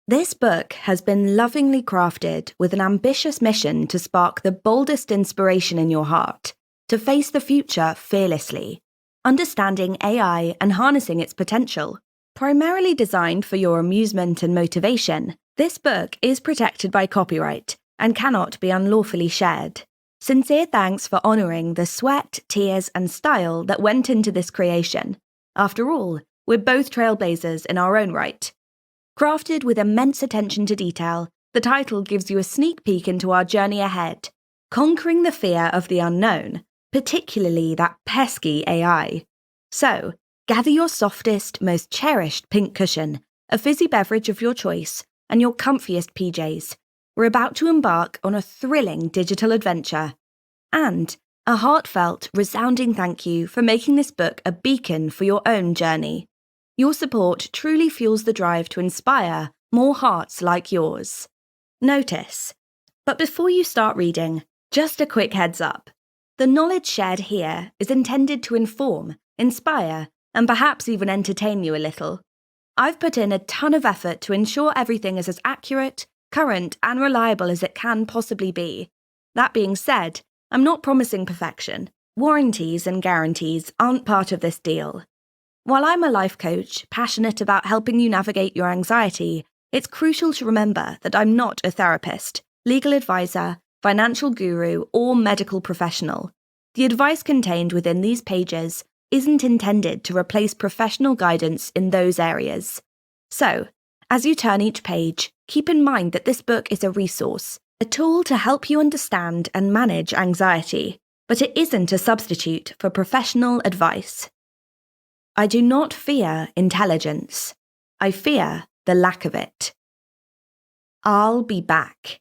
This book has been lovingly crafted with an ambitious mission to spark the boldest inspiration in your heart, to face the future fearlessly, understanding AI and harnessing its potential. Primarily designed for your amusement and motivation, this book is protected by copyright and cannot be unlawfully shared. Sincere thanks for honouring the sweat, tears, and style that went into this creation. After all, we're both trailblazers in our own right. Crafted with immense attention to detail, the title gives you a sneak peek into our journey ahead, conquering the fear of the unknown, particularly that pesky AI. So, gather your softest, most cherished pink cushion, a fizzy beverage of your choice, and your comfiest PJs. We're about to embark on a thrilling digital adventure. And a heartfelt, resounding thank you for making this book a beacon for your own journey. Your support truly fuels the drive to inspire more hearts like yours. Notice. But before you start reading, just a quick heads up. The knowledge shared here is intended to inform, inspire, and perhaps even entertain you a little. I've put in a ton of effort to ensure everything is as accurate, current, and reliable as it can possibly be. That being said, I'm not promising perfection. Warranties and guarantees aren't part of this deal. While I'm a life coach, passionate about helping you navigate your anxiety, it's crucial to remember that I'm not a therapist, legal advisor, financial guru, or medical professional. The advice contained within these pages isn't intended to replace professional guidance in those areas. So, as you turn each page, keep in mind that this book is a resource, a tool to help you understand and manage anxiety, but it isn't a substitute for professional advice. I do not fear intelligence. I fear the lack of it. I'll be back.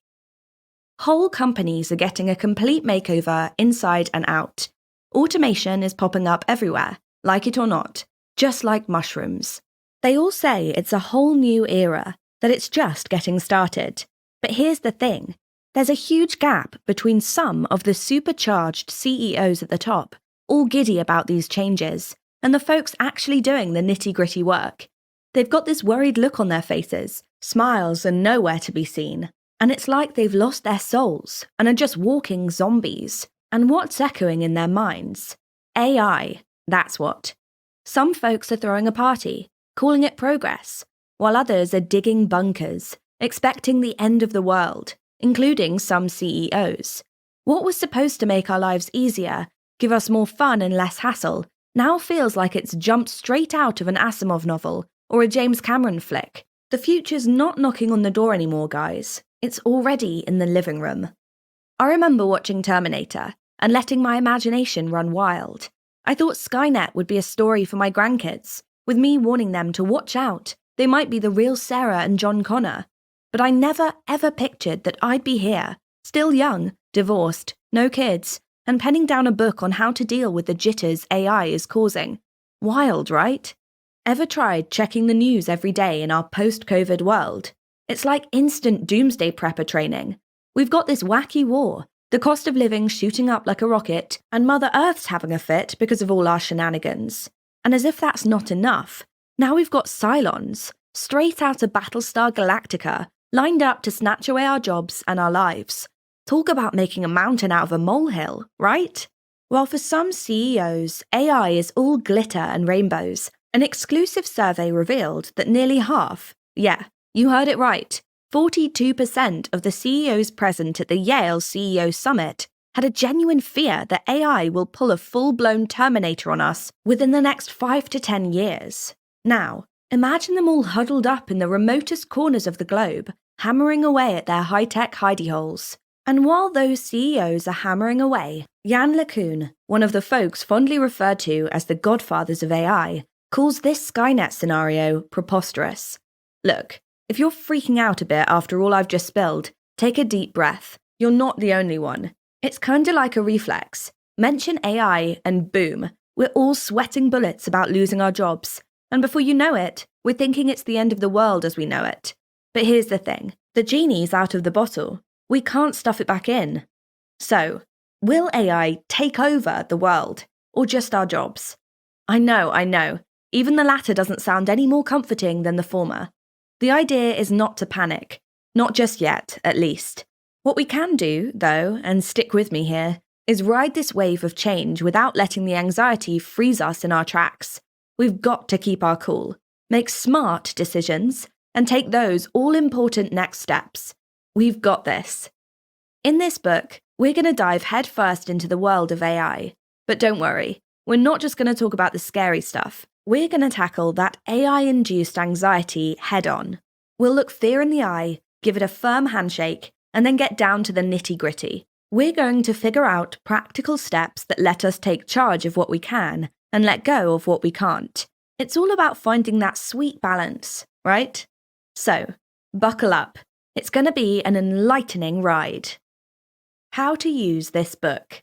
Whole companies are getting a complete makeover inside and out. Automation is popping up everywhere, like it or not, just like mushrooms. They all say it's a whole new era, that it's just getting started. But here's the thing. There's a huge gap between some of the supercharged CEOs at the top, all giddy about these changes, and the folks actually doing the nitty-gritty work. They've got this worried look on their faces, smiles and nowhere to be seen, and it's like they've lost their souls and are just walking zombies. And what's echoing in their minds? AI, that's what. Some folks are throwing a party, calling it progress, while others are digging bunkers, expecting the end of the world, including some CEOs. What was supposed to make our lives easier, give us more fun and less hassle, now feels like it's jumped straight out of an Asimov novel or a James Cameron flick. The future's not knocking on the door anymore, guys. It's already in the living room. I remember watching Terminator and letting my imagination run wild. I thought Skynet would be a story for my grandkids, with me warning them to watch out. They might be the real Sarah and John Connor. But I never ever pictured that I'd be here, still young, divorced, no kids, and penning down a book on how to deal with the jitters AI is causing. Wild, right? Ever tried checking the news every day in our post-COVID world? It's like instant doomsday prepper training. We've got this wacky war, the cost of living shooting up like a rocket, and Mother Earth's having a fit because of all our shenanigans. And as if that's not enough, now we've got Cylons, straight out of Battlestar Galactica, lined up to snatch away our jobs and our lives. Talk about making a mountain out of a molehill, right? While for some CEOs, AI is all glitter and rainbows, an exclusive survey revealed that nearly half, yeah, you heard it right, 42% of the CEOs present at the Yale CEO Summit had a genuine fear that AI will pull a full-blown Terminator on us within the next 5 to 10 years. Now, imagine them all huddled up in the remotest corners of the globe, hammering away at their high-tech hidey holes. And while those CEOs are hammering away, Yann LeCun, one of the folks fondly referred to as the godfathers of AI, calls this Skynet scenario preposterous. Look, if you're freaking out a bit after all I've just spilled, take a deep breath. You're not the only one. It's kinda like a reflex. Mention AI and boom, we're all sweating bullets about losing our jobs. And before you know it, we're thinking it's the end of the world as we know it. But here's the thing. The genie's out of the bottle. We can't stuff it back in. So, will AI take over the world, or just our jobs? I know. Even the latter doesn't sound any more comforting than the former. The idea is not to panic. Not just yet, at least. What we can do, though, and stick with me here, is ride this wave of change without letting the anxiety freeze us in our tracks. We've got to keep our cool, make smart decisions, and take those all-important next steps. We've got this. In this book, we're going to dive headfirst into the world of AI. But don't worry, we're not just going to talk about the scary stuff. We're going to tackle that AI-induced anxiety head-on. We'll look fear in the eye, give it a firm handshake, and then get down to the nitty-gritty. We're going to figure out practical steps that let us take charge of what we can and let go of what we can't. It's all about finding that sweet balance, right? So, buckle up. It's going to be an enlightening ride. How to use this book.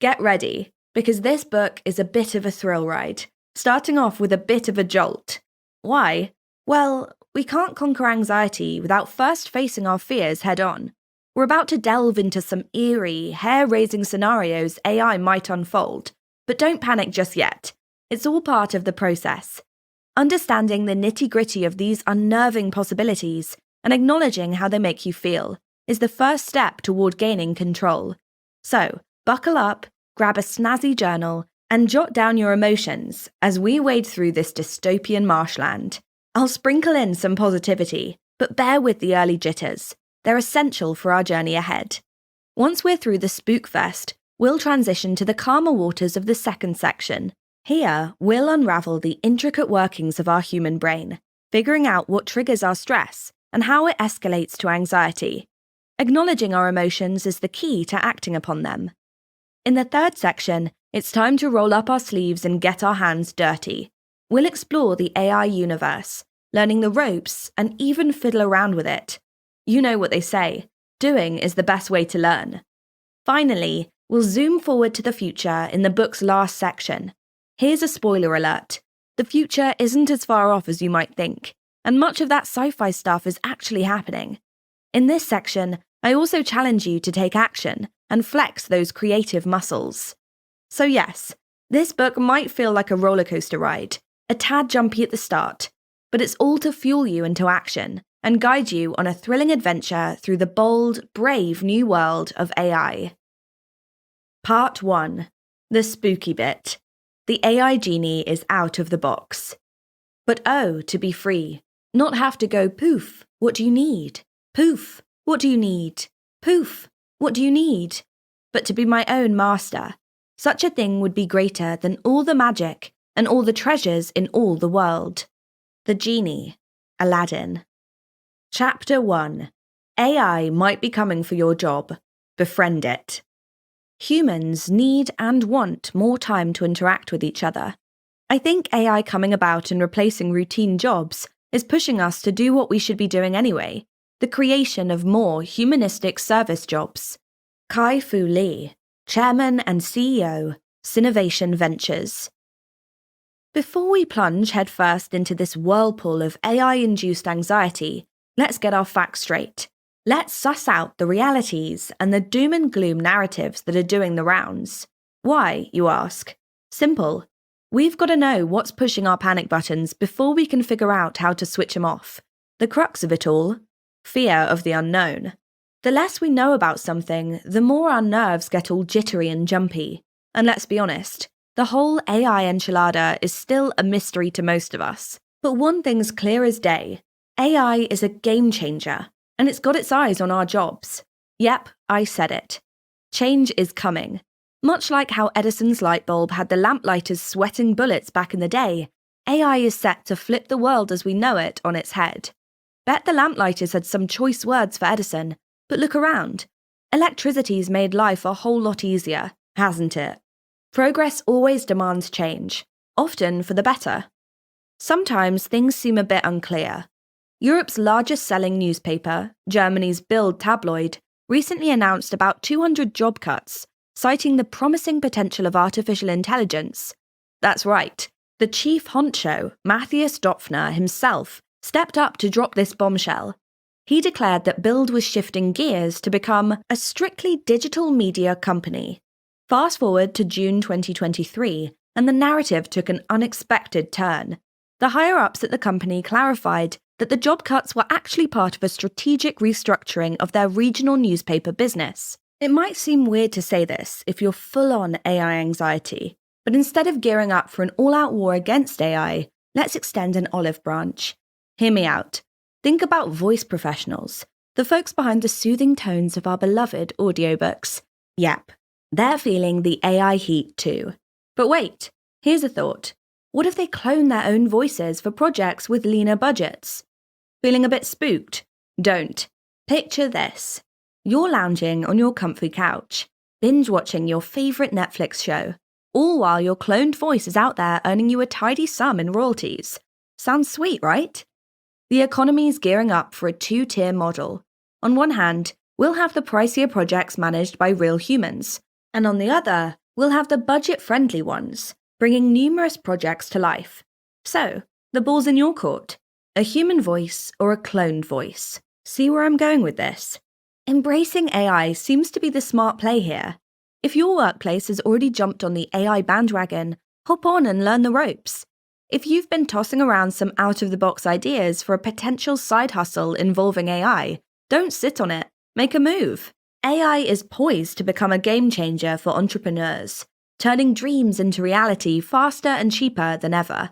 Get ready, because this book is a bit of a thrill ride, starting off with a bit of a jolt. Why? Well, we can't conquer anxiety without first facing our fears head-on. We're about to delve into some eerie, hair-raising scenarios AI might unfold, but don't panic just yet. It's all part of the process. Understanding the nitty-gritty of these unnerving possibilities and acknowledging how they make you feel is the first step toward gaining control. So, buckle up, grab a snazzy journal, and jot down your emotions as we wade through this dystopian marshland. I'll sprinkle in some positivity, but bear with the early jitters. They're essential for our journey ahead. Once we're through the spookfest, we'll transition to the calmer waters of the second section. Here, we'll unravel the intricate workings of our human brain, figuring out what triggers our stress and how it escalates to anxiety. Acknowledging our emotions is the key to acting upon them. In the third section, it's time to roll up our sleeves and get our hands dirty. We'll explore the AI universe, learning the ropes and even fiddle around with it. You know what they say, doing is the best way to learn. Finally, we'll zoom forward to the future in the book's last section. Here's a spoiler alert. The future isn't as far off as you might think, and much of that sci-fi stuff is actually happening. In this section, I also challenge you to take action and flex those creative muscles. So yes, this book might feel like a rollercoaster ride, a tad jumpy at the start, but it's all to fuel you into action and guide you on a thrilling adventure through the bold, brave new world of AI. Part 1. The spooky bit. The AI genie is out of the box. But oh, to be free. Not have to go poof, what do you need? Poof, what do you need? Poof, what do you need? But to be my own master. Such a thing would be greater than all the magic and all the treasures in all the world. The Genie, Aladdin. Chapter 1. AI might be coming for your job. Befriend it. Humans need and want more time to interact with each other. I think AI coming about and replacing routine jobs is pushing us to do what we should be doing anyway, the creation of more humanistic service jobs. Kai-Fu Lee, Chairman and CEO, Sinovation Ventures. Before we plunge headfirst into this whirlpool of AI-induced anxiety, let's get our facts straight. Let's suss out the realities and the doom and gloom narratives that are doing the rounds. Why, you ask? Simple. We've got to know what's pushing our panic buttons before we can figure out how to switch them off. The crux of it all? Fear of the unknown. The less we know about something, the more our nerves get all jittery and jumpy. And let's be honest, the whole AI enchilada is still a mystery to most of us. But one thing's clear as day. AI is a game changer, and it's got its eyes on our jobs. Yep, I said it. Change is coming. Much like how Edison's light bulb had the lamplighters sweating bullets back in the day, AI is set to flip the world as we know it on its head. Bet the lamplighters had some choice words for Edison, but look around. Electricity's made life a whole lot easier, hasn't it? Progress always demands change, often for the better. Sometimes things seem a bit unclear. Europe's largest selling newspaper, Germany's Bild tabloid, recently announced about 200 job cuts, citing the promising potential of artificial intelligence. That's right, the chief honcho, Matthias Döpfner himself, stepped up to drop this bombshell. He declared that Bild was shifting gears to become a strictly digital media company. Fast forward to June 2023, and the narrative took an unexpected turn. The higher-ups at the company clarified that the job cuts were actually part of a strategic restructuring of their regional newspaper business. It might seem weird to say this if you're full on AI anxiety, but instead of gearing up for an all-out war against AI, let's extend an olive branch. Hear me out. Think about voice professionals, the folks behind the soothing tones of our beloved audiobooks. Yep, they're feeling the AI heat too. But wait, here's a thought. What if they clone their own voices for projects with leaner budgets? Feeling a bit spooked? Don't. Picture this. You're lounging on your comfy couch, binge-watching your favourite Netflix show, all while your cloned voice is out there earning you a tidy sum in royalties. Sounds sweet, right? The economy's gearing up for a two-tier model. On one hand, we'll have the pricier projects managed by real humans, and on the other, we'll have the budget-friendly ones, bringing numerous projects to life. So, the ball's in your court. A human voice or a cloned voice? See where I'm going with this? Embracing AI seems to be the smart play here. If your workplace has already jumped on the AI bandwagon, hop on and learn the ropes. If you've been tossing around some out-of-the-box ideas for a potential side hustle involving AI, don't sit on it. Make a move. AI is poised to become a game changer for entrepreneurs, turning dreams into reality faster and cheaper than ever.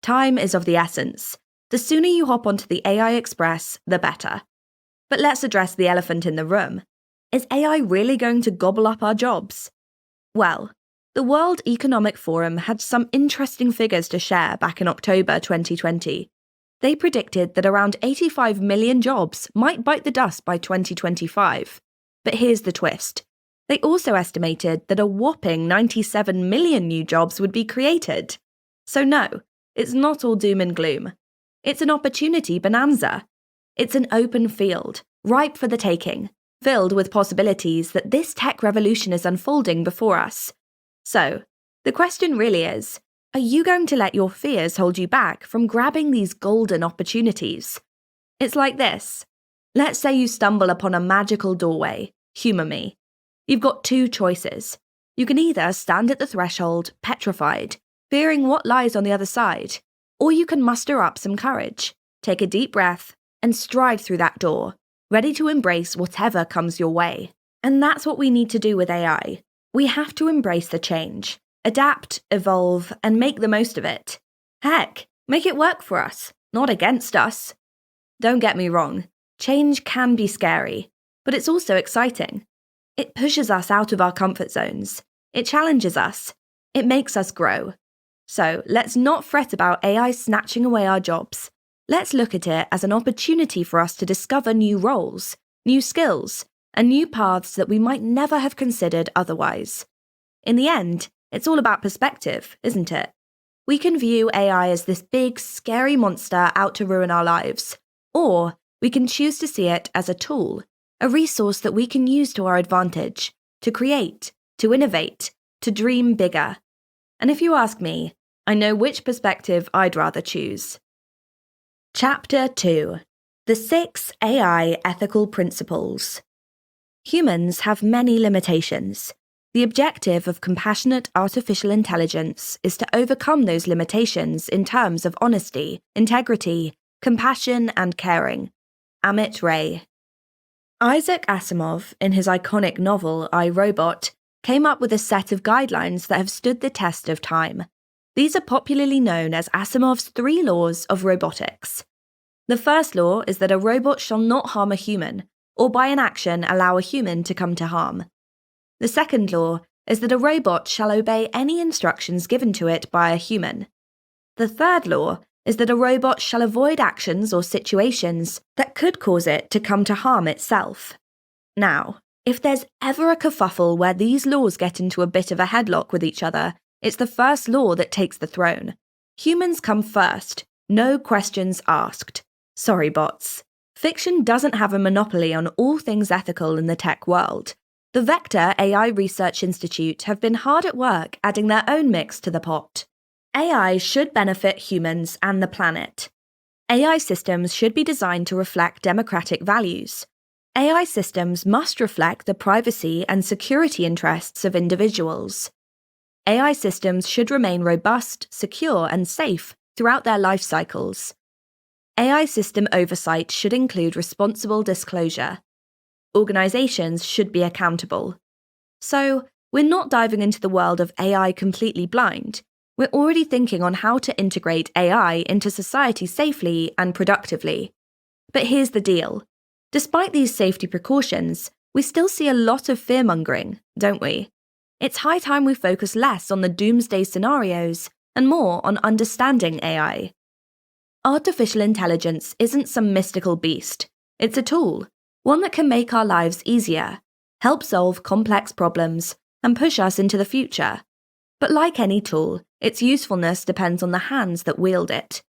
Time is of the essence. The sooner you hop onto the AI Express, the better. But let's address the elephant in the room. Is AI really going to gobble up our jobs? Well, the World Economic Forum had some interesting figures to share back in October 2020. They predicted that around 85 million jobs might bite the dust by 2025. But here's the twist. They also estimated that a whopping 97 million new jobs would be created. So no, it's not all doom and gloom. It's an opportunity bonanza. It's an open field, ripe for the taking, filled with possibilities that this tech revolution is unfolding before us. So, the question really is, are you going to let your fears hold you back from grabbing these golden opportunities? It's like this. Let's say you stumble upon a magical doorway. Humour me. You've got two choices. You can either stand at the threshold, petrified, fearing what lies on the other side, or you can muster up some courage, take a deep breath, and stride through that door, ready to embrace whatever comes your way. And that's what we need to do with AI. We have to embrace the change, adapt, evolve, and make the most of it. Heck, make it work for us, not against us. Don't get me wrong, change can be scary, but it's also exciting. It pushes us out of our comfort zones. It challenges us. It makes us grow. So let's not fret about AI snatching away our jobs. Let's look at it as an opportunity for us to discover new roles, new skills, and new paths that we might never have considered otherwise. In the end, it's all about perspective, isn't it? We can view AI as this big, scary monster out to ruin our lives, or we can choose to see it as a tool, a resource that we can use to our advantage, to create, to innovate, to dream bigger. And if you ask me, I know which perspective I'd rather choose. Chapter 2. The 6 AI Ethical Principles. Humans have many limitations. The objective of compassionate artificial intelligence is to overcome those limitations in terms of honesty, integrity, compassion, and caring. Amit Ray. Isaac Asimov, in his iconic novel I, Robot, came up with a set of guidelines that have stood the test of time. These are popularly known as Asimov's 3 laws of robotics. The first law is that a robot shall not harm a human, or by inaction allow a human to come to harm. The second law is that a robot shall obey any instructions given to it by a human. The third law is that a robot shall avoid actions or situations that could cause it to come to harm itself. Now, if there's ever a kerfuffle where these laws get into a bit of a headlock with each other, it's the first law that takes the throne. Humans come first, no questions asked. Sorry, bots. Fiction doesn't have a monopoly on all things ethical in the tech world. The Vector AI Research Institute have been hard at work adding their own mix to the pot. AI should benefit humans and the planet. AI systems should be designed to reflect democratic values. AI systems must reflect the privacy and security interests of individuals. AI systems should remain robust, secure, and safe throughout their life cycles. AI system oversight should include responsible disclosure. Organizations should be accountable. So, we're not diving into the world of AI completely blind. We're already thinking on how to integrate AI into society safely and productively. But here's the deal. Despite these safety precautions, we still see a lot of fear-mongering, don't we? It's high time we focus less on the doomsday scenarios and more on understanding AI. Artificial intelligence isn't some mystical beast. It's a tool, one that can make our lives easier, help solve complex problems, and push us into the future. But like any tool, its usefulness depends on the hands that wield it.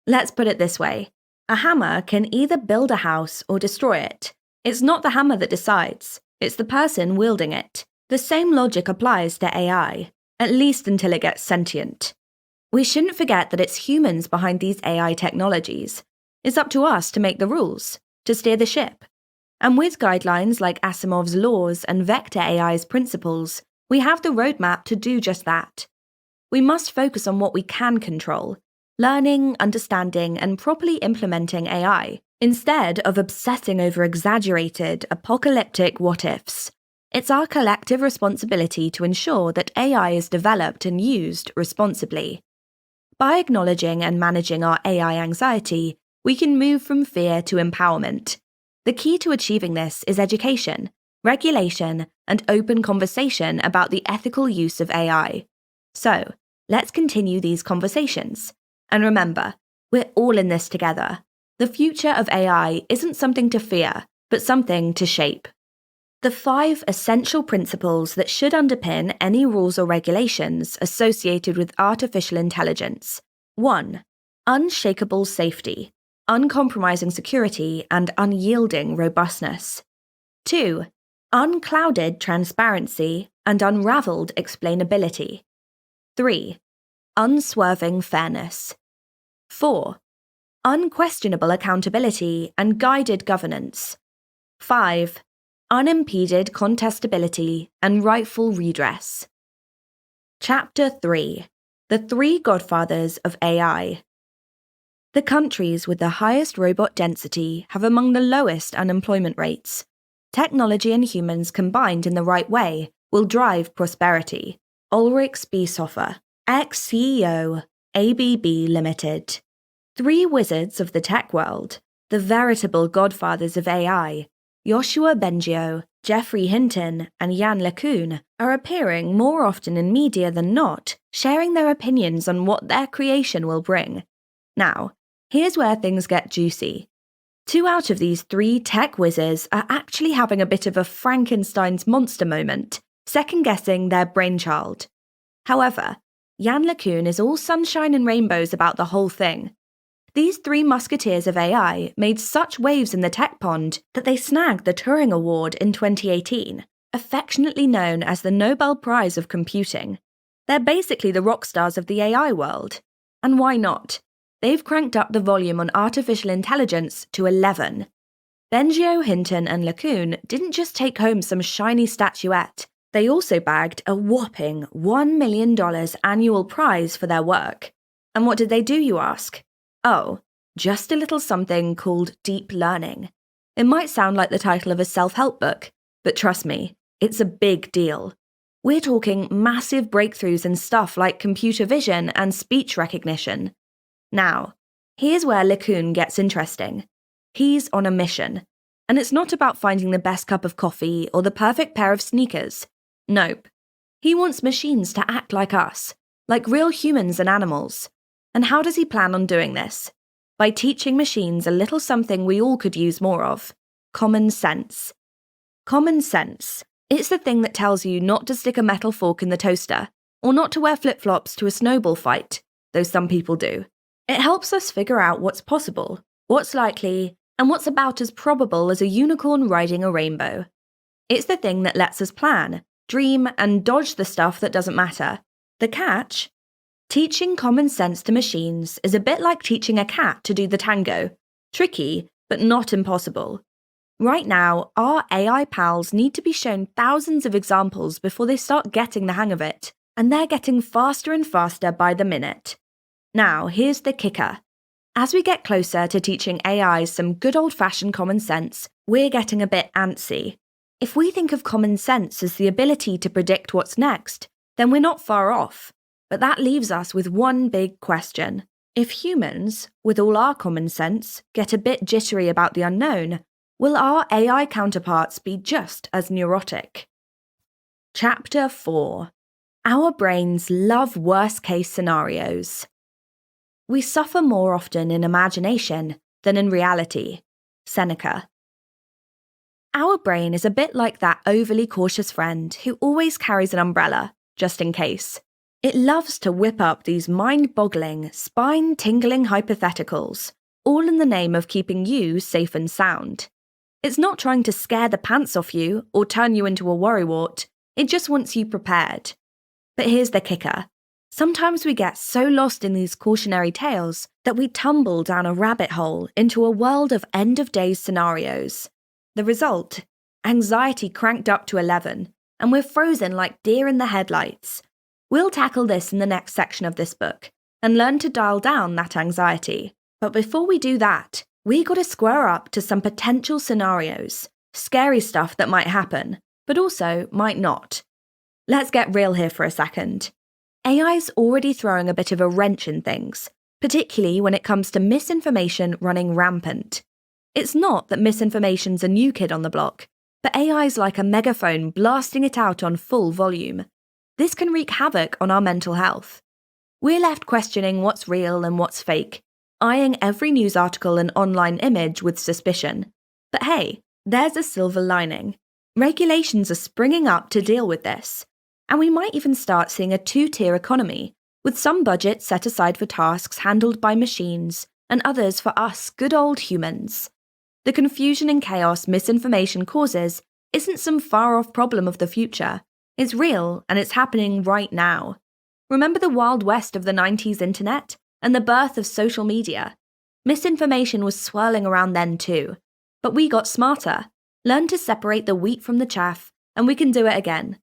Let's put it this way. A hammer can either build a house or destroy it. It's not the hammer that decides, it's the person wielding it. The same logic applies to AI, at least until it gets sentient. We shouldn't forget that it's humans behind these AI technologies. It's up to us to make the rules, to steer the ship. And with guidelines like Asimov's laws and Vector AI's principles, we have the roadmap to do just that. We must focus on what we can control, learning, understanding, and properly implementing AI, instead of obsessing over exaggerated, apocalyptic what-ifs. It's our collective responsibility to ensure that AI is developed and used responsibly. By acknowledging and managing our AI anxiety, we can move from fear to empowerment. The key to achieving this is education, regulation, and open conversation about the ethical use of AI. So, let's continue these conversations. And remember, we're all in this together. The future of AI isn't something to fear, but something to shape. The 5 essential principles that should underpin any rules or regulations associated with artificial intelligence. 1. Unshakable safety, uncompromising security, and unyielding robustness. 2. Unclouded transparency and unraveled explainability. 3. Unswerving fairness. 4. Unquestionable accountability and guided governance. 5. Unimpeded contestability and rightful redress. Chapter 3. The 3 Godfathers of AI. The countries with the highest robot density have among the lowest unemployment rates. Technology and humans combined in the right way will drive prosperity. Ulrich Spiesshofer, ex-CEO, ABB Limited. 3 wizards of the tech world, the veritable godfathers of AI, Yoshua Bengio, Geoffrey Hinton, and Yann LeCun, are appearing more often in media than not, sharing their opinions on what their creation will bring. Now, here's where things get juicy. 2 out of these 3 tech whizzes are actually having a bit of a Frankenstein's monster moment, second-guessing their brainchild. However, Yann LeCun is all sunshine and rainbows about the whole thing. These 3 musketeers of AI made such waves in the tech pond that they snagged the Turing Award in 2018, affectionately known as the Nobel Prize of Computing. They're basically the rock stars of the AI world. And why not? They've cranked up the volume on artificial intelligence to 11. Bengio, Hinton, and LeCun didn't just take home some shiny statuette, they also bagged a whopping $1 million annual prize for their work. And what did they do, you ask? Oh, just a little something called deep learning. It might sound like the title of a self-help book, but trust me, it's a big deal. We're talking massive breakthroughs in stuff like computer vision and speech recognition. Now, here's where LeCun gets interesting. He's on a mission, and it's not about finding the best cup of coffee or the perfect pair of sneakers. Nope. He wants machines to act like us, like real humans and animals. And how does he plan on doing this? By teaching machines a little something we all could use more of: common sense. Common sense. It's the thing that tells you not to stick a metal fork in the toaster, or not to wear flip-flops to a snowball fight, though some people do. It helps us figure out what's possible, what's likely, and what's about as probable as a unicorn riding a rainbow. It's the thing that lets us plan, dream, and dodge the stuff that doesn't matter. The catch? Teaching common sense to machines is a bit like teaching a cat to do the tango. Tricky, but not impossible. Right now, our AI pals need to be shown thousands of examples before they start getting the hang of it, and they're getting faster and faster by the minute. Now, here's the kicker. As we get closer to teaching AI some good old-fashioned common sense, we're getting a bit antsy. If we think of common sense as the ability to predict what's next, then we're not far off. But that leaves us with one big question. If humans, with all our common sense, get a bit jittery about the unknown, will our AI counterparts be just as neurotic? Chapter 4. Our brains love worst-case scenarios. We suffer more often in imagination than in reality. Seneca. Our brain is a bit like that overly cautious friend who always carries an umbrella, just in case. It loves to whip up these mind-boggling, spine-tingling hypotheticals, all in the name of keeping you safe and sound. It's not trying to scare the pants off you or turn you into a worrywart, it just wants you prepared. But here's the kicker. Sometimes we get so lost in these cautionary tales that we tumble down a rabbit hole into a world of end-of-days scenarios. The result? Anxiety cranked up to 11, and we're frozen like deer in the headlights. We'll tackle this in the next section of this book, and learn to dial down that anxiety. But before we do that, we gotta square up to some potential scenarios, scary stuff that might happen, but also might not. Let's get real here for a second. AI's already throwing a bit of a wrench in things, particularly when it comes to misinformation running rampant. It's not that misinformation's a new kid on the block, but AI's like a megaphone blasting it out on full volume. This can wreak havoc on our mental health. We're left questioning what's real and what's fake, eyeing every news article and online image with suspicion. But hey, there's a silver lining. Regulations are springing up to deal with this. And we might even start seeing a two-tier economy, with some budgets set aside for tasks handled by machines and others for us good old humans. The confusion and chaos misinformation causes isn't some far-off problem of the future. It's real, and it's happening right now. Remember the Wild West of the 90s internet and the birth of social media? Misinformation was swirling around then too. But we got smarter, learned to separate the wheat from the chaff, and we can do it again.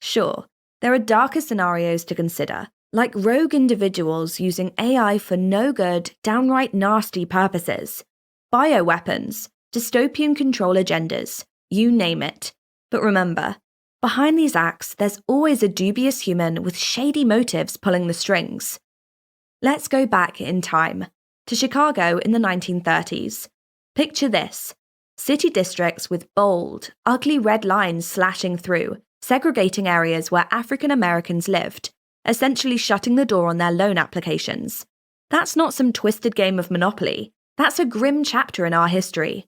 Sure, there are darker scenarios to consider, like rogue individuals using AI for no good, downright nasty purposes. Bioweapons, dystopian control agendas, you name it. But remember, behind these acts, there's always a dubious human with shady motives pulling the strings. Let's go back in time, to Chicago in the 1930s. Picture this. City districts with bold, ugly red lines slashing through, segregating areas where African Americans lived, essentially shutting the door on their loan applications. That's not some twisted game of Monopoly. That's a grim chapter in our history.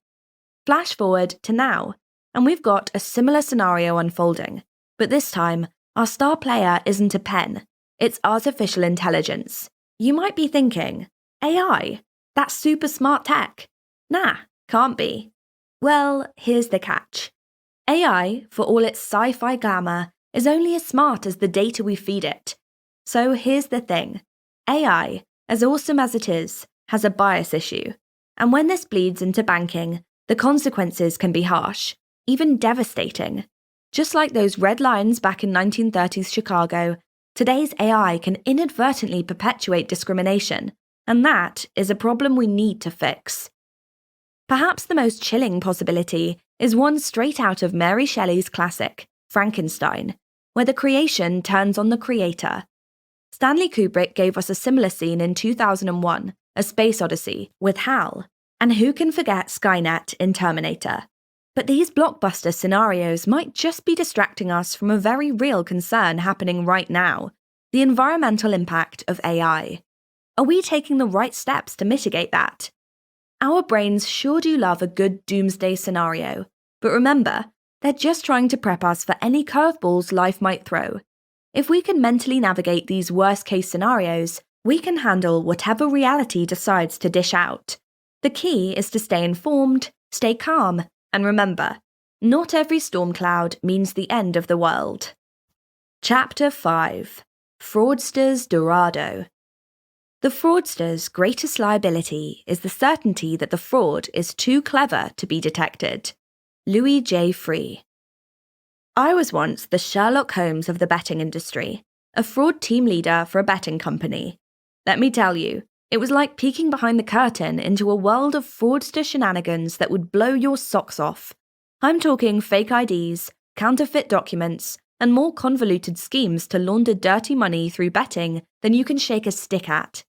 Flash forward to now, and we've got a similar scenario unfolding. But this time, our star player isn't a pen. It's artificial intelligence. You might be thinking, AI? That's super smart tech. Nah, can't be. Well, here's the catch. AI, for all its sci-fi glamour, is only as smart as the data we feed it. So here's the thing. AI, as awesome as it is, has a bias issue. And when this bleeds into banking, the consequences can be harsh, even devastating. Just like those red lines back in 1930s Chicago, today's AI can inadvertently perpetuate discrimination, and that is a problem we need to fix. Perhaps the most chilling possibility is one straight out of Mary Shelley's classic, Frankenstein, where the creation turns on the creator. Stanley Kubrick gave us a similar scene in 2001, A Space Odyssey, with HAL, and who can forget Skynet in Terminator? But these blockbuster scenarios might just be distracting us from a very real concern happening right now, the environmental impact of AI. Are we taking the right steps to mitigate that? Our brains sure do love a good doomsday scenario, but remember, they're just trying to prep us for any curveballs life might throw. If we can mentally navigate these worst-case scenarios, we can handle whatever reality decides to dish out. The key is to stay informed, stay calm, and remember, not every storm cloud means the end of the world. Chapter 5. Fraudster's Dorado. The fraudster's greatest liability is the certainty that the fraud is too clever to be detected. Louis J. Free. I was once the Sherlock Holmes of the betting industry, a fraud team leader for a betting company. Let me tell you, It was like peeking behind the curtain into a world of fraudster shenanigans that would blow your socks off. I'm talking fake IDs, counterfeit documents, and more convoluted schemes to launder dirty money through betting than you can shake a stick at.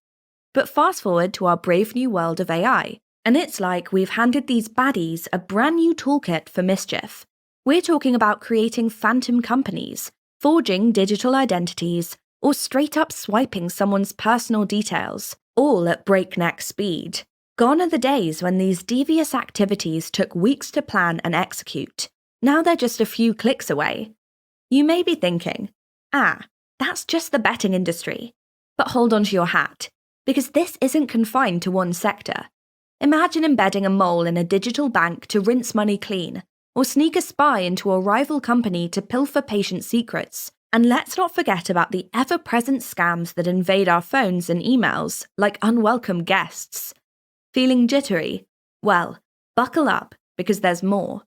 But fast forward to our brave new world of AI, and it's like we've handed these baddies a brand new toolkit for mischief. We're talking about creating phantom companies, forging digital identities, or straight up swiping someone's personal details, all at breakneck speed. Gone are the days when these devious activities took weeks to plan and execute. Now they're just a few clicks away. You may be thinking, that's just the betting industry. But hold on to your hat, because this isn't confined to one sector. Imagine embedding a mole in a digital bank to rinse money clean, or sneak a spy into a rival company to pilfer patient secrets. And let's not forget about the ever-present scams that invade our phones and emails like unwelcome guests. Feeling jittery? Well, buckle up, because there's more.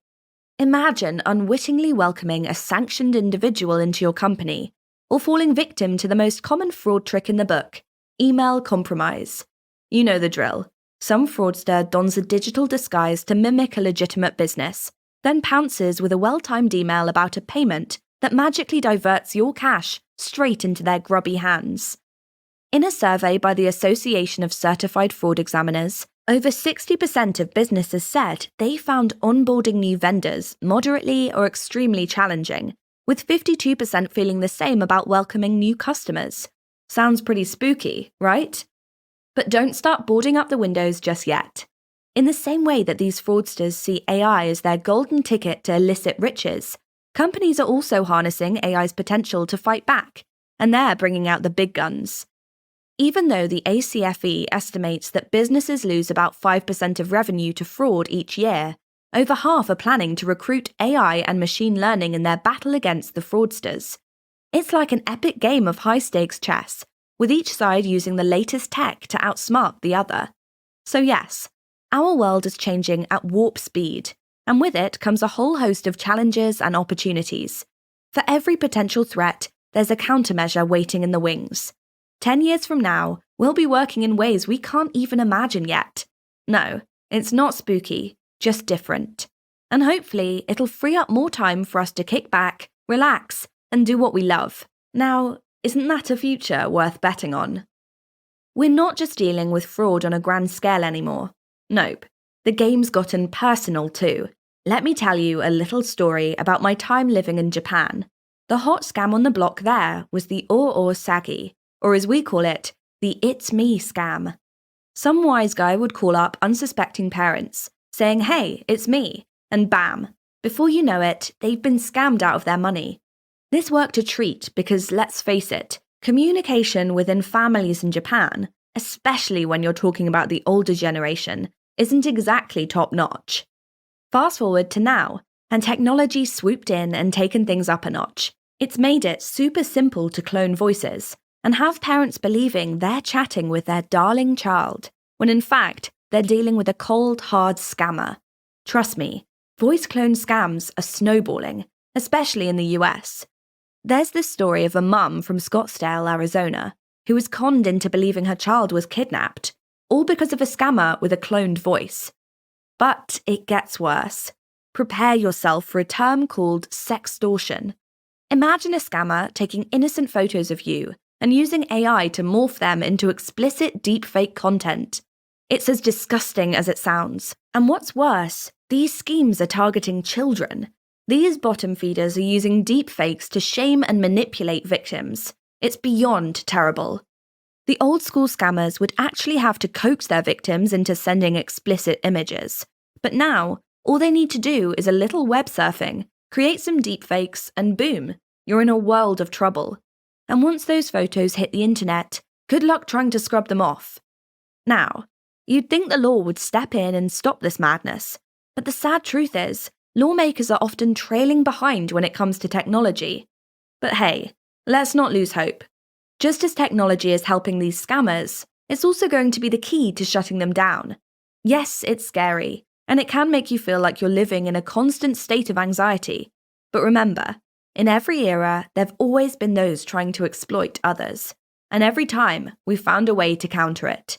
Imagine unwittingly welcoming a sanctioned individual into your company, or falling victim to the most common fraud trick in the book, email compromise. You know the drill. Some fraudster dons a digital disguise to mimic a legitimate business, then pounces with a well-timed email about a payment that magically diverts your cash straight into their grubby hands. In a survey by the Association of Certified Fraud Examiners, over 60% of businesses said they found onboarding new vendors moderately or extremely challenging, with 52% feeling the same about welcoming new customers. Sounds pretty spooky, right? But don't start boarding up the windows just yet. In the same way that these fraudsters see AI as their golden ticket to illicit riches, companies are also harnessing AI's potential to fight back, and they're bringing out the big guns. Even though the ACFE estimates that businesses lose about 5% of revenue to fraud each year, over half are planning to recruit AI and machine learning in their battle against the fraudsters. It's like an epic game of high-stakes chess, with each side using the latest tech to outsmart the other. So yes, our world is changing at warp speed, and with it comes a whole host of challenges and opportunities. For every potential threat, there's a countermeasure waiting in the wings. 10 years from now, we'll be working in ways we can't even imagine yet. No, it's not spooky, just different. And hopefully, it'll free up more time for us to kick back, relax, and do what we love. Now, isn't that a future worth betting on? We're not just dealing with fraud on a grand scale anymore. Nope. The game's gotten personal too. Let me tell you a little story about my time living in Japan. The hot scam on the block there was the Sagi, or as we call it, the It's Me scam. Some wise guy would call up unsuspecting parents, saying, "Hey, it's me," and bam, before you know it, they've been scammed out of their money. This worked a treat because, let's face it, communication within families in Japan, especially when you're talking about the older generation, isn't exactly top-notch. Fast forward to now, and technology swooped in and taken things up a notch. It's made it super simple to clone voices, and have parents believing they're chatting with their darling child, when in fact, they're dealing with a cold, hard scammer. Trust me, voice clone scams are snowballing, especially in the US. There's this story of a mum from Scottsdale, Arizona, who was conned into believing her child was kidnapped, all because of a scammer with a cloned voice. But it gets worse. Prepare yourself for a term called sextortion. Imagine a scammer taking innocent photos of you and using AI to morph them into explicit deepfake content. It's as disgusting as it sounds. And what's worse, these schemes are targeting children. These bottom feeders are using deepfakes to shame and manipulate victims. It's beyond terrible. The old school scammers would actually have to coax their victims into sending explicit images. But now, all they need to do is a little web surfing, create some deepfakes, and boom, you're in a world of trouble. And once those photos hit the internet, good luck trying to scrub them off. Now, you'd think the law would step in and stop this madness, but the sad truth is, lawmakers are often trailing behind when it comes to technology. But hey, let's not lose hope. Just as technology is helping these scammers, it's also going to be the key to shutting them down. Yes, it's scary, and it can make you feel like you're living in a constant state of anxiety. But remember, in every era, there've always been those trying to exploit others. And every time, we've found a way to counter it.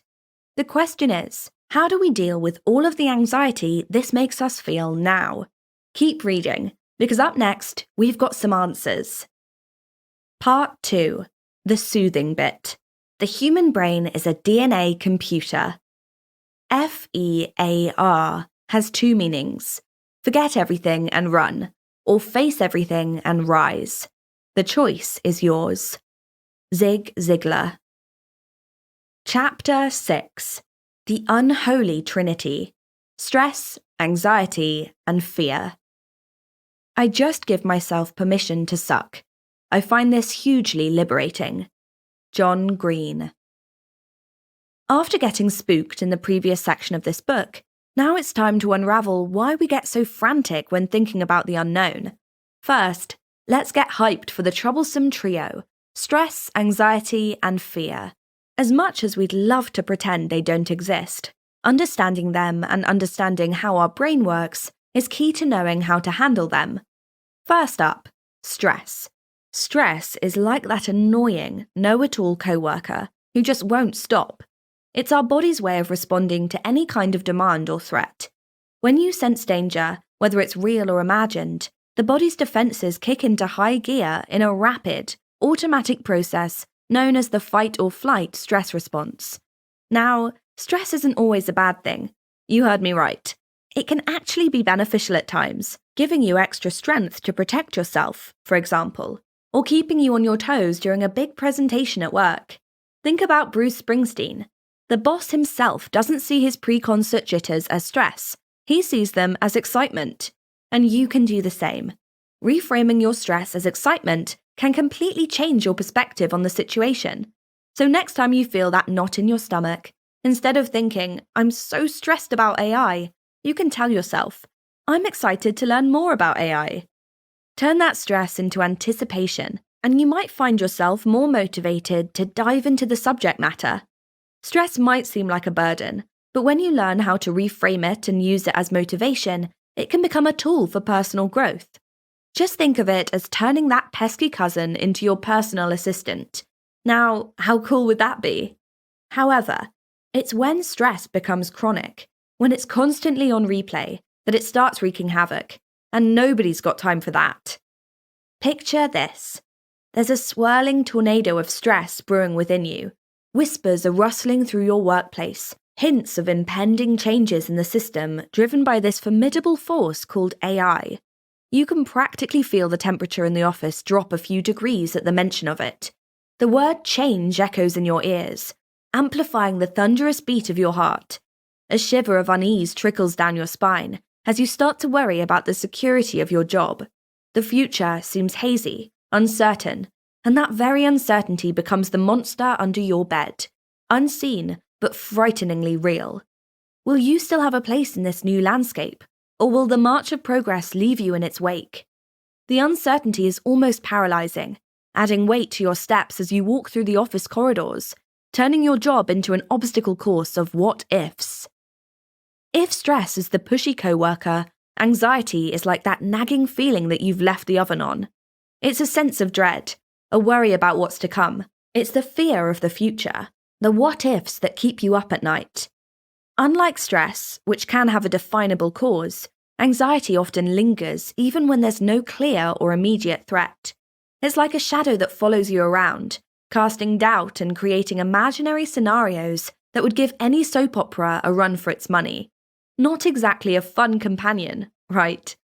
The question is, how do we deal with all of the anxiety this makes us feel now? Keep reading, because up next, we've got some answers. Part 2. The soothing bit. The human brain is a DNA computer. FEAR has two meanings. Forget everything and run, or face everything and rise. The choice is yours. Zig Ziglar. Chapter 6. The Unholy Trinity. Stress, Anxiety, and Fear. I just give myself permission to suck. I find this hugely liberating. John Green. After getting spooked in the previous section of this book, now it's time to unravel why we get so frantic when thinking about the unknown. First, let's get hyped for the troublesome trio: stress, anxiety, and fear. As much as we'd love to pretend they don't exist, understanding them and understanding how our brain works is key to knowing how to handle them. First up, stress. Stress is like that annoying, know-it-all coworker who just won't stop. It's our body's way of responding to any kind of demand or threat. When you sense danger, whether it's real or imagined, the body's defenses kick into high gear in a rapid, automatic process known as the fight or flight stress response. Now, stress isn't always a bad thing. You heard me right. It can actually be beneficial at times, giving you extra strength to protect yourself, for example, or keeping you on your toes during a big presentation at work. Think about Bruce Springsteen. The boss himself doesn't see his pre-concert jitters as stress. He sees them as excitement. And you can do the same. Reframing your stress as excitement can completely change your perspective on the situation. So next time you feel that knot in your stomach, instead of thinking, "I'm so stressed about AI," you can tell yourself, "I'm excited to learn more about AI." Turn that stress into anticipation, and you might find yourself more motivated to dive into the subject matter. Stress might seem like a burden, but when you learn how to reframe it and use it as motivation, it can become a tool for personal growth. Just think of it as turning that pesky cousin into your personal assistant. Now, how cool would that be? However, it's when stress becomes chronic, when it's constantly on replay, that it starts wreaking havoc, and nobody's got time for that. Picture this. There's a swirling tornado of stress brewing within you. Whispers are rustling through your workplace, hints of impending changes in the system driven by this formidable force called AI. You can practically feel the temperature in the office drop a few degrees at the mention of it. The word change echoes in your ears, amplifying the thunderous beat of your heart. A shiver of unease trickles down your spine as you start to worry about the security of your job. The future seems hazy, uncertain, and that very uncertainty becomes the monster under your bed, unseen but frighteningly real. Will you still have a place in this new landscape, or will the march of progress leave you in its wake? The uncertainty is almost paralyzing, adding weight to your steps as you walk through the office corridors, turning your job into an obstacle course of what-ifs. If stress is the pushy coworker, anxiety is like that nagging feeling that you've left the oven on. It's a sense of dread, a worry about what's to come. It's the fear of the future, the what-ifs that keep you up at night. Unlike stress, which can have a definable cause, anxiety often lingers even when there's no clear or immediate threat. It's like a shadow that follows you around, casting doubt and creating imaginary scenarios that would give any soap opera a run for its money. Not exactly a fun companion, right?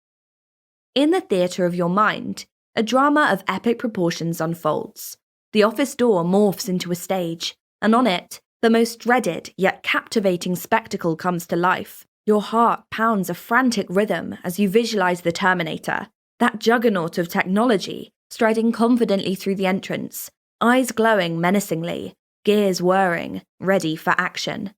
In the theatre of your mind, a drama of epic proportions unfolds. The office door morphs into a stage, and on it, the most dreaded yet captivating spectacle comes to life. Your heart pounds a frantic rhythm as you visualize the Terminator, that juggernaut of technology, striding confidently through the entrance, eyes glowing menacingly, gears whirring, ready for action.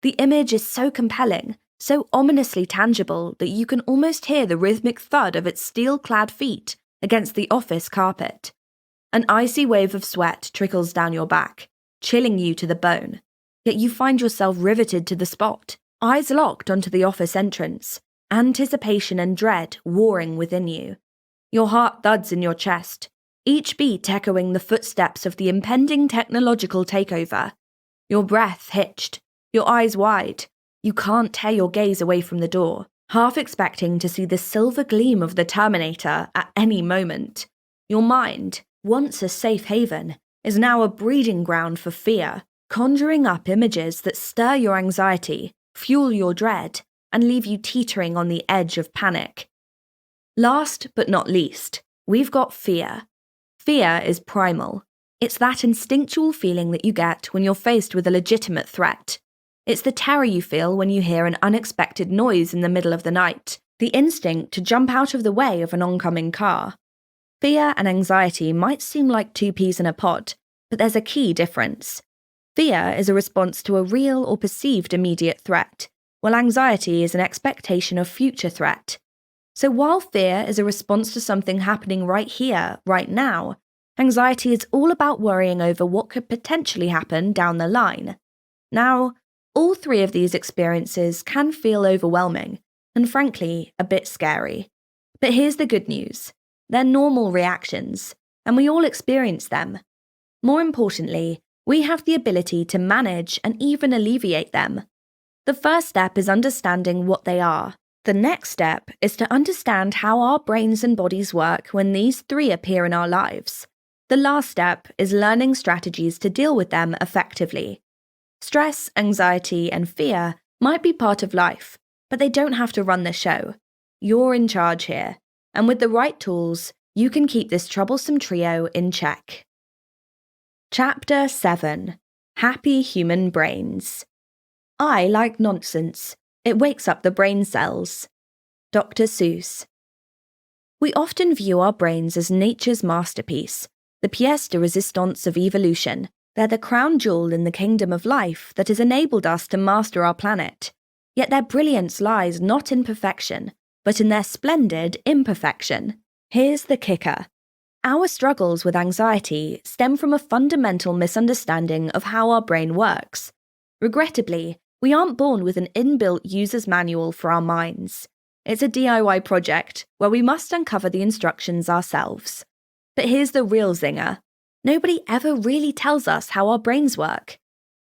The image is so compelling, so ominously tangible that you can almost hear the rhythmic thud of its steel-clad feet against the office carpet. An icy wave of sweat trickles down your back, chilling you to the bone, yet you find yourself riveted to the spot, eyes locked onto the office entrance, anticipation and dread warring within you. Your heart thuds in your chest, each beat echoing the footsteps of the impending technological takeover. Your breath hitched, your eyes wide. You can't tear your gaze away from the door, half expecting to see the silver gleam of the Terminator at any moment. Your mind, once a safe haven, is now a breeding ground for fear, conjuring up images that stir your anxiety, fuel your dread, and leave you teetering on the edge of panic. Last but not least, we've got fear. Fear is primal. It's that instinctual feeling that you get when you're faced with a legitimate threat. It's the terror you feel when you hear an unexpected noise in the middle of the night, the instinct to jump out of the way of an oncoming car. Fear and anxiety might seem like two peas in a pod, but there's a key difference. Fear is a response to a real or perceived immediate threat, while anxiety is an expectation of future threat. So while fear is a response to something happening right here, right now, anxiety is all about worrying over what could potentially happen down the line. Now, all three of these experiences can feel overwhelming, and frankly, a bit scary. But here's the good news. They're normal reactions, and we all experience them. More importantly, we have the ability to manage and even alleviate them. The first step is understanding what they are. The next step is to understand how our brains and bodies work when these three appear in our lives. The last step is learning strategies to deal with them effectively. Stress, anxiety, and fear might be part of life, but they don't have to run the show. You're in charge here, and with the right tools, you can keep this troublesome trio in check. Chapter 7. Happy Human Brains. I like nonsense. It wakes up the brain cells. Dr. Seuss. We often view our brains as nature's masterpiece, the pièce de résistance of evolution. They're the crown jewel in the kingdom of life that has enabled us to master our planet. Yet their brilliance lies not in perfection, but in their splendid imperfection. Here's the kicker. Our struggles with anxiety stem from a fundamental misunderstanding of how our brain works. Regrettably, we aren't born with an inbuilt user's manual for our minds. It's a DIY project where we must uncover the instructions ourselves. But here's the real zinger. Nobody ever really tells us how our brains work.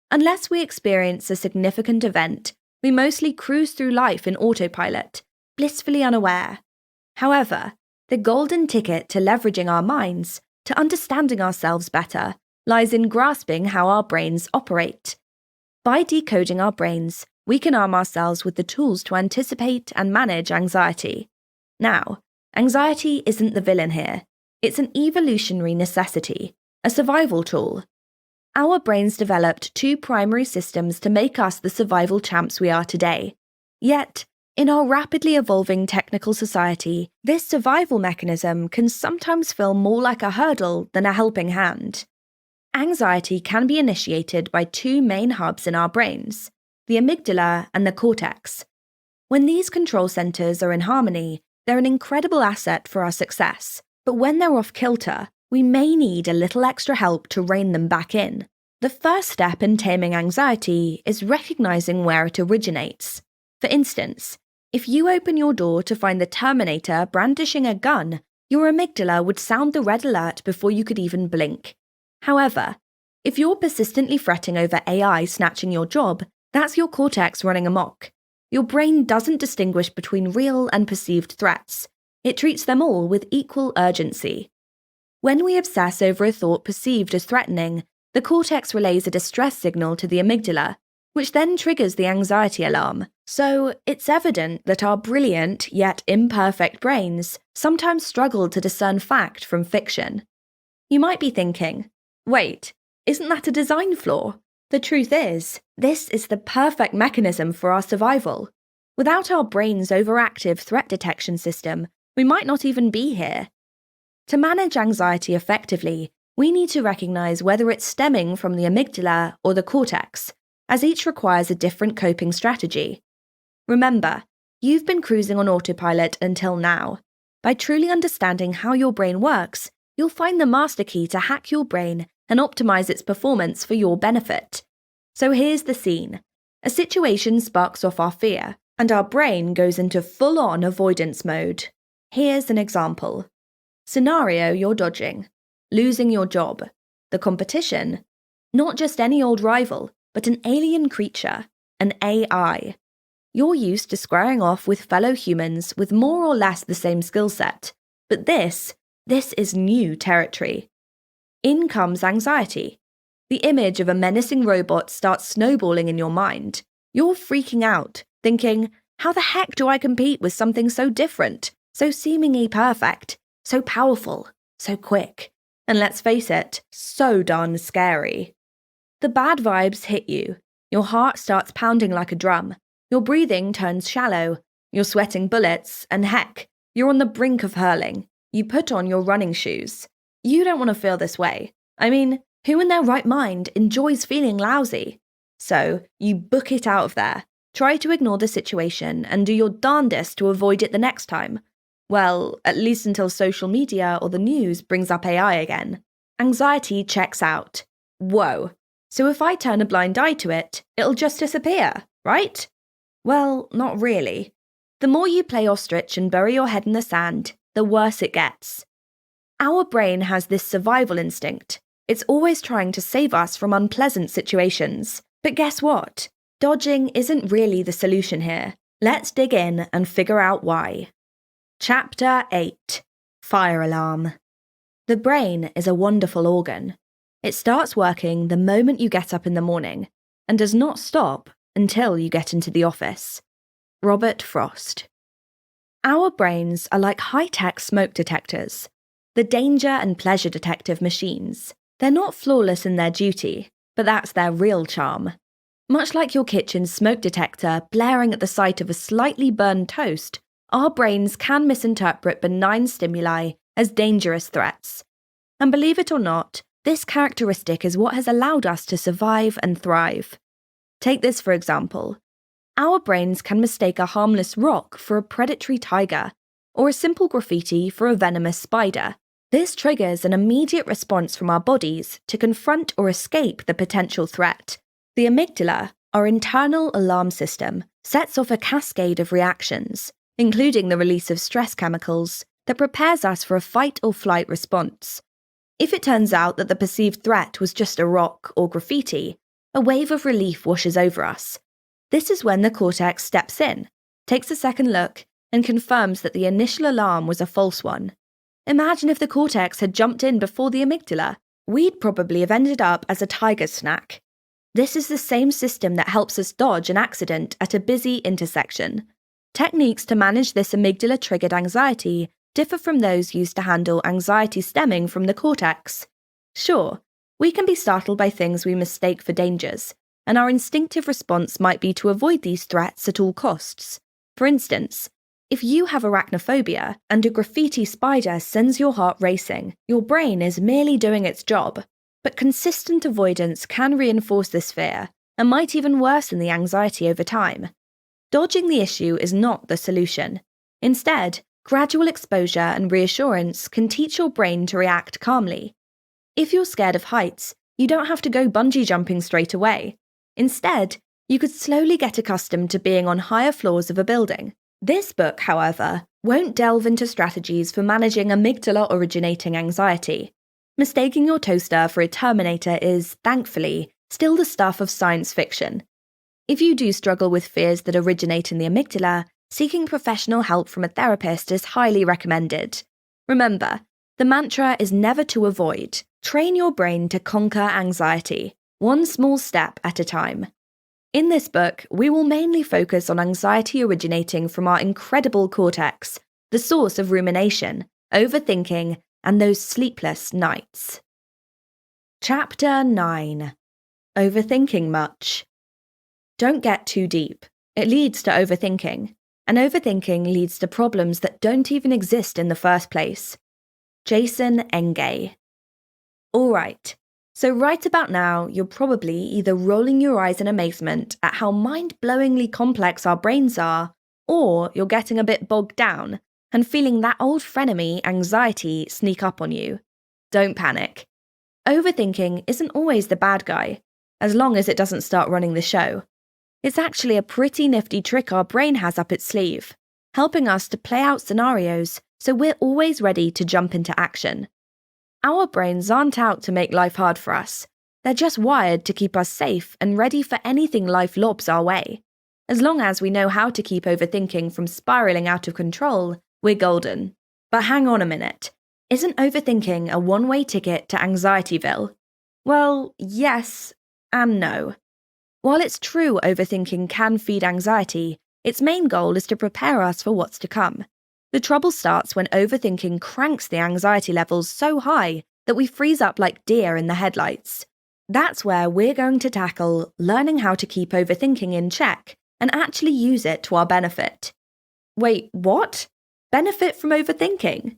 Unless we experience a significant event, we mostly cruise through life in autopilot, blissfully unaware. However, the golden ticket to leveraging our minds, to understanding ourselves better, lies in grasping how our brains operate. By decoding our brains, we can arm ourselves with the tools to anticipate and manage anxiety. Now, anxiety isn't the villain here. It's an evolutionary necessity, a survival tool. Our brains developed two primary systems to make us the survival champs we are today. Yet, in our rapidly evolving technical society, this survival mechanism can sometimes feel more like a hurdle than a helping hand. Anxiety can be initiated by two main hubs in our brains, the amygdala and the cortex. When these control centers are in harmony, they're an incredible asset for our success. But when they're off kilter, we may need a little extra help to rein them back in. The first step in taming anxiety is recognizing where it originates. For instance, if you open your door to find the Terminator brandishing a gun, your amygdala would sound the red alert before you could even blink. However, if you're persistently fretting over AI snatching your job, that's your cortex running amok. Your brain doesn't distinguish between real and perceived threats. It treats them all with equal urgency. When we obsess over a thought perceived as threatening, the cortex relays a distress signal to the amygdala, which then triggers the anxiety alarm. So, it's evident that our brilliant yet imperfect brains sometimes struggle to discern fact from fiction. You might be thinking, wait, isn't that a design flaw? The truth is, this is the perfect mechanism for our survival. Without our brain's overactive threat detection system, we might not even be here. To manage anxiety effectively, we need to recognize whether it's stemming from the amygdala or the cortex, as each requires a different coping strategy. Remember, you've been cruising on autopilot until now. By truly understanding how your brain works, you'll find the master key to hack your brain and optimize its performance for your benefit. So here's the scene. A situation sparks off our fear, and our brain goes into full-on avoidance mode. Here's an example. Scenario you're dodging. Losing your job. The competition. Not just any old rival, but an alien creature. an AI. You're used to squaring off with fellow humans with more or less the same skill set, but this is new territory. In comes anxiety. The image of a menacing robot starts snowballing in your mind. You're freaking out, thinking, how the heck do I compete with something so different, so seemingly perfect, so powerful, so quick, and let's face it, so darn scary. The bad vibes hit you. Your heart starts pounding like a drum. Your breathing turns shallow. You're sweating bullets, and heck, you're on the brink of hurling. You put on your running shoes. You don't want to feel this way. I mean, who in their right mind enjoys feeling lousy? So, you book it out of there. Try to ignore the situation and do your darndest to avoid it the next time. Well, at least until social media or the news brings up AI again. Anxiety checks out. Whoa. So if I turn a blind eye to it, it'll just disappear, right? Well, not really. The more you play ostrich and bury your head in the sand, the worse it gets. Our brain has this survival instinct. It's always trying to save us from unpleasant situations. But guess what? Dodging isn't really the solution here. Let's dig in and figure out why. Chapter 8. Fire Alarm. The brain is a wonderful organ. It starts working the moment you get up in the morning and does not stop until you get into the office. Robert Frost. Our brains are like high-tech smoke detectors, the danger and pleasure detective machines. They're not flawless in their duty, but that's their real charm. Much like your kitchen smoke detector blaring at the sight of a slightly burned toast, our brains can misinterpret benign stimuli as dangerous threats. And believe it or not, this characteristic is what has allowed us to survive and thrive. Take this for example. Our brains can mistake a harmless rock for a predatory tiger, or a simple graffiti for a venomous spider. This triggers an immediate response from our bodies to confront or escape the potential threat. The amygdala, our internal alarm system, sets off a cascade of reactions, including the release of stress chemicals, that prepares us for a fight or flight response. If it turns out that the perceived threat was just a rock or graffiti, a wave of relief washes over us. This is when the cortex steps in, takes a second look, and confirms that the initial alarm was a false one. Imagine if the cortex had jumped in before the amygdala. We'd probably have ended up as a tiger snack. This is the same system that helps us dodge an accident at a busy intersection. Techniques to manage this amygdala-triggered anxiety differ from those used to handle anxiety stemming from the cortex. Sure, we can be startled by things we mistake for dangers, and our instinctive response might be to avoid these threats at all costs. For instance, if you have arachnophobia and a graffiti spider sends your heart racing, your brain is merely doing its job. But consistent avoidance can reinforce this fear and might even worsen the anxiety over time. Dodging the issue is not the solution. Instead, gradual exposure and reassurance can teach your brain to react calmly. If you're scared of heights, you don't have to go bungee jumping straight away. Instead, you could slowly get accustomed to being on higher floors of a building. This book, however, won't delve into strategies for managing amygdala-originating anxiety. Mistaking your toaster for a Terminator is, thankfully, still the stuff of science fiction. If you do struggle with fears that originate in the amygdala, seeking professional help from a therapist is highly recommended. Remember, the mantra is never to avoid. Train your brain to conquer anxiety, one small step at a time. In this book, we will mainly focus on anxiety originating from our incredible cortex, the source of rumination, overthinking, and those sleepless nights. Chapter 9. Overthinking much. Don't get too deep. It leads to overthinking, and overthinking leads to problems that don't even exist in the first place. Jason Engay. Alright, so right about now, you're probably either rolling your eyes in amazement at how mind-blowingly complex our brains are, or you're getting a bit bogged down and feeling that old frenemy, anxiety, sneak up on you. Don't panic. Overthinking isn't always the bad guy, as long as it doesn't start running the show. It's actually a pretty nifty trick our brain has up its sleeve, helping us to play out scenarios so we're always ready to jump into action. Our brains aren't out to make life hard for us. They're just wired to keep us safe and ready for anything life lobs our way. As long as we know how to keep overthinking from spiraling out of control, we're golden. But hang on a minute. Isn't overthinking a one-way ticket to Anxietyville? Well, yes and no. While it's true overthinking can feed anxiety, its main goal is to prepare us for what's to come. The trouble starts when overthinking cranks the anxiety levels so high that we freeze up like deer in the headlights. That's where we're going to tackle learning how to keep overthinking in check and actually use it to our benefit. Wait, what? Benefit from overthinking?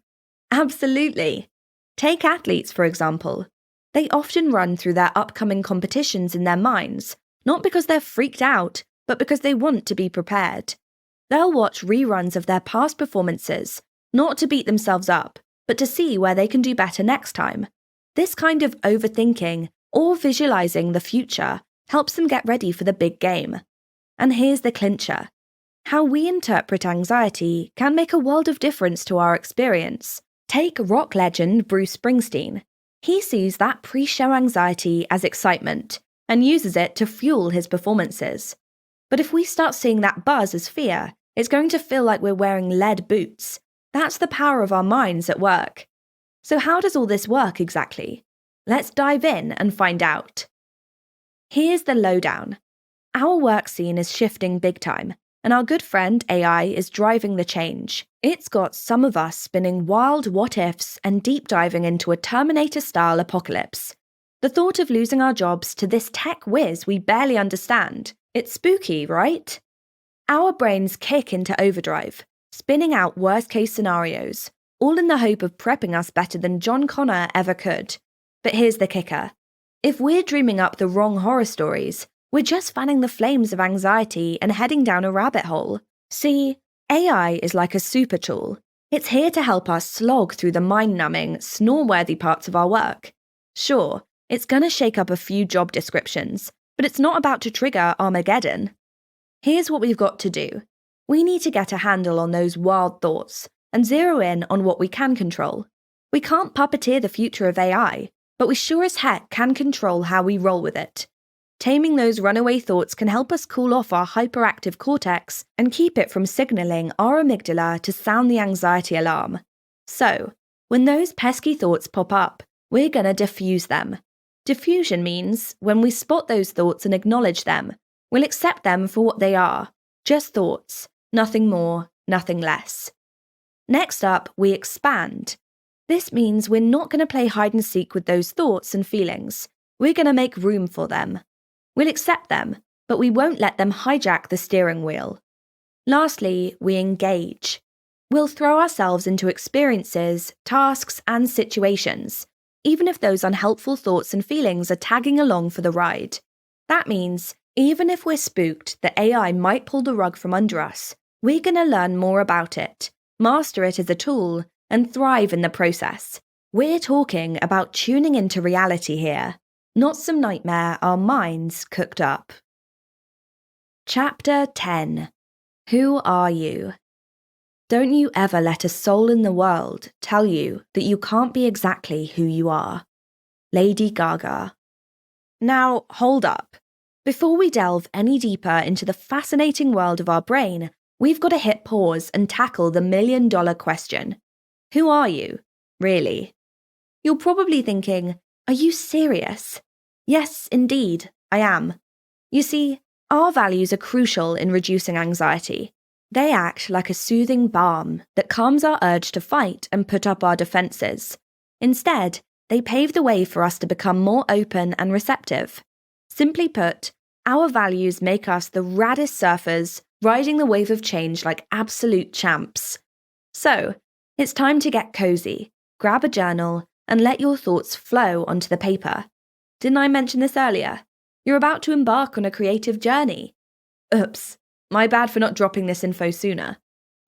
Absolutely. Take athletes, for example. They often run through their upcoming competitions in their minds, not because they're freaked out, but because they want to be prepared. They'll watch reruns of their past performances, not to beat themselves up, but to see where they can do better next time. This kind of overthinking, or visualizing the future, helps them get ready for the big game. And here's the clincher. How we interpret anxiety can make a world of difference to our experience. Take rock legend Bruce Springsteen. He sees that pre-show anxiety as excitement and uses it to fuel his performances. But if we start seeing that buzz as fear, it's going to feel like we're wearing lead boots. That's the power of our minds at work. So how does all this work exactly? Let's dive in and find out. Here's the lowdown. Our work scene is shifting big time, and our good friend AI is driving the change. It's got some of us spinning wild what-ifs and deep diving into a Terminator-style apocalypse. The thought of losing our jobs to this tech whiz we barely understand. It's spooky, right? Our brains kick into overdrive, spinning out worst-case scenarios, all in the hope of prepping us better than John Connor ever could. But here's the kicker. If we're dreaming up the wrong horror stories, we're just fanning the flames of anxiety and heading down a rabbit hole. See, AI is like a super tool. It's here to help us slog through the mind-numbing, snore-worthy parts of our work. Sure, it's gonna shake up a few job descriptions, but it's not about to trigger Armageddon. Here's what we've got to do. We need to get a handle on those wild thoughts and zero in on what we can control. We can't puppeteer the future of AI, but we sure as heck can control how we roll with it. Taming those runaway thoughts can help us cool off our hyperactive cortex and keep it from signaling our amygdala to sound the anxiety alarm. So, when those pesky thoughts pop up, we're gonna diffuse them. Diffusion means when we spot those thoughts and acknowledge them, we'll accept them for what they are, just thoughts, nothing more, nothing less. Next up, we expand. This means we're not going to play hide and seek with those thoughts and feelings. We're going to make room for them. We'll accept them, but we won't let them hijack the steering wheel. Lastly, we engage. We'll throw ourselves into experiences, tasks, and situations, even if those unhelpful thoughts and feelings are tagging along for the ride. That means, even if we're spooked that AI might pull the rug from under us, we're going to learn more about it, master it as a tool, and thrive in the process. We're talking about tuning into reality here, not some nightmare our minds cooked up. Chapter 10. Who are you? Don't you ever let a soul in the world tell you that you can't be exactly who you are. Lady Gaga. Now, hold up. Before we delve any deeper into the fascinating world of our brain, we've got to hit pause and tackle the million-dollar question. Who are you, really? You're probably thinking, are you serious? Yes, indeed, I am. You see, our values are crucial in reducing anxiety. They act like a soothing balm that calms our urge to fight and put up our defenses. Instead, they pave the way for us to become more open and receptive. Simply put, our values make us the raddest surfers, riding the wave of change like absolute champs. So, it's time to get cozy, grab a journal, and let your thoughts flow onto the paper. Didn't I mention this earlier? You're about to embark on a creative journey. Oops, my bad for not dropping this info sooner.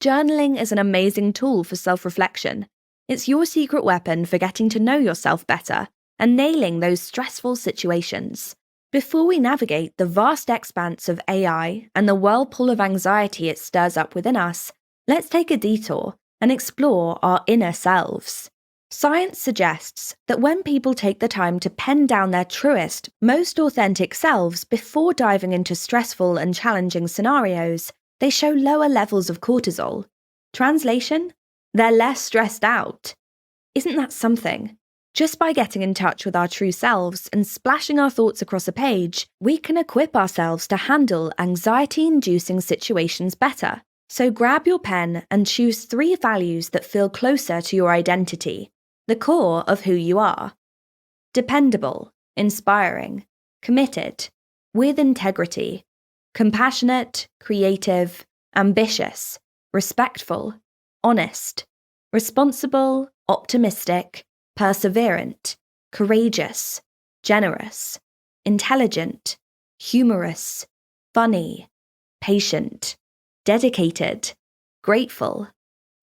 Journaling is an amazing tool for self-reflection. It's your secret weapon for getting to know yourself better and nailing those stressful situations. Before we navigate the vast expanse of AI and the whirlpool of anxiety it stirs up within us, let's take a detour and explore our inner selves. Science suggests that when people take the time to pen down their truest, most authentic selves before diving into stressful and challenging scenarios, they show lower levels of cortisol. Translation? They're less stressed out. Isn't that something? Just by getting in touch with our true selves and splashing our thoughts across a page, we can equip ourselves to handle anxiety-inducing situations better. So grab your pen and choose 3 values that feel closer to your identity, the core of who you are. Dependable, inspiring, committed, with integrity, compassionate, creative, ambitious, respectful, honest, responsible, optimistic, perseverant, courageous, generous, intelligent, humorous, funny, patient, dedicated, grateful,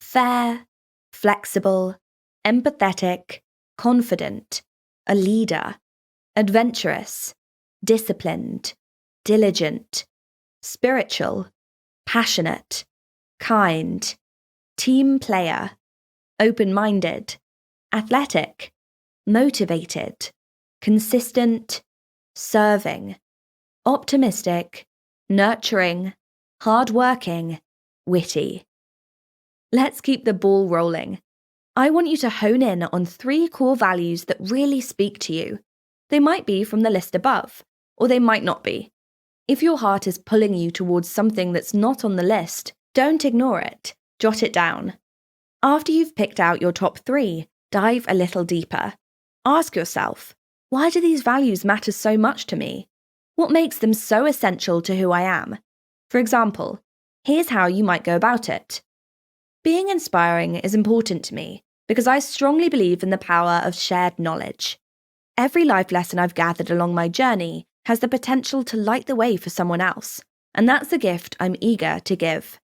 fair, flexible, empathetic, confident, a leader, adventurous, disciplined, diligent, spiritual, passionate, kind, team player, open-minded, athletic, motivated, consistent, serving, optimistic, nurturing, hardworking, witty. Let's keep the ball rolling. I want you to hone in on 3 core values that really speak to you. They might be from the list above, or they might not be. If your heart is pulling you towards something that's not on the list, don't ignore it. Jot it down. After you've picked out your top 3, dive a little deeper. Ask yourself, why do these values matter so much to me? What makes them so essential to who I am? For example, here's how you might go about it. Being inspiring is important to me because I strongly believe in the power of shared knowledge. Every life lesson I've gathered along my journey has the potential to light the way for someone else, and that's the gift I'm eager to give.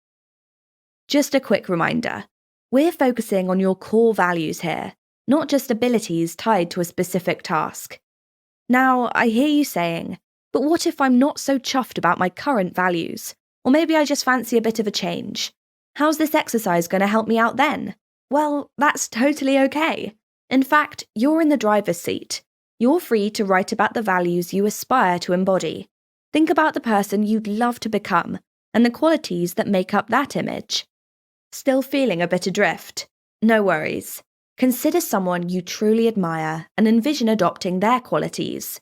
Just a quick reminder, we're focusing on your core values here, not just abilities tied to a specific task. Now, I hear you saying, but what if I'm not so chuffed about my current values? Or maybe I just fancy a bit of a change. How's this exercise going to help me out then? Well, that's totally okay. In fact, you're in the driver's seat. You're free to write about the values you aspire to embody. Think about the person you'd love to become and the qualities that make up that image. Still feeling a bit adrift? No worries. Consider someone you truly admire and envision adopting their qualities.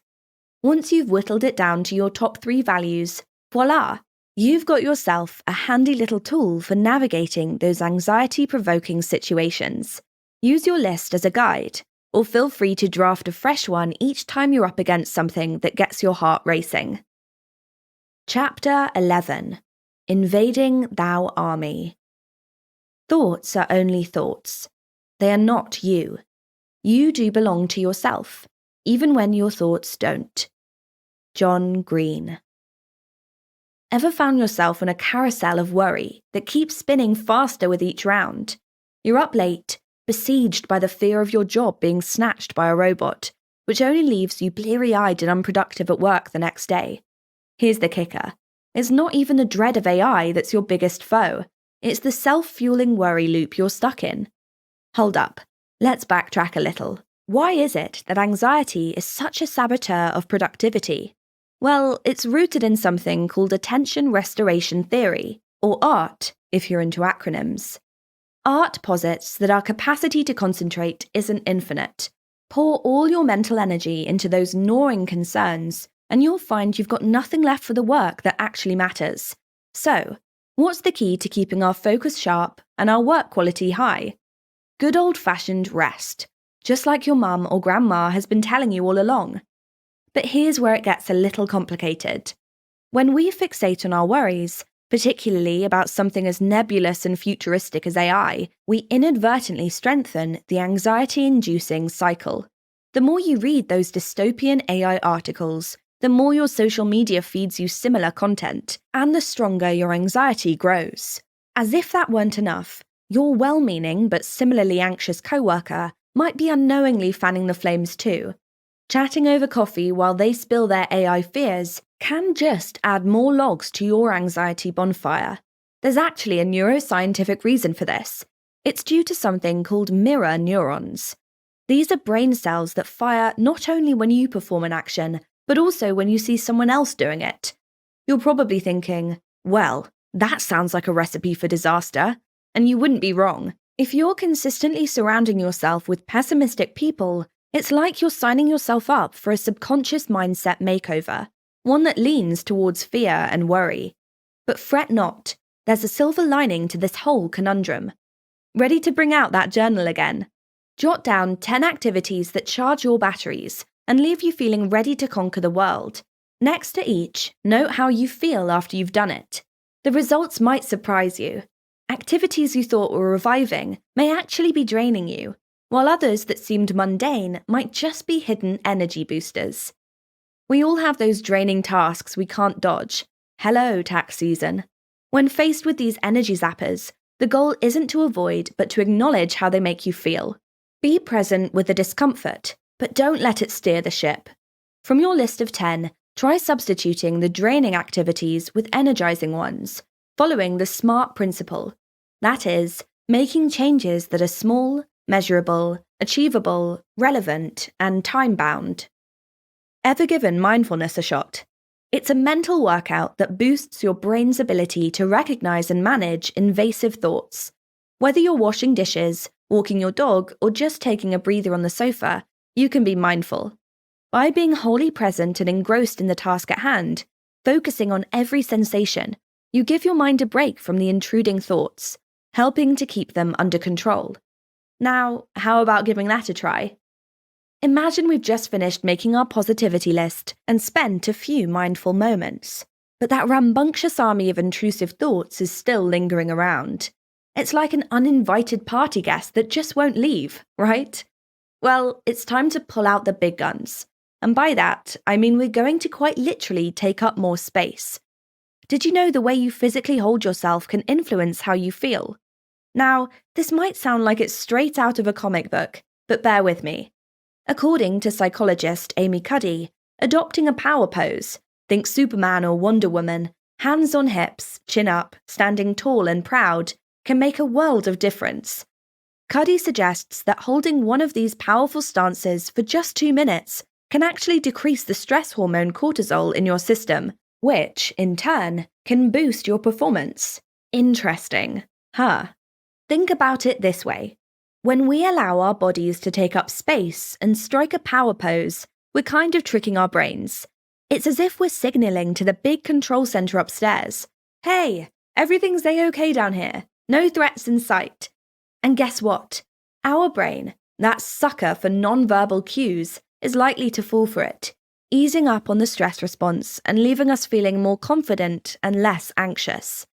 Once you've whittled it down to your top 3 values, voila! You've got yourself a handy little tool for navigating those anxiety-provoking situations. Use your list as a guide, or feel free to draft a fresh one each time you're up against something that gets your heart racing. Chapter 11. Invading Thou Army. Thoughts are only thoughts. They are not you. You do belong to yourself, even when your thoughts don't. John Green. Ever found yourself on a carousel of worry that keeps spinning faster with each round? You're up late, besieged by the fear of your job being snatched by a robot, which only leaves you bleary-eyed and unproductive at work the next day. Here's the kicker. It's not even the dread of AI that's your biggest foe. It's the self-fueling worry loop you're stuck in. Hold up. Let's backtrack a little. Why is it that anxiety is such a saboteur of productivity? Well, it's rooted in something called attention restoration theory, or ART, if you're into acronyms. ART posits that our capacity to concentrate isn't infinite. Pour all your mental energy into those gnawing concerns, and you'll find you've got nothing left for the work that actually matters. So, what's the key to keeping our focus sharp and our work quality high? Good old-fashioned rest, just like your mum or grandma has been telling you all along. But here's where it gets a little complicated. When we fixate on our worries, particularly about something as nebulous and futuristic as AI, we inadvertently strengthen the anxiety-inducing cycle. The more you read those dystopian AI articles, the more your social media feeds you similar content, and the stronger your anxiety grows. As if that weren't enough, your well-meaning but similarly anxious coworker might be unknowingly fanning the flames too. Chatting over coffee while they spill their AI fears can just add more logs to your anxiety bonfire. There's actually a neuroscientific reason for this. It's due to something called mirror neurons. These are brain cells that fire not only when you perform an action, but also when you see someone else doing it. You're probably thinking, well, that sounds like a recipe for disaster. And you wouldn't be wrong. If you're consistently surrounding yourself with pessimistic people, it's like you're signing yourself up for a subconscious mindset makeover, one that leans towards fear and worry. But fret not, there's a silver lining to this whole conundrum. Ready to bring out that journal again? Jot down 10 activities that charge your batteries and leave you feeling ready to conquer the world. Next to each, note how you feel after you've done it. The results might surprise you. Activities you thought were reviving may actually be draining you, while others that seemed mundane might just be hidden energy boosters. We all have those draining tasks we can't dodge. Hello, tax season. When faced with these energy zappers, the goal isn't to avoid, but to acknowledge how they make you feel. Be present with the discomfort, but don't let it steer the ship. From your list of 10, try substituting the draining activities with energizing ones, following the SMART principle. That is, making changes that are small, measurable, achievable, relevant, and time-bound. Ever given mindfulness a shot? It's a mental workout that boosts your brain's ability to recognize and manage invasive thoughts. Whether you're washing dishes, walking your dog, or just taking a breather on the sofa, you can be mindful. By being wholly present and engrossed in the task at hand, focusing on every sensation, you give your mind a break from the intruding thoughts, helping to keep them under control. Now, how about giving that a try? Imagine we've just finished making our positivity list and spent a few mindful moments, but that rambunctious army of intrusive thoughts is still lingering around. It's like an uninvited party guest that just won't leave, right? Well, it's time to pull out the big guns. And by that, I mean we're going to quite literally take up more space. Did you know the way you physically hold yourself can influence how you feel? Now, this might sound like it's straight out of a comic book, but bear with me. According to psychologist Amy Cuddy, adopting a power pose, think Superman or Wonder Woman, hands on hips, chin up, standing tall and proud, can make a world of difference. Cuddy suggests that holding one of these powerful stances for just 2 minutes can actually decrease the stress hormone cortisol in your system, which, in turn, can boost your performance. Interesting, huh? Think about it this way. When we allow our bodies to take up space and strike a power pose, we're kind of tricking our brains. It's as if we're signaling to the big control center upstairs, hey, everything's A-okay down here, no threats in sight. And guess what? Our brain, that sucker for non-verbal cues, is likely to fall for it, easing up on the stress response and leaving us feeling more confident and less anxious.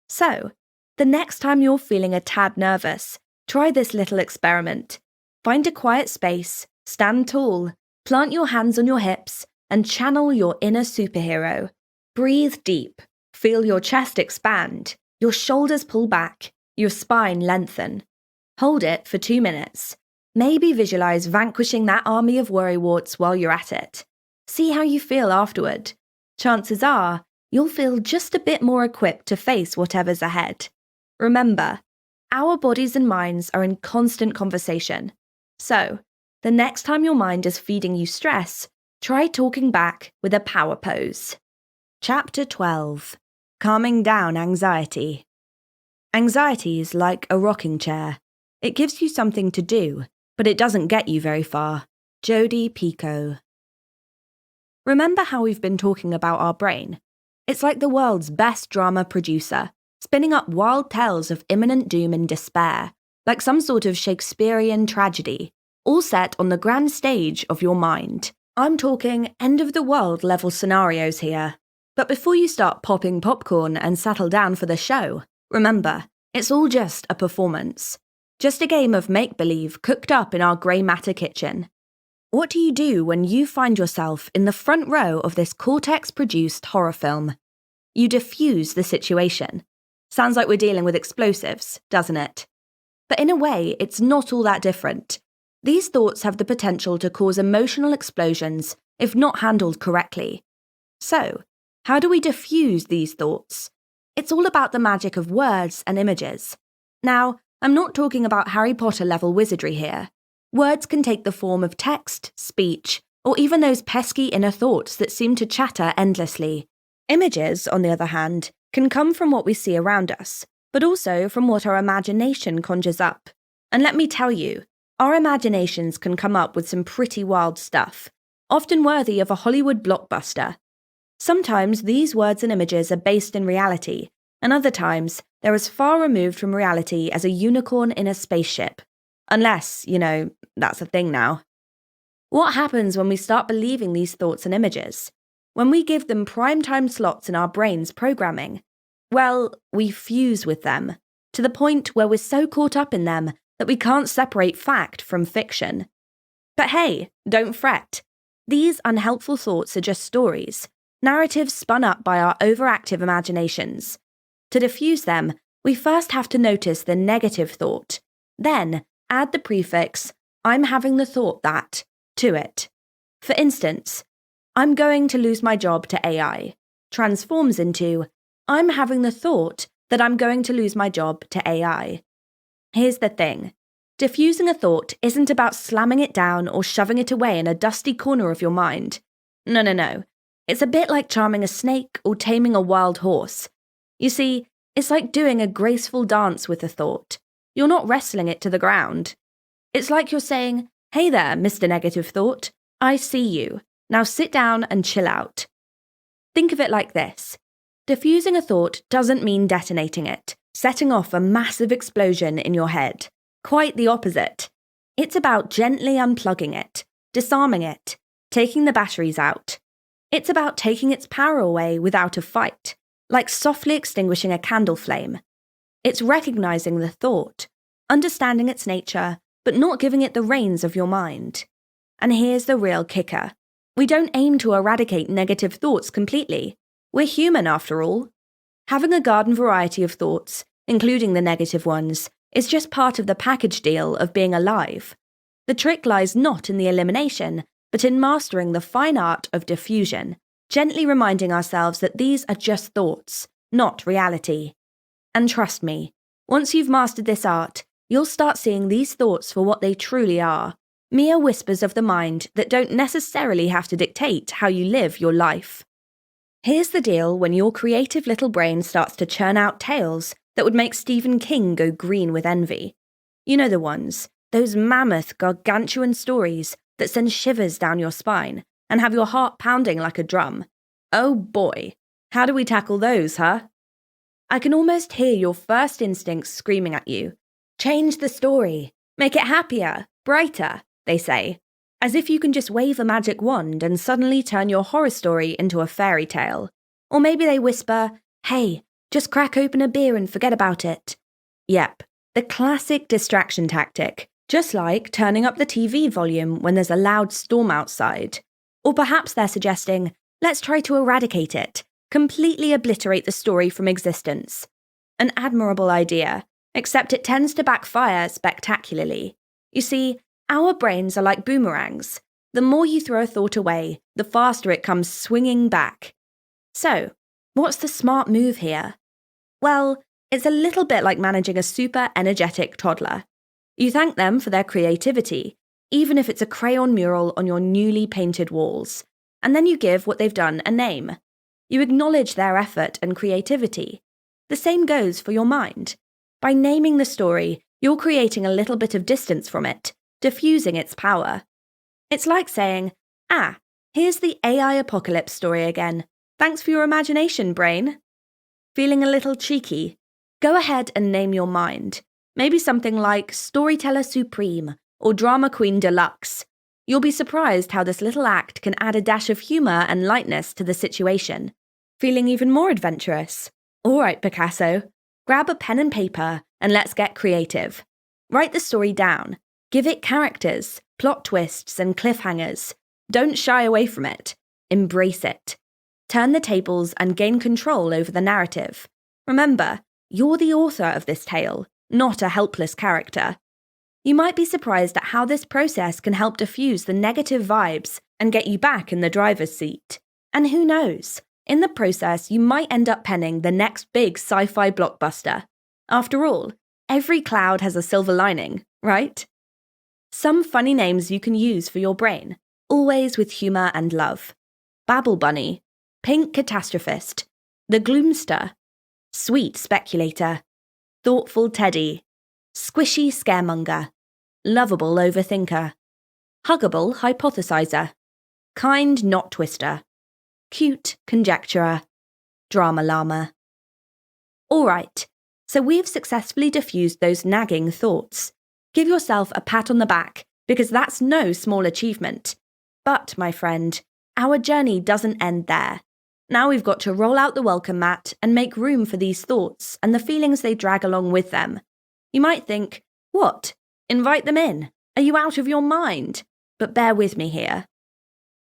So, the next time you're feeling a tad nervous, try this little experiment. Find a quiet space, stand tall, plant your hands on your hips, and channel your inner superhero. Breathe deep, feel your chest expand, your shoulders pull back, your spine lengthen. Hold it for 2 minutes. Maybe visualize vanquishing that army of worrywarts while you're at it. See how you feel afterward. Chances are, you'll feel just a bit more equipped to face whatever's ahead. Remember, our bodies and minds are in constant conversation. So, the next time your mind is feeding you stress, try talking back with a power pose. Chapter 12. Calming down anxiety. Anxiety is like a rocking chair. It gives you something to do, but it doesn't get you very far. Jodi Picoult. Remember how we've been talking about our brain? It's like the world's best drama producer, spinning up wild tales of imminent doom and despair, like some sort of Shakespearean tragedy, all set on the grand stage of your mind. I'm talking end-of-the-world level scenarios here. But before you start popping popcorn and settle down for the show, remember, it's all just a performance. Just a game of make-believe cooked up in our grey matter kitchen. What do you do when you find yourself in the front row of this Cortex-produced horror film? You diffuse the situation. Sounds like we're dealing with explosives, doesn't it? But in a way, it's not all that different. These thoughts have the potential to cause emotional explosions if not handled correctly. So, how do we diffuse these thoughts? It's all about the magic of words and images. Now, I'm not talking about Harry Potter level wizardry here. Words can take the form of text, speech, or even those pesky inner thoughts that seem to chatter endlessly. Images, on the other hand, can come from what we see around us, but also from what our imagination conjures up. And let me tell you, our imaginations can come up with some pretty wild stuff, often worthy of a Hollywood blockbuster. Sometimes these words and images are based in reality, and other times they're as far removed from reality as a unicorn in a spaceship. Unless, that's a thing now. What happens when we start believing these thoughts and images? When we give them prime-time slots in our brain's programming? Well, we fuse with them, to the point where we're so caught up in them that we can't separate fact from fiction. But hey, don't fret. These unhelpful thoughts are just stories, narratives spun up by our overactive imaginations. To diffuse them, we first have to notice the negative thought, then add the prefix, "I'm having the thought that," to it. For instance, "I'm going to lose my job to AI" transforms into, "I'm having the thought that I'm going to lose my job to AI." Here's the thing. Diffusing a thought isn't about slamming it down or shoving it away in a dusty corner of your mind. No. It's a bit like charming a snake or taming a wild horse. You see, it's like doing a graceful dance with a thought. You're not wrestling it to the ground. It's like you're saying, "Hey there, Mr. Negative Thought. I see you. Now sit down and chill out." Think of it like this. Diffusing a thought doesn't mean detonating it, setting off a massive explosion in your head. Quite the opposite. It's about gently unplugging it, disarming it, taking the batteries out. It's about taking its power away without a fight, like softly extinguishing a candle flame. It's recognizing the thought, understanding its nature, but not giving it the reins of your mind. And here's the real kicker. We don't aim to eradicate negative thoughts completely. We're human after all. Having a garden variety of thoughts, including the negative ones, is just part of the package deal of being alive. The trick lies not in the elimination, but in mastering the fine art of diffusion, gently reminding ourselves that these are just thoughts, not reality. And trust me, once you've mastered this art, you'll start seeing these thoughts for what they truly are, mere whispers of the mind that don't necessarily have to dictate how you live your life. Here's the deal when your creative little brain starts to churn out tales that would make Stephen King go green with envy. You know the ones, those mammoth, gargantuan stories that send shivers down your spine and have your heart pounding like a drum. Oh boy, how do we tackle those, huh? I can almost hear your first instincts screaming at you. Change the story, make it happier, brighter, they say, as if you can just wave a magic wand and suddenly turn your horror story into a fairy tale. Or maybe they whisper, "Hey, just crack open a beer and forget about it." Yep, the classic distraction tactic, just like turning up the TV volume when there's a loud storm outside. Or perhaps they're suggesting, let's try to eradicate it, completely obliterate the story from existence. An admirable idea, except it tends to backfire spectacularly. You see, our brains are like boomerangs. The more you throw a thought away, the faster it comes swinging back. So, what's the smart move here? Well, it's a little bit like managing a super energetic toddler. You thank them for their creativity, even if it's a crayon mural on your newly painted walls, and then you give what they've done a name. You acknowledge their effort and creativity. The same goes for your mind. By naming the story, you're creating a little bit of distance from it, diffusing its power. It's like saying, here's the AI apocalypse story again. Thanks for your imagination, brain. Feeling a little cheeky? Go ahead and name your mind. Maybe something like Storyteller Supreme or Drama Queen Deluxe. You'll be surprised how this little act can add a dash of humour and lightness to the situation. Feeling even more adventurous? All right, Picasso, grab a pen and paper and let's get creative. Write the story down. Give it characters, plot twists, and cliffhangers. Don't shy away from it. Embrace it. Turn the tables and gain control over the narrative. Remember, you're the author of this tale, not a helpless character. You might be surprised at how this process can help diffuse the negative vibes and get you back in the driver's seat. And who knows, in the process you might end up penning the next big sci-fi blockbuster. After all, every cloud has a silver lining, right? Some funny names you can use for your brain, always with humour and love. Babble Bunny, Pink Catastrophist, The Gloomster, Sweet Speculator, Thoughtful Teddy, Squishy Scaremonger, Lovable Overthinker, Huggable Hypothesizer, Kind Knot Twister, Cute Conjecturer, Drama Llama. Alright, so we've successfully diffused those nagging thoughts. Give yourself a pat on the back, because that's no small achievement. But, my friend, our journey doesn't end there. Now we've got to roll out the welcome mat and make room for these thoughts and the feelings they drag along with them. You might think, what? Invite them in? Are you out of your mind? But bear with me here.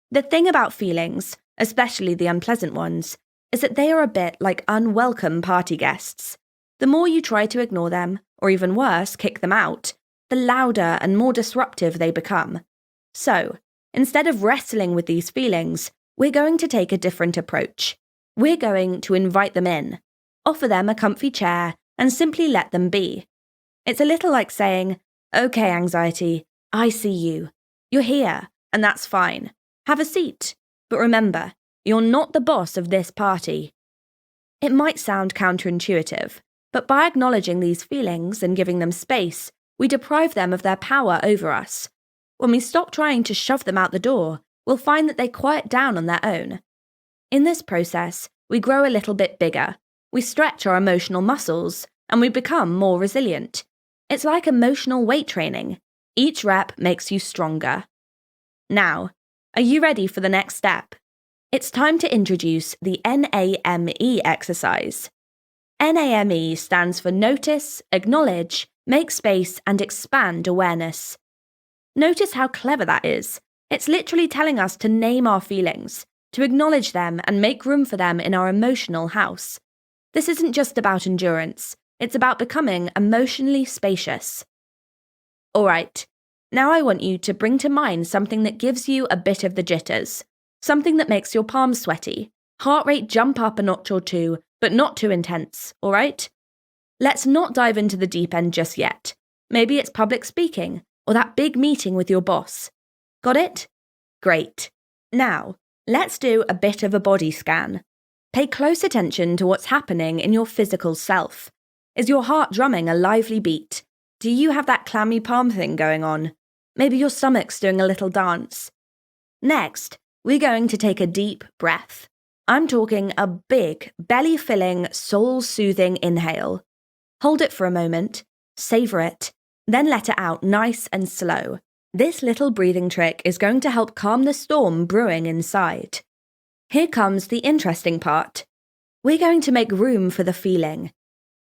The thing about feelings, especially the unpleasant ones, is that they are a bit like unwelcome party guests. The more you try to ignore them, or even worse, kick them out, the louder and more disruptive they become. So, instead of wrestling with these feelings, we're going to take a different approach. We're going to invite them in, offer them a comfy chair, and simply let them be. It's a little like saying, okay, anxiety, I see you. You're here, and that's fine. Have a seat. But remember, you're not the boss of this party. It might sound counterintuitive, but by acknowledging these feelings and giving them space, we deprive them of their power over us. When we stop trying to shove them out the door, we'll find that they quiet down on their own. In this process, we grow a little bit bigger, we stretch our emotional muscles, and we become more resilient. It's like emotional weight training. Each rep makes you stronger. Now, are you ready for the next step? It's time to introduce the NAME exercise. NAME stands for Notice, Acknowledge, Make Space, and Expand Awareness. Notice how clever that is. It's literally telling us to name our feelings, to acknowledge them and make room for them in our emotional house. This isn't just about endurance, it's about becoming emotionally spacious. Alright, now I want you to bring to mind something that gives you a bit of the jitters, something that makes your palms sweaty, heart rate jump up a notch or two, but not too intense, alright? Let's not dive into the deep end just yet. Maybe it's public speaking, or that big meeting with your boss. Got it? Great. Now, let's do a bit of a body scan. Pay close attention to what's happening in your physical self. Is your heart drumming a lively beat? Do you have that clammy palm thing going on? Maybe your stomach's doing a little dance. Next, we're going to take a deep breath. I'm talking a big, belly-filling, soul-soothing inhale. Hold it for a moment, savor it, then let it out nice and slow. This little breathing trick is going to help calm the storm brewing inside. Here comes the interesting part. We're going to make room for the feeling.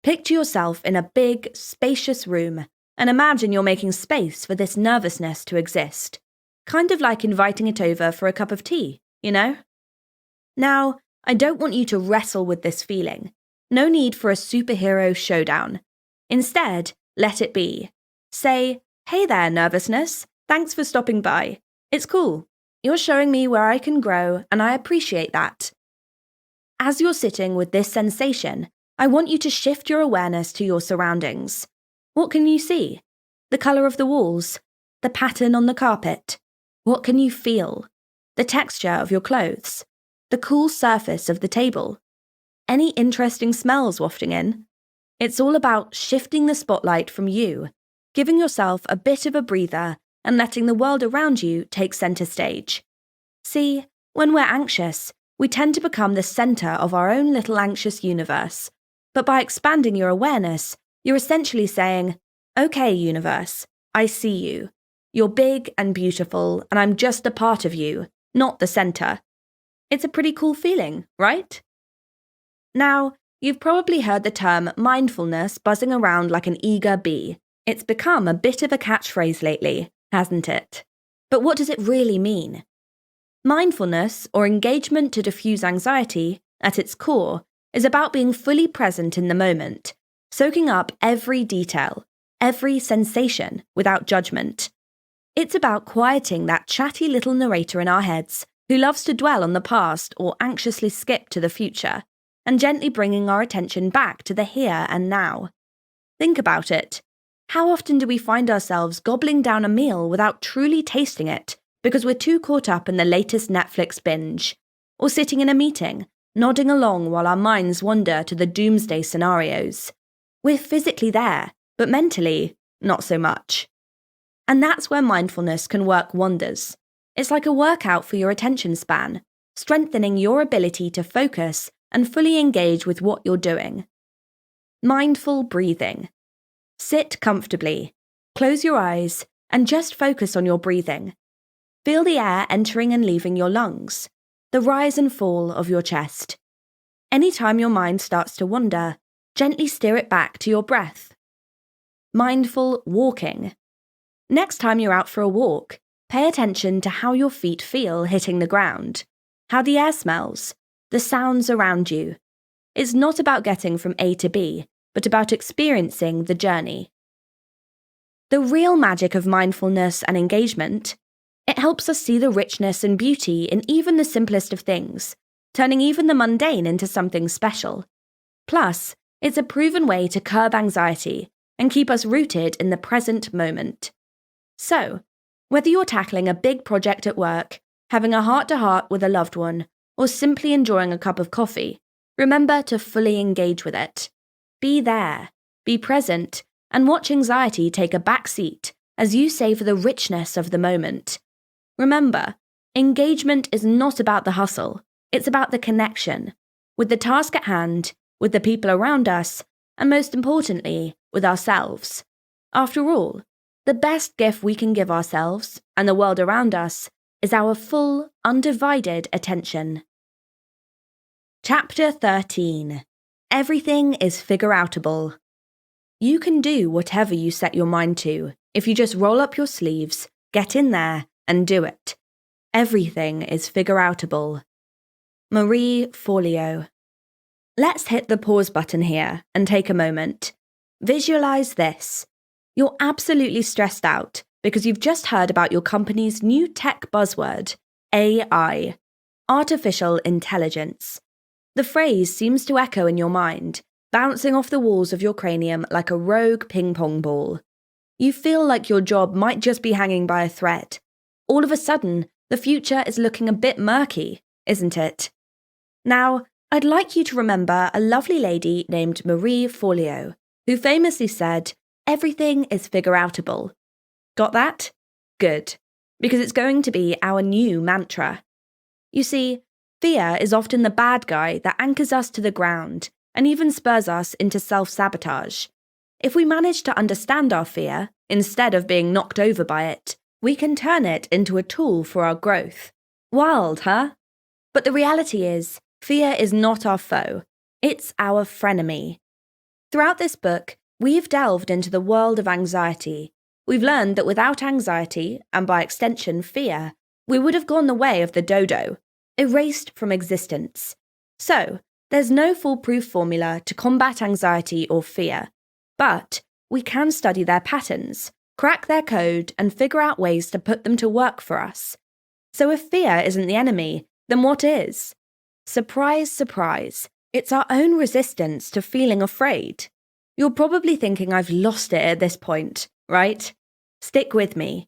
Picture yourself in a big, spacious room, and imagine you're making space for this nervousness to exist. Kind of like inviting it over for a cup of tea, you know? Now, I don't want you to wrestle with this feeling. No need for a superhero showdown. Instead, let it be. Say, hey there, nervousness. Thanks for stopping by. It's cool. You're showing me where I can grow, and I appreciate that. As you're sitting with this sensation, I want you to shift your awareness to your surroundings. What can you see? The colour of the walls? The pattern on the carpet? What can you feel? The texture of your clothes? The cool surface of the table? Any interesting smells wafting in? It's all about shifting the spotlight from you, giving yourself a bit of a breather and letting the world around you take centre stage. See, when we're anxious, we tend to become the centre of our own little anxious universe. But by expanding your awareness, you're essentially saying, okay, universe, I see you. You're big and beautiful, and I'm just a part of you, not the centre. It's a pretty cool feeling, right? Now, you've probably heard the term mindfulness buzzing around like an eager bee. It's become a bit of a catchphrase lately, hasn't it? But what does it really mean? Mindfulness, or engagement to diffuse anxiety, at its core, is about being fully present in the moment, soaking up every detail, every sensation without judgment. It's about quieting that chatty little narrator in our heads who loves to dwell on the past or anxiously skip to the future, and gently bringing our attention back to the here and now. Think about it. How often do we find ourselves gobbling down a meal without truly tasting it because we're too caught up in the latest Netflix binge? Or sitting in a meeting, nodding along while our minds wander to the doomsday scenarios? We're physically there, but mentally, not so much. And that's where mindfulness can work wonders. It's like a workout for your attention span, strengthening your ability to focus and fully engage with what you're doing. Mindful breathing. Sit comfortably, close your eyes, and just focus on your breathing. Feel the air entering and leaving your lungs, the rise and fall of your chest. Anytime your mind starts to wander, gently steer it back to your breath. Mindful walking. Next time you're out for a walk, pay attention to how your feet feel hitting the ground, how the air smells, the sounds around you. It's not about getting from A to B, but about experiencing the journey. The real magic of mindfulness and engagement, it helps us see the richness and beauty in even the simplest of things, turning even the mundane into something special. Plus, it's a proven way to curb anxiety and keep us rooted in the present moment. So, whether you're tackling a big project at work, having a heart-to-heart with a loved one, or simply enjoying a cup of coffee, remember to fully engage with it. Be there, be present, and watch anxiety take a back seat as you savor the richness of the moment. Remember, engagement is not about the hustle, it's about the connection, with the task at hand, with the people around us, and most importantly, with ourselves. After all, the best gift we can give ourselves and the world around us is our full, undivided attention. Chapter 13. Everything is figure-outable. You can do whatever you set your mind to if you just roll up your sleeves, get in there, and do it. Everything is figure-outable. Marie Forleo. Let's hit the pause button here and take a moment. Visualize this. You're absolutely stressed out because you've just heard about your company's new tech buzzword, AI, artificial intelligence. The phrase seems to echo in your mind, bouncing off the walls of your cranium like a rogue ping-pong ball. You feel like your job might just be hanging by a thread. All of a sudden, the future is looking a bit murky, isn't it? Now, I'd like you to remember a lovely lady named Marie Forleo, who famously said, "Everything is figure-outable." Got that? Good, because it's going to be our new mantra. You see, fear is often the bad guy that anchors us to the ground and even spurs us into self-sabotage. If we manage to understand our fear, instead of being knocked over by it, we can turn it into a tool for our growth. Wild, huh? But the reality is, fear is not our foe. It's our frenemy. Throughout this book, we've delved into the world of anxiety. We've learned that without anxiety, and by extension fear, we would have gone the way of the dodo, erased from existence. So, there's no foolproof formula to combat anxiety or fear, but we can study their patterns, crack their code, and figure out ways to put them to work for us. So if fear isn't the enemy, then what is? Surprise, surprise, it's our own resistance to feeling afraid. You're probably thinking I've lost it at this point, right? Stick with me.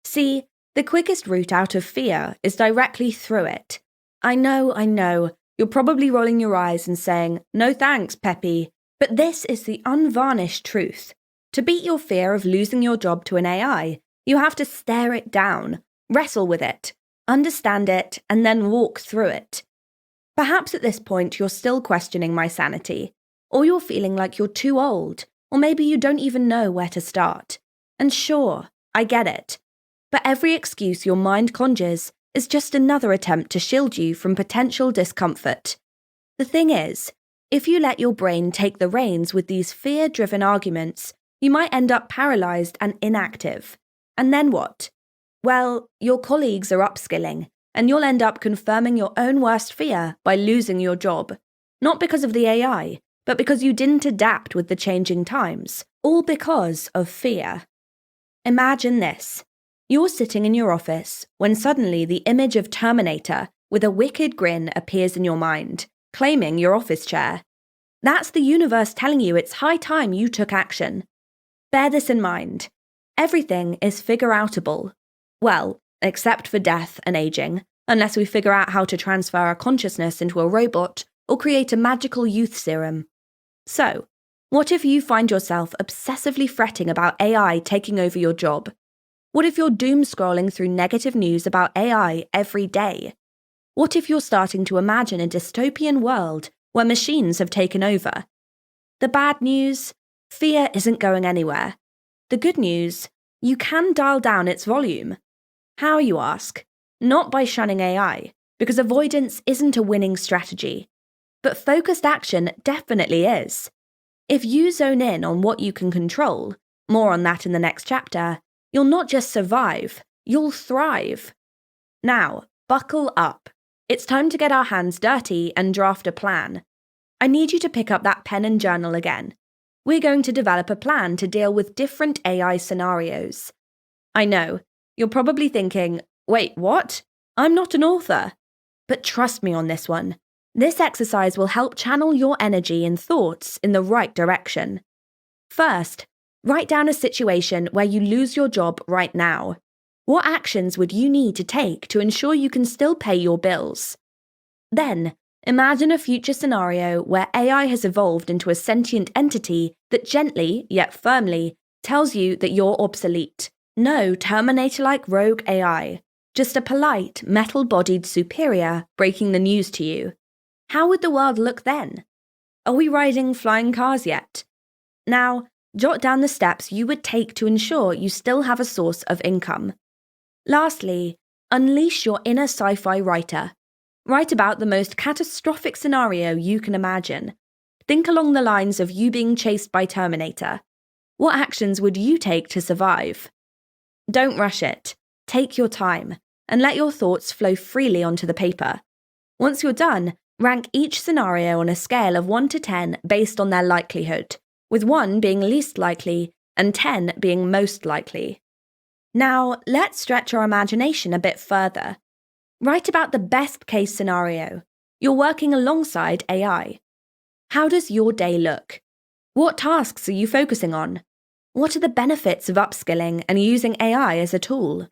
See, the quickest route out of fear is directly through it. I know, you're probably rolling your eyes and saying, "No thanks, Peppy," but this is the unvarnished truth. To beat your fear of losing your job to an AI, you have to stare it down, wrestle with it, understand it, and then walk through it. Perhaps at this point you're still questioning my sanity, or you're feeling like you're too old, or maybe you don't even know where to start. And sure, I get it. But every excuse your mind conjures is just another attempt to shield you from potential discomfort. The thing is, if you let your brain take the reins with these fear-driven arguments, you might end up paralyzed and inactive. And then what? Well, your colleagues are upskilling, and you'll end up confirming your own worst fear by losing your job. Not because of the AI, but because you didn't adapt with the changing times, all because of fear. Imagine this. You're sitting in your office when suddenly the image of Terminator with a wicked grin appears in your mind, claiming your office chair. That's the universe telling you it's high time you took action. Bear this in mind. Everything is figure-outable. Well, except for death and aging, unless we figure out how to transfer our consciousness into a robot or create a magical youth serum. So, what if you find yourself obsessively fretting about AI taking over your job? What if you're doom scrolling through negative news about AI every day? What if you're starting to imagine a dystopian world where machines have taken over? The bad news? Fear isn't going anywhere. The good news? You can dial down its volume. How, you ask? Not by shunning AI, because avoidance isn't a winning strategy. But focused action definitely is. If you zone in on what you can control, more on that in the next chapter, you'll not just survive, you'll thrive. Now, buckle up. It's time to get our hands dirty and draft a plan. I need you to pick up that pen and journal again. We're going to develop a plan to deal with different AI scenarios. I know, you're probably thinking, wait, what? I'm not an author. But trust me on this one. This exercise will help channel your energy and thoughts in the right direction. First, write down a situation where you lose your job right now. What actions would you need to take to ensure you can still pay your bills? Then, imagine a future scenario where AI has evolved into a sentient entity that gently, yet firmly, tells you that you're obsolete. No Terminator-like rogue AI, just a polite, metal-bodied superior breaking the news to you. How would the world look then? Are we riding flying cars yet? Now, jot down the steps you would take to ensure you still have a source of income. Lastly, unleash your inner sci-fi writer. Write about the most catastrophic scenario you can imagine. Think along the lines of you being chased by Terminator. What actions would you take to survive? Don't rush it. Take your time, and let your thoughts flow freely onto the paper. Once you're done, rank each scenario on a scale of 1 to 10 based on their likelihood, with 1 being least likely and 10 being most likely. Now, let's stretch our imagination a bit further. Write about the best-case scenario. You're working alongside AI. How does your day look? What tasks are you focusing on? What are the benefits of upskilling and using AI as a tool?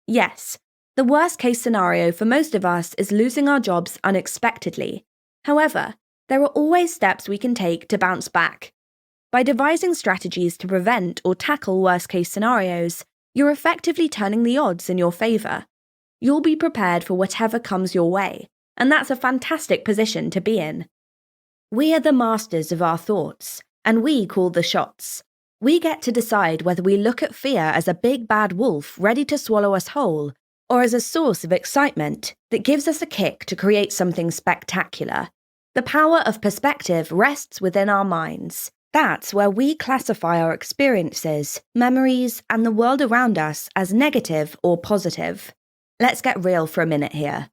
Yes, the worst-case scenario for most of us is losing our jobs unexpectedly. However, there are always steps we can take to bounce back. By devising strategies to prevent or tackle worst-case scenarios, you're effectively turning the odds in your favour. You'll be prepared for whatever comes your way, and that's a fantastic position to be in. We are the masters of our thoughts, and we call the shots. We get to decide whether we look at fear as a big bad wolf ready to swallow us whole, or as a source of excitement that gives us a kick to create something spectacular. The power of perspective rests within our minds. That's where we classify our experiences, memories, and the world around us as negative or positive. Let's get real for a minute here.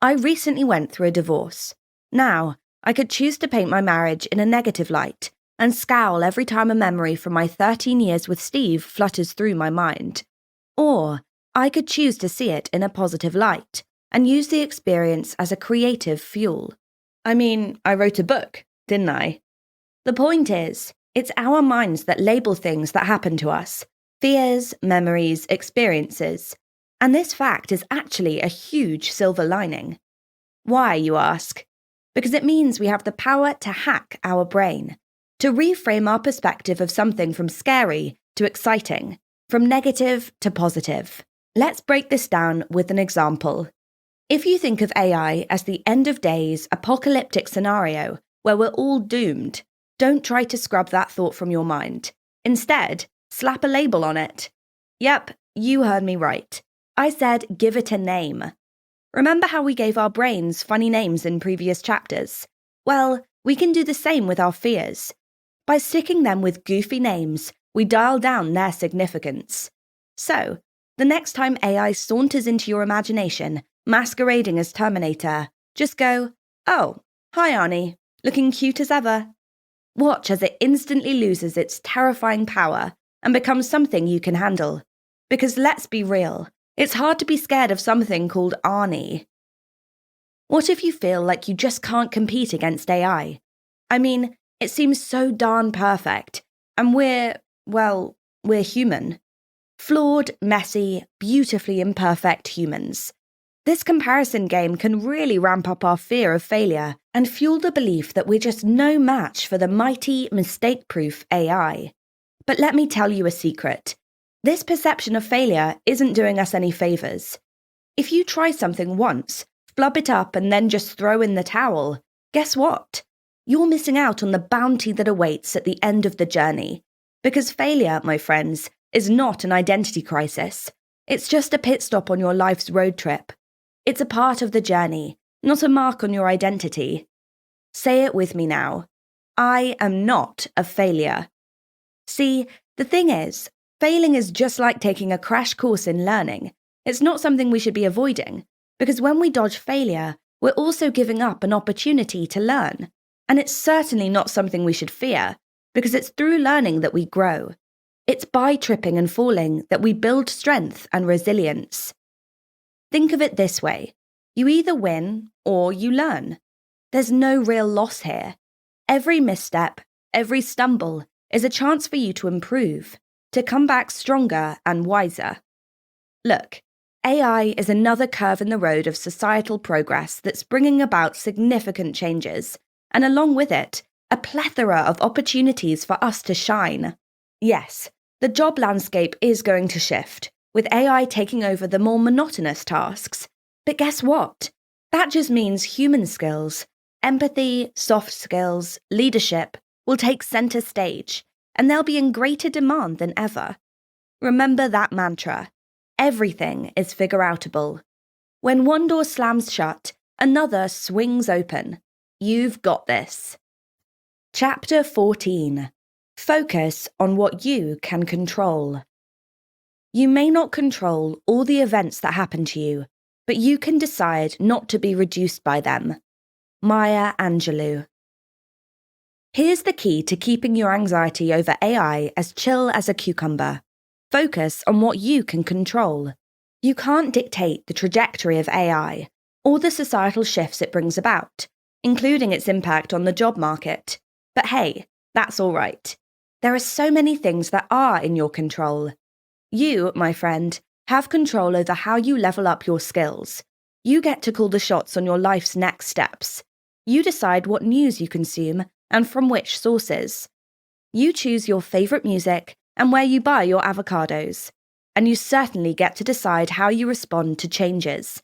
I recently went through a divorce. Now, I could choose to paint my marriage in a negative light and scowl every time a memory from my 13 years with Steve flutters through my mind. Or I could choose to see it in a positive light and use the experience as a creative fuel. I mean, I wrote a book, didn't I? The point is, it's our minds that label things that happen to us, fears, memories, experiences. And this fact is actually a huge silver lining. Why, you ask? Because it means we have the power to hack our brain, to reframe our perspective of something from scary to exciting, from negative to positive. Let's break this down with an example. If you think of AI as the end of days apocalyptic scenario where we're all doomed, don't try to scrub that thought from your mind. Instead, slap a label on it. Yep, you heard me right. I said give it a name. Remember how we gave our brains funny names in previous chapters? Well, we can do the same with our fears. By sticking them with goofy names, we dial down their significance. So, the next time AI saunters into your imagination, masquerading as Terminator, just go, "Oh, hi Arnie, looking cute as ever." Watch as it instantly loses its terrifying power and becomes something you can handle. Because let's be real, it's hard to be scared of something called Arnie. What if you feel like you just can't compete against AI? I mean, it seems so darn perfect, and we're well, we're human. Flawed, messy, beautifully imperfect humans. This comparison game can really ramp up our fear of failure and fuel the belief that we're just no match for the mighty, mistake-proof AI. But let me tell you a secret. This perception of failure isn't doing us any favours. If you try something once, flub it up and then just throw in the towel, guess what? You're missing out on the bounty that awaits at the end of the journey. Because failure, my friends, is not an identity crisis. It's just a pit stop on your life's road trip. It's a part of the journey, not a mark on your identity. Say it with me now. I am not a failure. See, the thing is, failing is just like taking a crash course in learning. It's not something we should be avoiding, because when we dodge failure, we're also giving up an opportunity to learn. And it's certainly not something we should fear, because it's through learning that we grow. It's by tripping and falling that we build strength and resilience. Think of it this way. You either win or you learn. There's no real loss here. Every misstep, every stumble is a chance for you to improve, to come back stronger and wiser. Look, AI is another curve in the road of societal progress that's bringing about significant changes, and along with it, a plethora of opportunities for us to shine. Yes, the job landscape is going to shift, with AI taking over the more monotonous tasks. But guess what? That just means human skills, empathy, soft skills, leadership will take center stage, and they'll be in greater demand than ever. Remember that mantra. Everything is figure-outable. When one door slams shut, another swings open. You've got this. Chapter 14. Focus on what you can control. You may not control all the events that happen to you, but you can decide not to be reduced by them. Maya Angelou. Here's the key to keeping your anxiety over AI as chill as a cucumber. Focus on what you can control. You can't dictate the trajectory of AI or the societal shifts it brings about, including its impact on the job market. But hey, that's all right. There are so many things that are in your control. You, my friend, have control over how you level up your skills. You get to call the shots on your life's next steps. You decide what news you consume and from which sources. You choose your favourite music and where you buy your avocados. And you certainly get to decide how you respond to changes.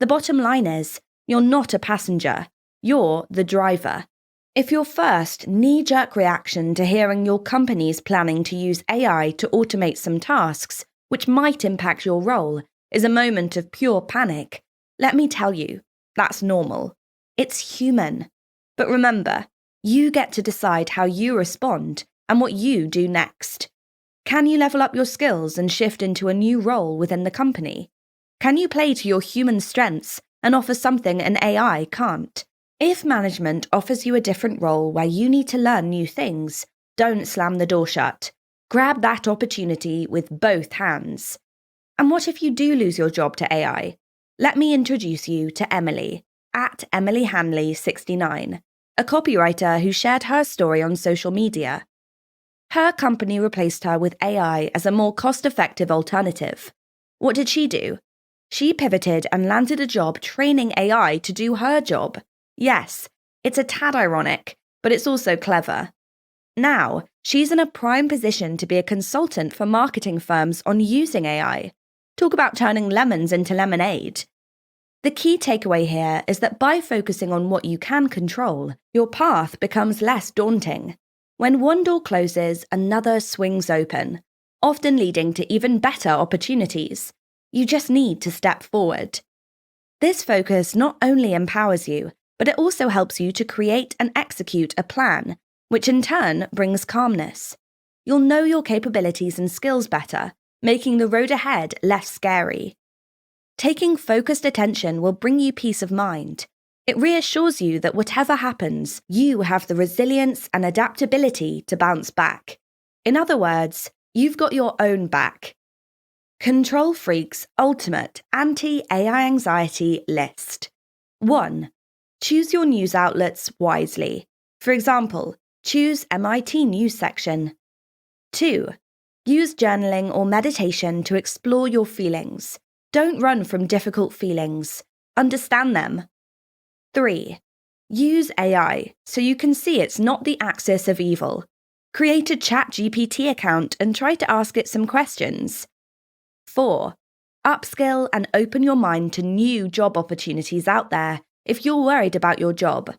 The bottom line is, you're not a passenger. You're the driver. If your first knee-jerk reaction to hearing your company's planning to use AI to automate some tasks, which might impact your role, is a moment of pure panic, let me tell you, that's normal. It's human. But remember, you get to decide how you respond and what you do next. Can you level up your skills and shift into a new role within the company? Can you play to your human strengths and offer something an AI can't? If management offers you a different role where you need to learn new things, don't slam the door shut. Grab that opportunity with both hands. And what if you do lose your job to AI? Let me introduce you to Emily, at EmilyHanley69, a copywriter who shared her story on social media. Her company replaced her with AI as a more cost-effective alternative. What did she do? She pivoted and landed a job training AI to do her job. Yes, it's a tad ironic, but it's also clever. Now, she's in a prime position to be a consultant for marketing firms on using AI. Talk about turning lemons into lemonade. The key takeaway here is that by focusing on what you can control, your path becomes less daunting. When one door closes, another swings open, often leading to even better opportunities. You just need to step forward. This focus not only empowers you, but it also helps you to create and execute a plan, which in turn brings calmness. You'll know your capabilities and skills better, making the road ahead less scary. Taking focused attention will bring you peace of mind. It reassures you that whatever happens, you have the resilience and adaptability to bounce back. In other words, you've got your own back. Control Freak's ultimate anti-AI anxiety list. 1. Choose your news outlets wisely. For example, choose MIT News section. 2. Use journaling or meditation to explore your feelings. Don't run from difficult feelings. Understand them. 3. Use AI so you can see it's not the axis of evil. Create a ChatGPT account and try to ask it some questions. 4. Upskill and open your mind to new job opportunities out there if you're worried about your job.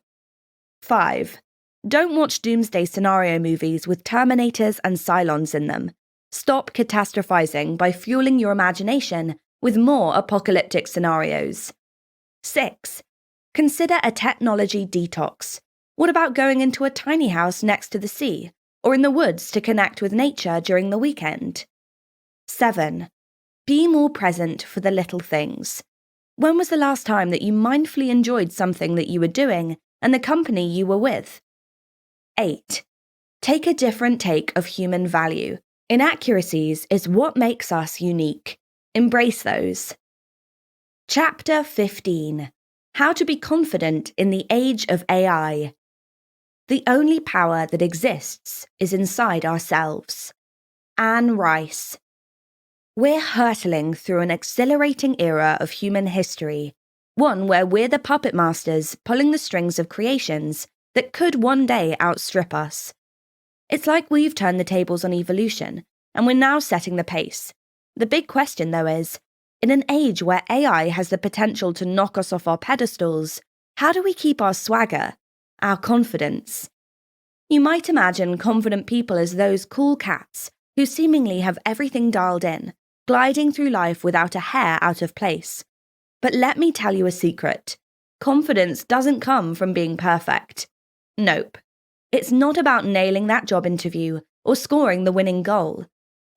5. Don't watch doomsday scenario movies with Terminators and Cylons in them. Stop catastrophizing by fueling your imagination with more apocalyptic scenarios. 6. Consider a technology detox. What about going into a tiny house next to the sea, or in the woods to connect with nature during the weekend? 7. Be more present for the little things. When was the last time that you mindfully enjoyed something that you were doing and the company you were with? 8. Take a different take of human value. Inaccuracies is what makes us unique. Embrace those. Chapter 15. How to be confident in the age of AI. The only power that exists is inside ourselves. Anne Rice. We're hurtling through an exhilarating era of human history, one where we're the puppet masters pulling the strings of creations that could one day outstrip us. It's like we've turned the tables on evolution, and we're now setting the pace. The big question, though, is, in an age where AI has the potential to knock us off our pedestals, how do we keep our swagger, our confidence? You might imagine confident people as those cool cats who seemingly have everything dialed in, gliding through life without a hair out of place. But let me tell you a secret. Confidence doesn't come from being perfect. Nope. It's not about nailing that job interview or scoring the winning goal.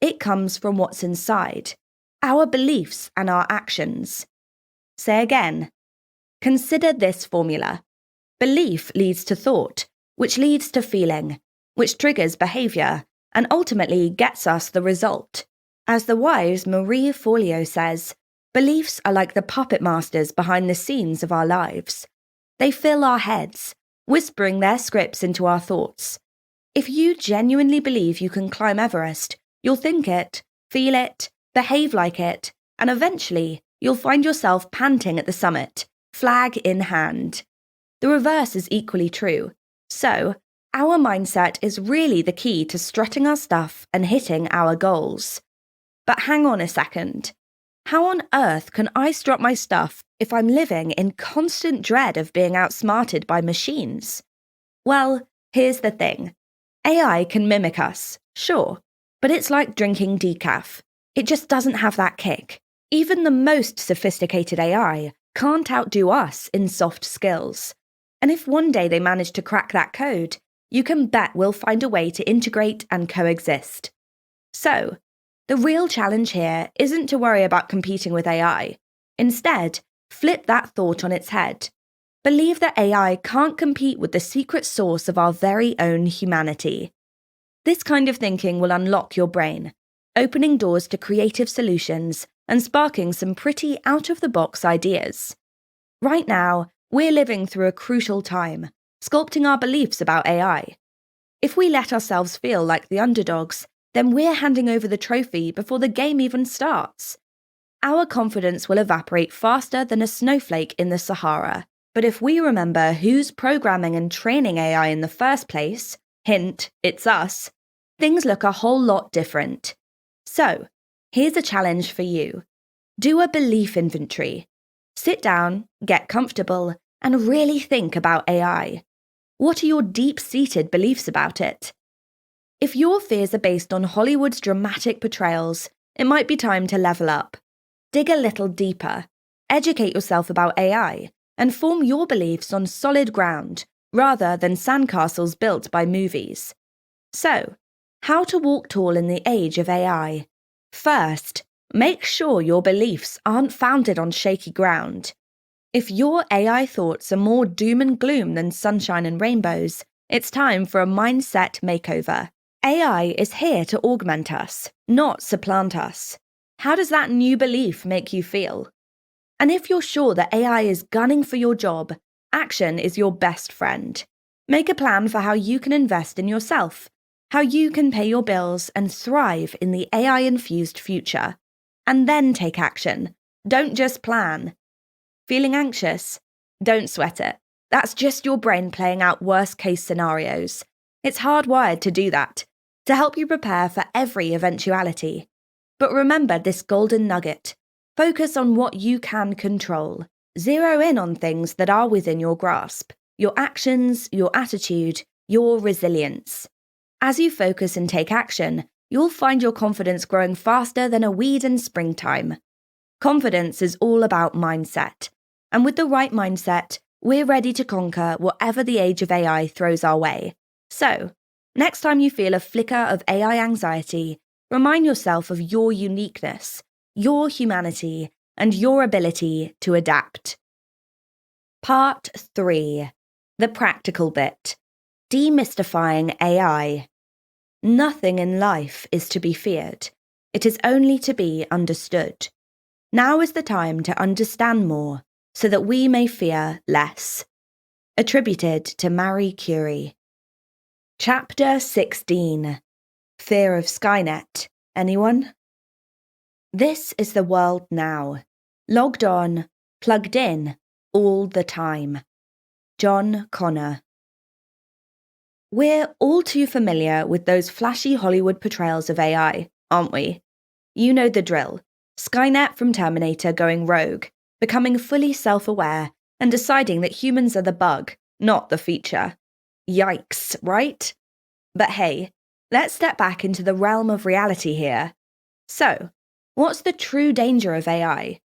It comes from what's inside, our beliefs and our actions. Say again. Consider this formula. Belief leads to thought, which leads to feeling, which triggers behavior, and ultimately gets us the result. As the wise Marie Forleo says, beliefs are like the puppet masters behind the scenes of our lives. They fill our heads, whispering their scripts into our thoughts. If you genuinely believe you can climb Everest, you'll think it, feel it, behave like it, and eventually you'll find yourself panting at the summit, flag in hand. The reverse is equally true. So, our mindset is really the key to strutting our stuff and hitting our goals. But hang on a second. How on earth can I strut my stuff if I'm living in constant dread of being outsmarted by machines? Well, here's the thing. AI can mimic us, sure, but it's like drinking decaf. It just doesn't have that kick. Even the most sophisticated AI can't outdo us in soft skills. And if one day they manage to crack that code, you can bet we'll find a way to integrate and coexist. So, the real challenge here isn't to worry about competing with AI. Instead, flip that thought on its head. Believe that AI can't compete with the secret source of our very own humanity. This kind of thinking will unlock your brain, opening doors to creative solutions and sparking some pretty out-of-the-box ideas. Right now, we're living through a crucial time, sculpting our beliefs about AI. If we let ourselves feel like the underdogs, then we're handing over the trophy before the game even starts. Our confidence will evaporate faster than a snowflake in the Sahara. But if we remember who's programming and training AI in the first place, hint, it's us, things look a whole lot different. So, here's a challenge for you. Do a belief inventory. Sit down, get comfortable, and really think about AI. What are your deep-seated beliefs about it? If your fears are based on Hollywood's dramatic portrayals, it might be time to level up. Dig a little deeper, educate yourself about AI, and form your beliefs on solid ground, rather than sandcastles built by movies. So, how to walk tall in the age of AI? First, make sure your beliefs aren't founded on shaky ground. If your AI thoughts are more doom and gloom than sunshine and rainbows, it's time for a mindset makeover. AI is here to augment us, not supplant us. How does that new belief make you feel? And if you're sure that AI is gunning for your job, action is your best friend. Make a plan for how you can invest in yourself. how you can pay your bills and thrive in the AI-infused future. And then take action. Don't just plan. Feeling anxious? Don't sweat it. That's just your brain playing out worst-case scenarios. It's hardwired to do that, to help you prepare for every eventuality. But remember this golden nugget. Focus on what you can control. Zero in on things that are within your grasp. Your actions, your attitude, your resilience. As you focus and take action, you'll find your confidence growing faster than a weed in springtime. Confidence is all about mindset. And with the right mindset, we're ready to conquer whatever the age of AI throws our way. So, next time you feel a flicker of AI anxiety, remind yourself of your uniqueness, your humanity, and your ability to adapt. Part 3. The practical bit. Demystifying AI. Nothing in life is to be feared. It is only to be understood. Now is the time to understand more, so that we may fear less. Attributed to Marie Curie. Chapter 16. Fear of Skynet. Anyone? This is the world now. Logged on, plugged in, all the time. John Connor. We're all too familiar with those flashy Hollywood portrayals of AI, aren't we? You know the drill. Skynet from Terminator going rogue, becoming fully self-aware, and deciding that humans are the bug, not the feature. Yikes, right? But hey, let's step back into the realm of reality here. So, what's the true danger of AI?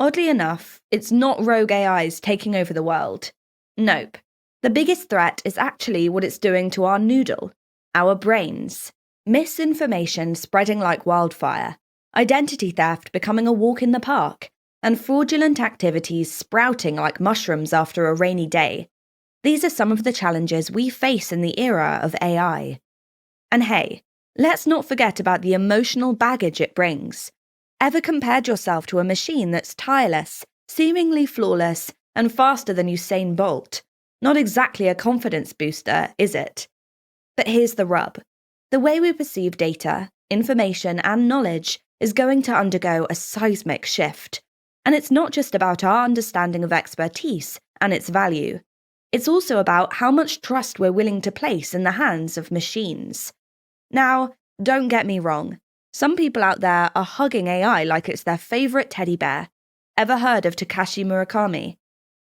Oddly enough, it's not rogue AIs taking over the world. Nope. The biggest threat is actually what it's doing to our noodle, our brains. Misinformation spreading like wildfire, identity theft becoming a walk in the park, and fraudulent activities sprouting like mushrooms after a rainy day. These are some of the challenges we face in the era of AI. And hey, let's not forget about the emotional baggage it brings. Ever compared yourself to a machine that's tireless, seemingly flawless, and faster than Usain Bolt? Not exactly a confidence booster, is it? But here's the rub. The way we perceive data, information, and knowledge is going to undergo a seismic shift. And it's not just about our understanding of expertise and its value. It's also about how much trust we're willing to place in the hands of machines. Now, don't get me wrong. Some people out there are hugging AI like it's their favorite teddy bear. Ever heard of Takashi Murakami?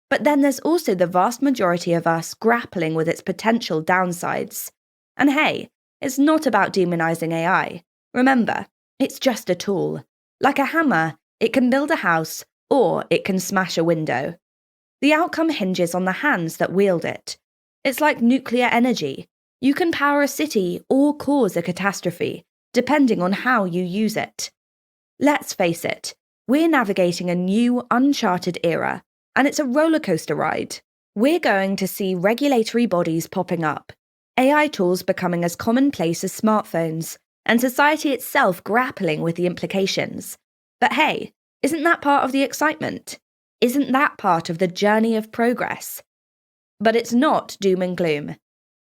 But then there's also the vast majority of us grappling with its potential downsides. And hey, it's not about demonizing AI. Remember, it's just a tool. Like a hammer, it can build a house, or it can smash a window. The outcome hinges on the hands that wield it. It's like nuclear energy. You can power a city or cause a catastrophe, depending on how you use it. Let's face it, we're navigating a new, uncharted era, and it's a rollercoaster ride. We're going to see regulatory bodies popping up, AI tools becoming as commonplace as smartphones, and society itself grappling with the implications. But hey, isn't that part of the excitement? Isn't that part of the journey of progress? But it's not doom and gloom.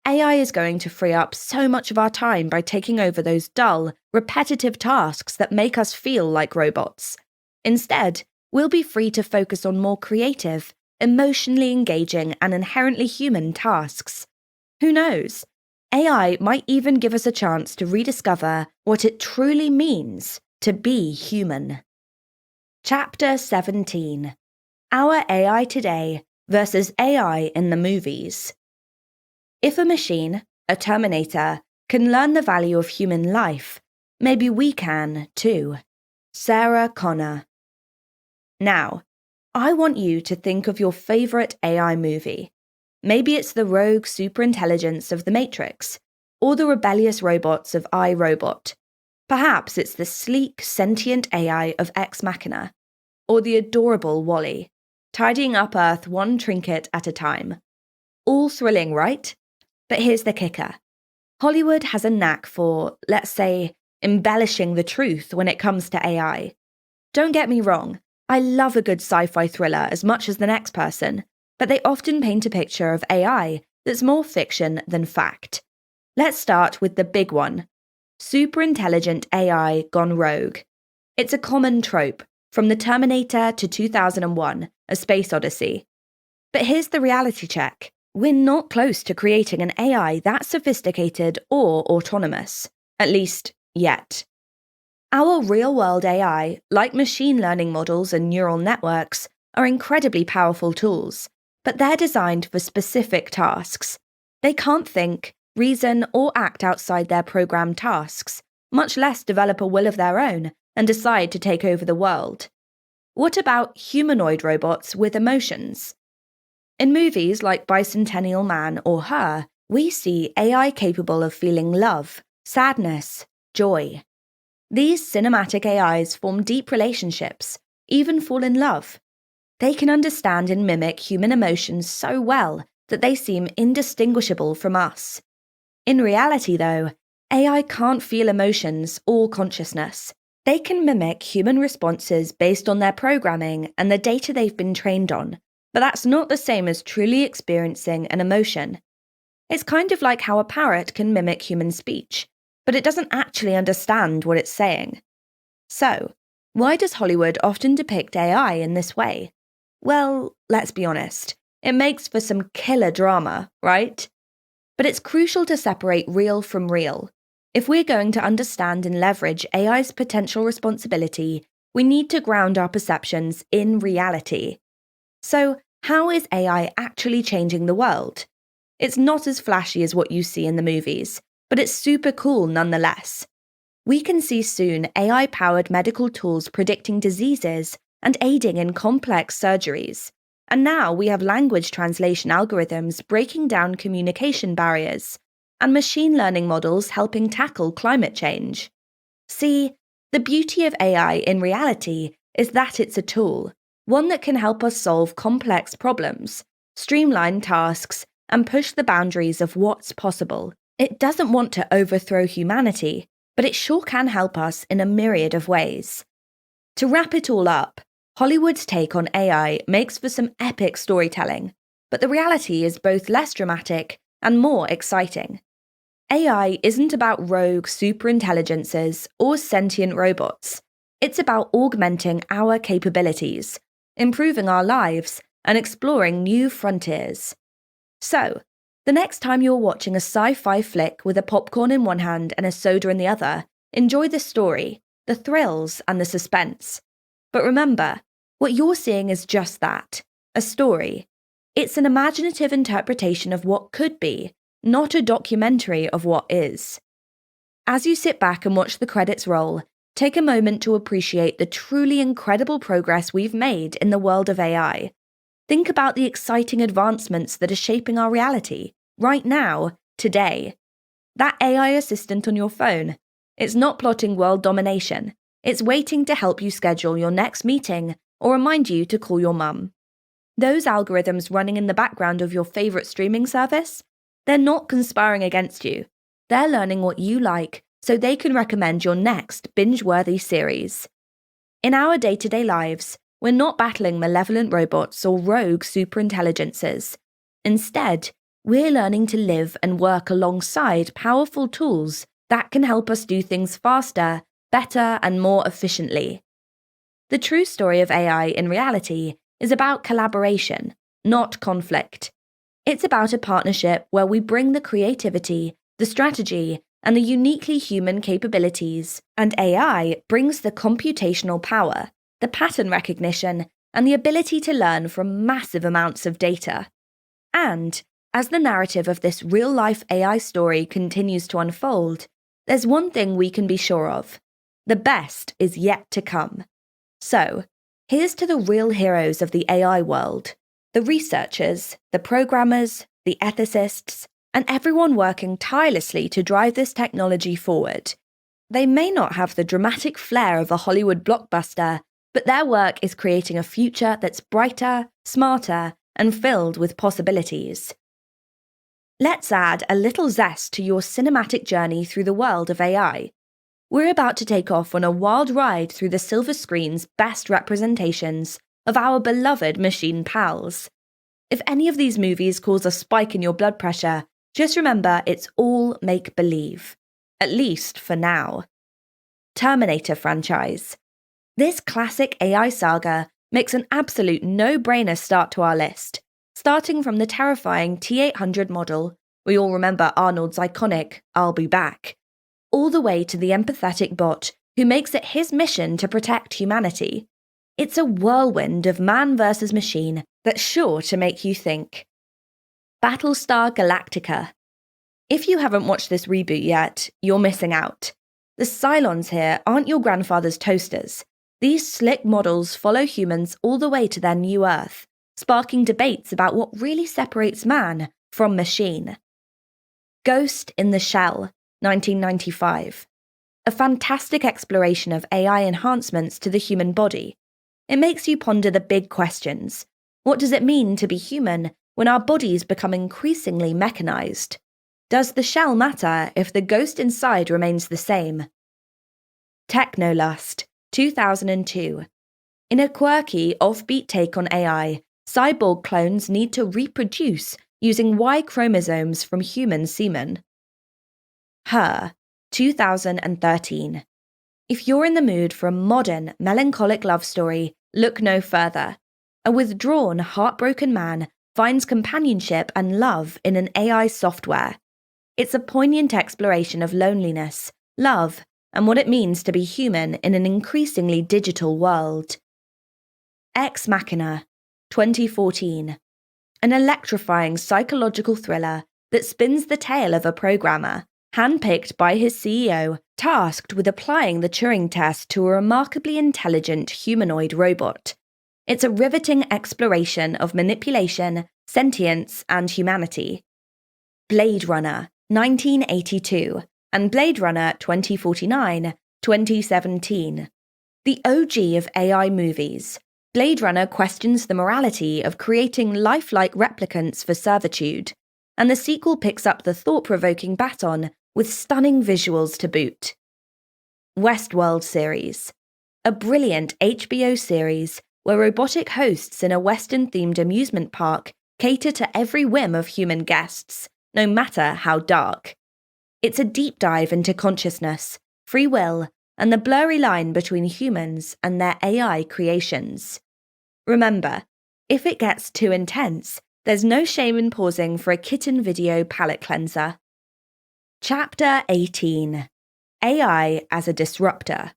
AI is going to free up so much of our time by taking over those dull, repetitive tasks that make us feel like robots. Instead, we'll be free to focus on more creative, emotionally engaging, and inherently human tasks. Who knows? AI might even give us a chance to rediscover what it truly means to be human. Chapter 17. Our AI Today versus AI in the Movies. If a machine, a Terminator, can learn the value of human life, maybe we can too. Sarah Connor. Now, I want you to think of your favorite AI movie. Maybe it's the rogue superintelligence of The Matrix, or the rebellious robots of iRobot. Perhaps it's the sleek, sentient AI of Ex Machina, or the adorable WALL-E, tidying up Earth one trinket at a time. All thrilling, right? But here's the kicker. Hollywood has a knack for, let's say, embellishing the truth when it comes to AI. Don't get me wrong, I love a good sci-fi thriller as much as the next person, but they often paint a picture of AI that's more fiction than fact. Let's start with the big one: superintelligent AI gone rogue. It's a common trope, from the Terminator to 2001, A Space Odyssey. But here's the reality check. We're not close to creating an AI that sophisticated or autonomous, at least yet. Our real-world AI, like machine learning models and neural networks, are incredibly powerful tools, but they're designed for specific tasks. They can't think, reason, or act outside their programmed tasks, much less develop a will of their own and decide to take over the world. What about humanoid robots with emotions? In movies like Bicentennial Man or Her, we see AI capable of feeling love, sadness, joy. These cinematic AIs form deep relationships, even fall in love. They can understand and mimic human emotions so well that they seem indistinguishable from us. In reality, though, AI can't feel emotions or consciousness. They can mimic human responses based on their programming and the data they've been trained on, but that's not the same as truly experiencing an emotion. It's kind of like how a parrot can mimic human speech, but it doesn't actually understand what it's saying. So, why does Hollywood often depict AI in this way? Well, let's be honest, it makes for some killer drama, right? But it's crucial to separate real from real. If we're going to understand and leverage AI's potential responsibility, we need to ground our perceptions in reality. So, how is AI actually changing the world? It's not as flashy as what you see in the movies, but it's super cool nonetheless. We can see soon AI-powered medical tools predicting diseases and aiding in complex surgeries. And now we have language translation algorithms breaking down communication barriers, and machine learning models helping tackle climate change. See, the beauty of AI in reality is that it's a tool, one that can help us solve complex problems, streamline tasks, and push the boundaries of what's possible. It doesn't want to overthrow humanity, but it sure can help us in a myriad of ways. To wrap it all up, Hollywood's take on AI makes for some epic storytelling, but the reality is both less dramatic and more exciting. AI isn't about rogue superintelligences or sentient robots. It's about augmenting our capabilities, improving our lives, and exploring new frontiers. So, the next time you're watching a sci-fi flick with a popcorn in one hand and a soda in the other, enjoy the story, the thrills, and the suspense. But remember, what you're seeing is just that, a story. It's an imaginative interpretation of what could be, not a documentary of what is. As you sit back and watch the credits roll, take a moment to appreciate the truly incredible progress we've made in the world of AI. Think about the exciting advancements that are shaping our reality, right now, today. That AI assistant on your phone, it's not plotting world domination. It's waiting to help you schedule your next meeting or remind you to call your mum. Those algorithms running in the background of your favorite streaming service, they're not conspiring against you. They're learning what you like so they can recommend your next binge-worthy series. In our day-to-day lives, we're not battling malevolent robots or rogue superintelligences. Instead, we're learning to live and work alongside powerful tools that can help us do things faster, better, and more efficiently. The true story of AI in reality is about collaboration, not conflict. It's about a partnership where we bring the creativity, the strategy, and the uniquely human capabilities, and AI brings the computational power, the pattern recognition, and the ability to learn from massive amounts of data. And, as the narrative of this real-life AI story continues to unfold, there's one thing we can be sure of: the best is yet to come. So, here's to the real heroes of the AI world: the researchers, the programmers, the ethicists, and everyone working tirelessly to drive this technology forward. They may not have the dramatic flair of a Hollywood blockbuster, but their work is creating a future that's brighter, smarter, and filled with possibilities. Let's add a little zest to your cinematic journey through the world of AI. We're about to take off on a wild ride through the silver screen's best representations of our beloved machine pals. If any of these movies cause a spike in your blood pressure, Just remember, it's all make-believe. At least for now. Terminator franchise. This classic AI saga makes an absolute no-brainer start to our list, starting from the terrifying T-800 model, we all remember Arnold's iconic "I'll be back," all the way to the empathetic bot who makes it his mission to protect humanity. It's a whirlwind of man versus machine that's sure to make you think. Battlestar Galactica. If you haven't watched this reboot yet, you're missing out. The Cylons here aren't your grandfather's toasters. These slick models follow humans all the way to their new Earth, sparking debates about what really separates man from machine. Ghost in the Shell, 1995. A fantastic exploration of AI enhancements to the human body. It makes you ponder the big questions. What does it mean to be human when our bodies become increasingly mechanized? Does the shell matter if the ghost inside remains the same? Technolust, 2002. In a quirky, offbeat take on AI, cyborg clones need to reproduce using Y chromosomes from human semen. Her, 2013. If you're in the mood for a modern, melancholic love story, look no further. A withdrawn, heartbroken man finds companionship and love in an AI software. It's a poignant exploration of loneliness, love, and what it means to be human in an increasingly digital world. Ex Machina, 2014. An electrifying psychological thriller that spins the tale of a programmer, handpicked by his CEO, tasked with applying the Turing test to a remarkably intelligent humanoid robot. It's a riveting exploration of manipulation, sentience, and humanity. Blade Runner, 1982, and Blade Runner 2049, 2017. The OG of AI movies, Blade Runner questions the morality of creating lifelike replicants for servitude, and the sequel picks up the thought-provoking baton with stunning visuals to boot. Westworld series. A brilliant HBO series where robotic hosts in a Western-themed amusement park cater to every whim of human guests, no matter how dark. It's a deep dive into consciousness, free will, and the blurry line between humans and their AI creations. Remember, if it gets too intense, there's no shame in pausing for a kitten video palate cleanser. Chapter 18. AI as a disruptor.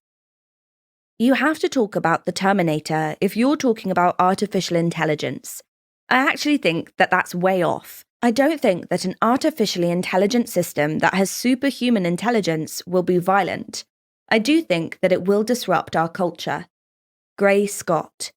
You have to talk about the Terminator if you're talking about artificial intelligence. I actually think that that's way off. I don't think that an artificially intelligent system that has superhuman intelligence will be violent. I do think that it will disrupt our culture. Gray Scott.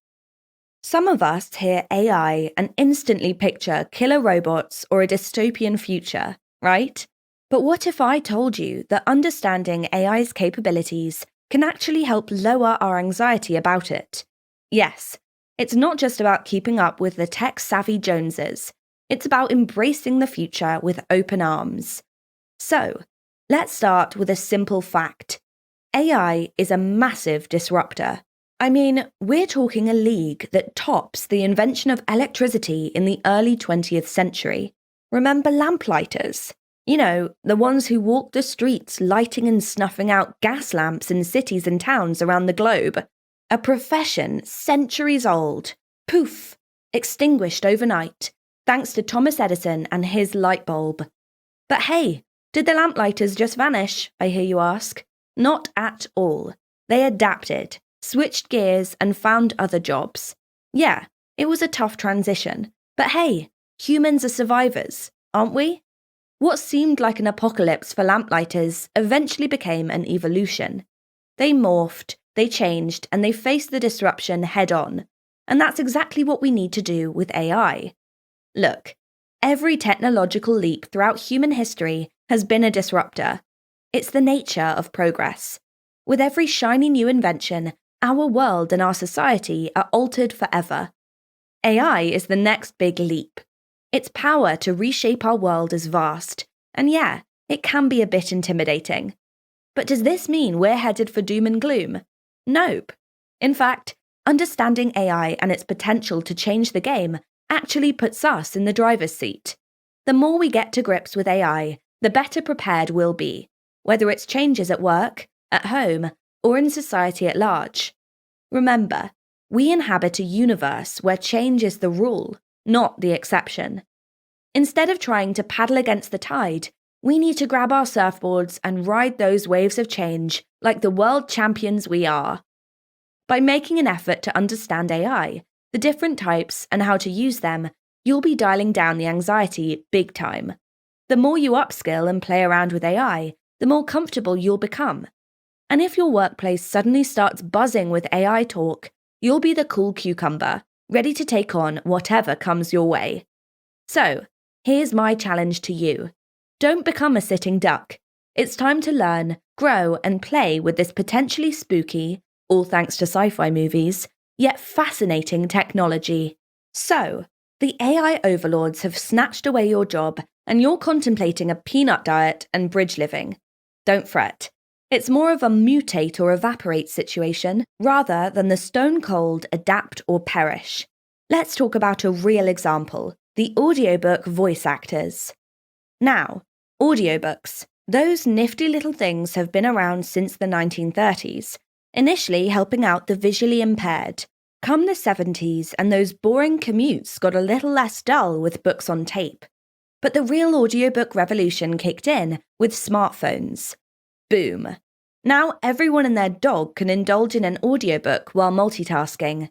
Some of us hear AI and instantly picture killer robots or a dystopian future, right? But what if I told you that understanding AI's capabilities can actually help lower our anxiety about it? Yes, it's not just about keeping up with the tech-savvy Joneses. It's about embracing the future with open arms. So, let's start with a simple fact. AI is a massive disruptor. I mean, we're talking a league that tops the invention of electricity in the early 20th century. Remember lamplighters? You know, the ones who walked the streets lighting and snuffing out gas lamps in cities and towns around the globe. A profession centuries old. Poof! Extinguished overnight, thanks to Thomas Edison and his light bulb. But hey, did the lamplighters just vanish, I hear you ask? Not at all. They adapted, switched gears, and found other jobs. Yeah, it was a tough transition. But hey, humans are survivors, aren't we? What seemed like an apocalypse for lamplighters eventually became an evolution. They morphed, they changed, and they faced the disruption head-on. And that's exactly what we need to do with AI. Look, every technological leap throughout human history has been a disruptor. It's the nature of progress. With every shiny new invention, our world and our society are altered forever. AI is the next big leap. Its power to reshape our world is vast, and yeah, it can be a bit intimidating. But does this mean we're headed for doom and gloom? Nope. In fact, understanding AI and its potential to change the game actually puts us in the driver's seat. The more we get to grips with AI, the better prepared we'll be, whether it's changes at work, at home, or in society at large. Remember, we inhabit a universe where change is the rule, not the exception. Instead of trying to paddle against the tide, we need to grab our surfboards and ride those waves of change like the world champions we are. By making an effort to understand AI, the different types, and how to use them, you'll be dialing down the anxiety big time. The more you upskill and play around with AI, the more comfortable you'll become. And if your workplace suddenly starts buzzing with AI talk, you'll be the cool cucumber, ready to take on whatever comes your way. So, here's my challenge to you. Don't become a sitting duck. It's time to learn, grow, and play with this potentially spooky, all thanks to sci-fi movies, yet fascinating technology. So, the AI overlords have snatched away your job, and you're contemplating a peanut diet and bridge living. Don't fret. It's more of a mutate or evaporate situation, rather than the stone-cold adapt or perish. Let's talk about a real example, the audiobook voice actors. Now, audiobooks. Those nifty little things have been around since the 1930s, initially helping out the visually impaired. Come the 70s, and those boring commutes got a little less dull with books on tape. But the real audiobook revolution kicked in with smartphones. Boom. Now everyone and their dog can indulge in an audiobook while multitasking.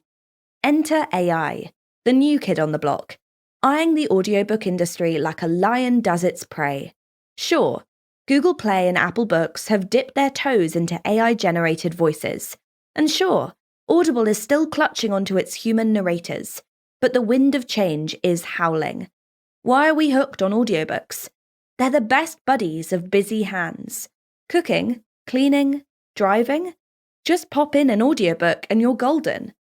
Enter AI, the new kid on the block, eyeing the audiobook industry like a lion does its prey. Sure, Google Play and Apple Books have dipped their toes into AI-generated voices. And sure, Audible is still clutching onto its human narrators, but the wind of change is howling. Why are we hooked on audiobooks? They're the best buddies of busy hands. Cooking, cleaning, driving? Just pop in an audiobook and you're golden.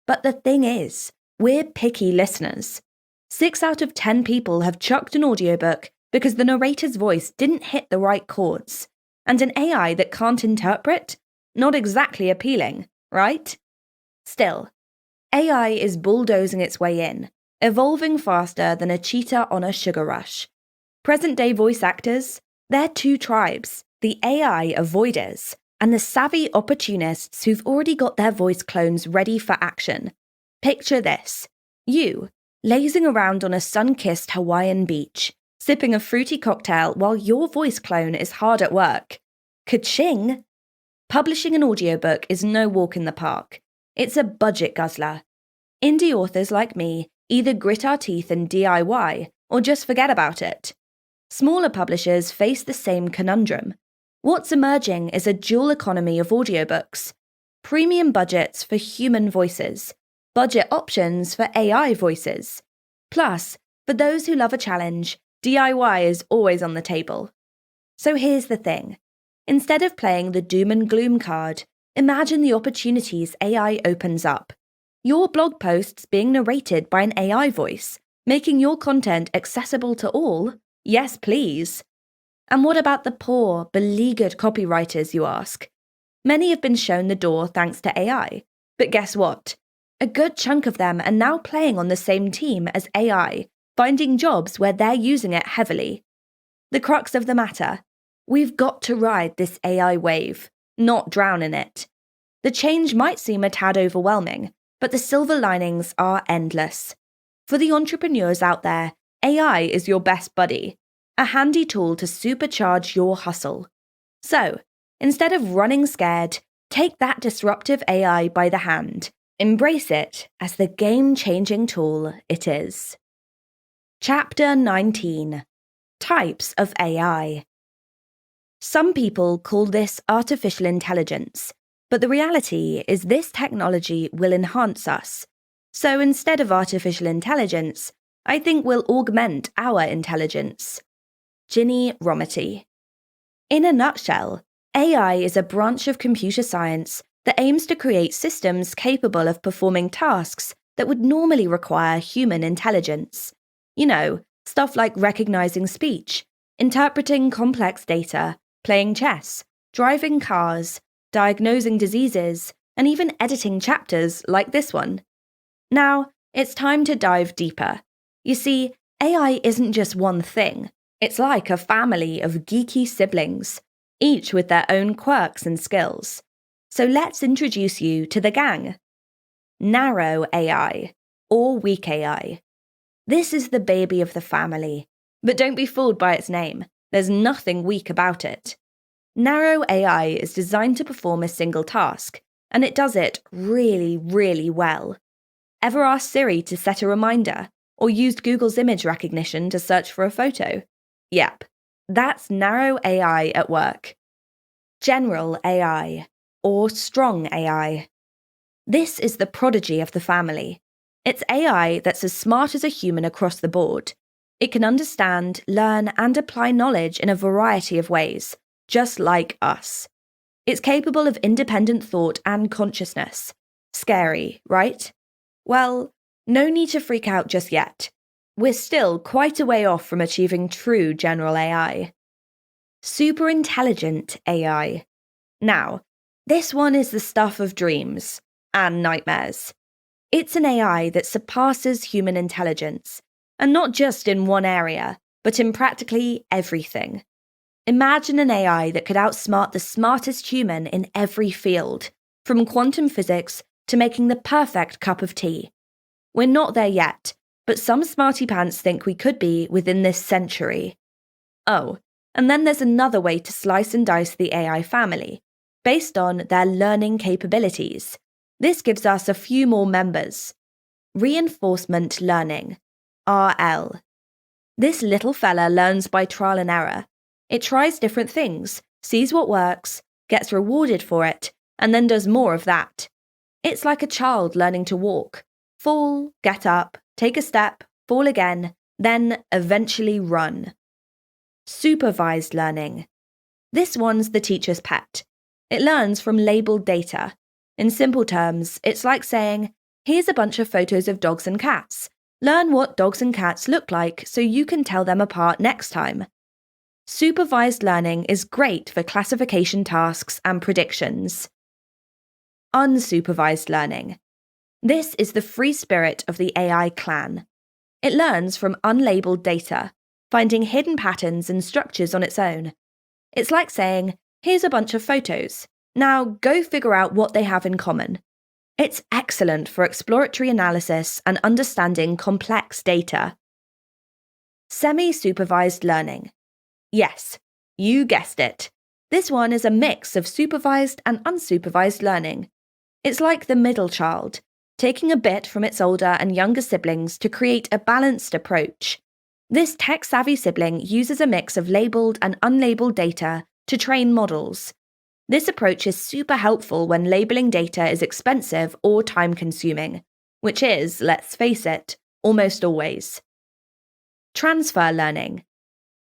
But the thing is, we're picky listeners. 6 out of 10 people have chucked an audiobook because the narrator's voice didn't hit the right chords. And an AI that can't interpret? Not exactly appealing, right? Still, AI is bulldozing its way in, evolving faster than a cheetah on a sugar rush. Present-day voice actors, they're two tribes, the AI avoiders and the savvy opportunists who've already got their voice clones ready for action. Picture this. You, lazing around on a sun-kissed Hawaiian beach, sipping a fruity cocktail while your voice clone is hard at work. Ka-ching! Publishing an audiobook is no walk in the park. It's a budget guzzler. Indie authors like me either grit our teeth and DIY or just forget about it. Smaller publishers face the same conundrum. What's emerging is a dual economy of audiobooks. Premium budgets for human voices, budget options for AI voices. Plus, for those who love a challenge, DIY is always on the table. So here's the thing. Instead of playing the doom and gloom card, imagine the opportunities AI opens up. Your blog posts being narrated by an AI voice, making your content accessible to all? Yes, please. And what about the poor, beleaguered copywriters, you ask? Many have been shown the door thanks to AI. But guess what? A good chunk of them are now playing on the same team as AI, finding jobs where they're using it heavily. The crux of the matter, we've got to ride this AI wave, not drown in it. The change might seem a tad overwhelming, but the silver linings are endless. For the entrepreneurs out there, AI is your best buddy, a handy tool to supercharge your hustle. So, instead of running scared, take that disruptive AI by the hand. Embrace it as the game-changing tool it is. Chapter 19. Types of AI. Some people call this artificial intelligence, but the reality is this technology will enhance us. So instead of artificial intelligence, I think we'll augment our intelligence. Ginny Rometty. In a nutshell, AI is a branch of computer science that aims to create systems capable of performing tasks that would normally require human intelligence. You know, stuff like recognizing speech, interpreting complex data, playing chess, driving cars, diagnosing diseases, and even editing chapters like this one. Now, it's time to dive deeper. You see, AI isn't just one thing. It's like a family of geeky siblings, each with their own quirks and skills. So let's introduce you to the gang. Narrow AI, or weak AI. This is the baby of the family, but don't be fooled by its name. There's nothing weak about it. Narrow AI is designed to perform a single task, and it does it really, really well. Ever asked Siri to set a reminder, or used Google's image recognition to search for a photo? Yep, that's narrow AI at work. General AI, or strong AI. This is the prodigy of the family. It's AI that's as smart as a human across the board. It can understand, learn, and apply knowledge in a variety of ways, just like us. It's capable of independent thought and consciousness. Scary, right? Well, no need to freak out just yet. We're still quite a way off from achieving true general AI. Superintelligent AI. Now, this one is the stuff of dreams and nightmares. It's an AI that surpasses human intelligence, and not just in one area, but in practically everything. Imagine an AI that could outsmart the smartest human in every field, from quantum physics to making the perfect cup of tea. We're not there yet, but some smarty pants think we could be within this century. Oh, and then there's another way to slice and dice the AI family, based on their learning capabilities. This gives us a few more members. Reinforcement learning, RL. This little fella learns by trial and error. It tries different things, sees what works, gets rewarded for it, and then does more of that. It's like a child learning to walk. Fall, get up, take a step, fall again, then eventually run. Supervised learning. This one's the teacher's pet. It learns from labeled data. In simple terms, it's like saying, here's a bunch of photos of dogs and cats. Learn what dogs and cats look like so you can tell them apart next time. Supervised learning is great for classification tasks and predictions. Unsupervised learning. This is the free spirit of the AI clan. It learns from unlabeled data, finding hidden patterns and structures on its own. It's like saying, here's a bunch of photos. Now go figure out what they have in common. It's excellent for exploratory analysis and understanding complex data. Semi-supervised learning. Yes, you guessed it. This one is a mix of supervised and unsupervised learning. It's like the middle child, taking a bit from its older and younger siblings to create a balanced approach. This tech-savvy sibling uses a mix of labeled and unlabeled data to train models. This approach is super helpful when labeling data is expensive or time-consuming, which is, let's face it, almost always. Transfer learning.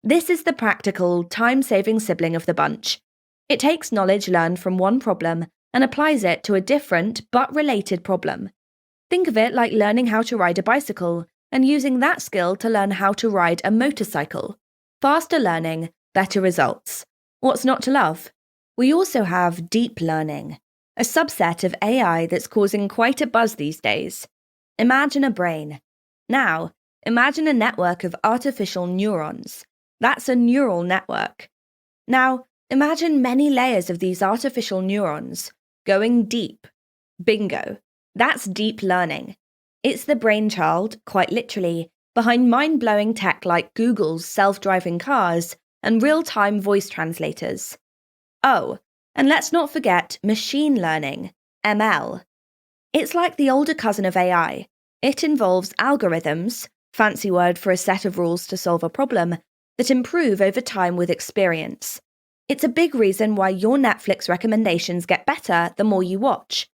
This is the practical, time-saving sibling of the bunch. It takes knowledge learned from one problem and applies it to a different but related problem. Think of it like learning how to ride a bicycle and using that skill to learn how to ride a motorcycle. Faster learning, better results. What's not to love? We also have deep learning, a subset of AI that's causing quite a buzz these days. Imagine a brain. Now, imagine a network of artificial neurons. That's a neural network. Now, imagine many layers of these artificial neurons going deep. Bingo. That's deep learning. It's the brainchild, quite literally, behind mind-blowing tech like Google's self-driving cars and real-time voice translators. Oh, and let's not forget machine learning, ML. It's like the older cousin of AI. It involves algorithms, fancy word for a set of rules to solve a problem, that improve over time with experience. It's a big reason why your Netflix recommendations get better the more you watch.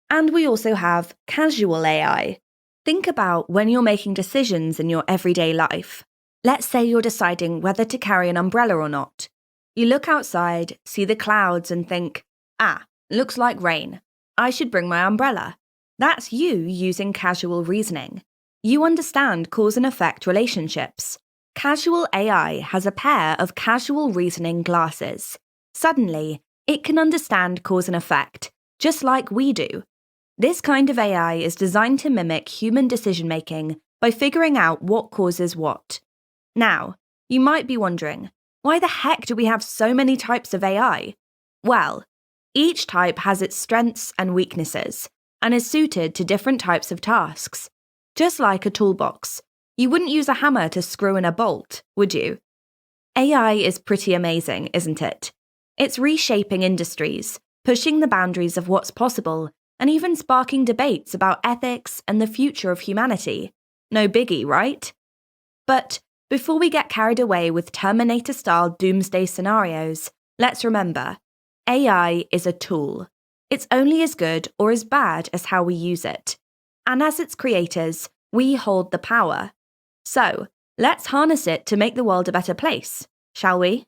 And we also have casual AI. Think about when you're making decisions in your everyday life. Let's say you're deciding whether to carry an umbrella or not. You look outside, see the clouds and think, looks like rain. I should bring my umbrella. That's you using casual reasoning. You understand cause and effect relationships. Casual AI has a pair of casual reasoning glasses. Suddenly, it can understand cause and effect, just like we do. This kind of AI is designed to mimic human decision-making by figuring out what causes what. Now, you might be wondering, why the heck do we have so many types of AI? Well, each type has its strengths and weaknesses, and is suited to different types of tasks. Just like a toolbox, you wouldn't use a hammer to screw in a bolt, would you? AI is pretty amazing, isn't it? It's reshaping industries, pushing the boundaries of what's possible, and even sparking debates about ethics and the future of humanity. No biggie, right? But before we get carried away with Terminator-style doomsday scenarios, let's remember, AI is a tool. It's only as good or as bad as how we use it. And as its creators, we hold the power. So, let's harness it to make the world a better place, shall we?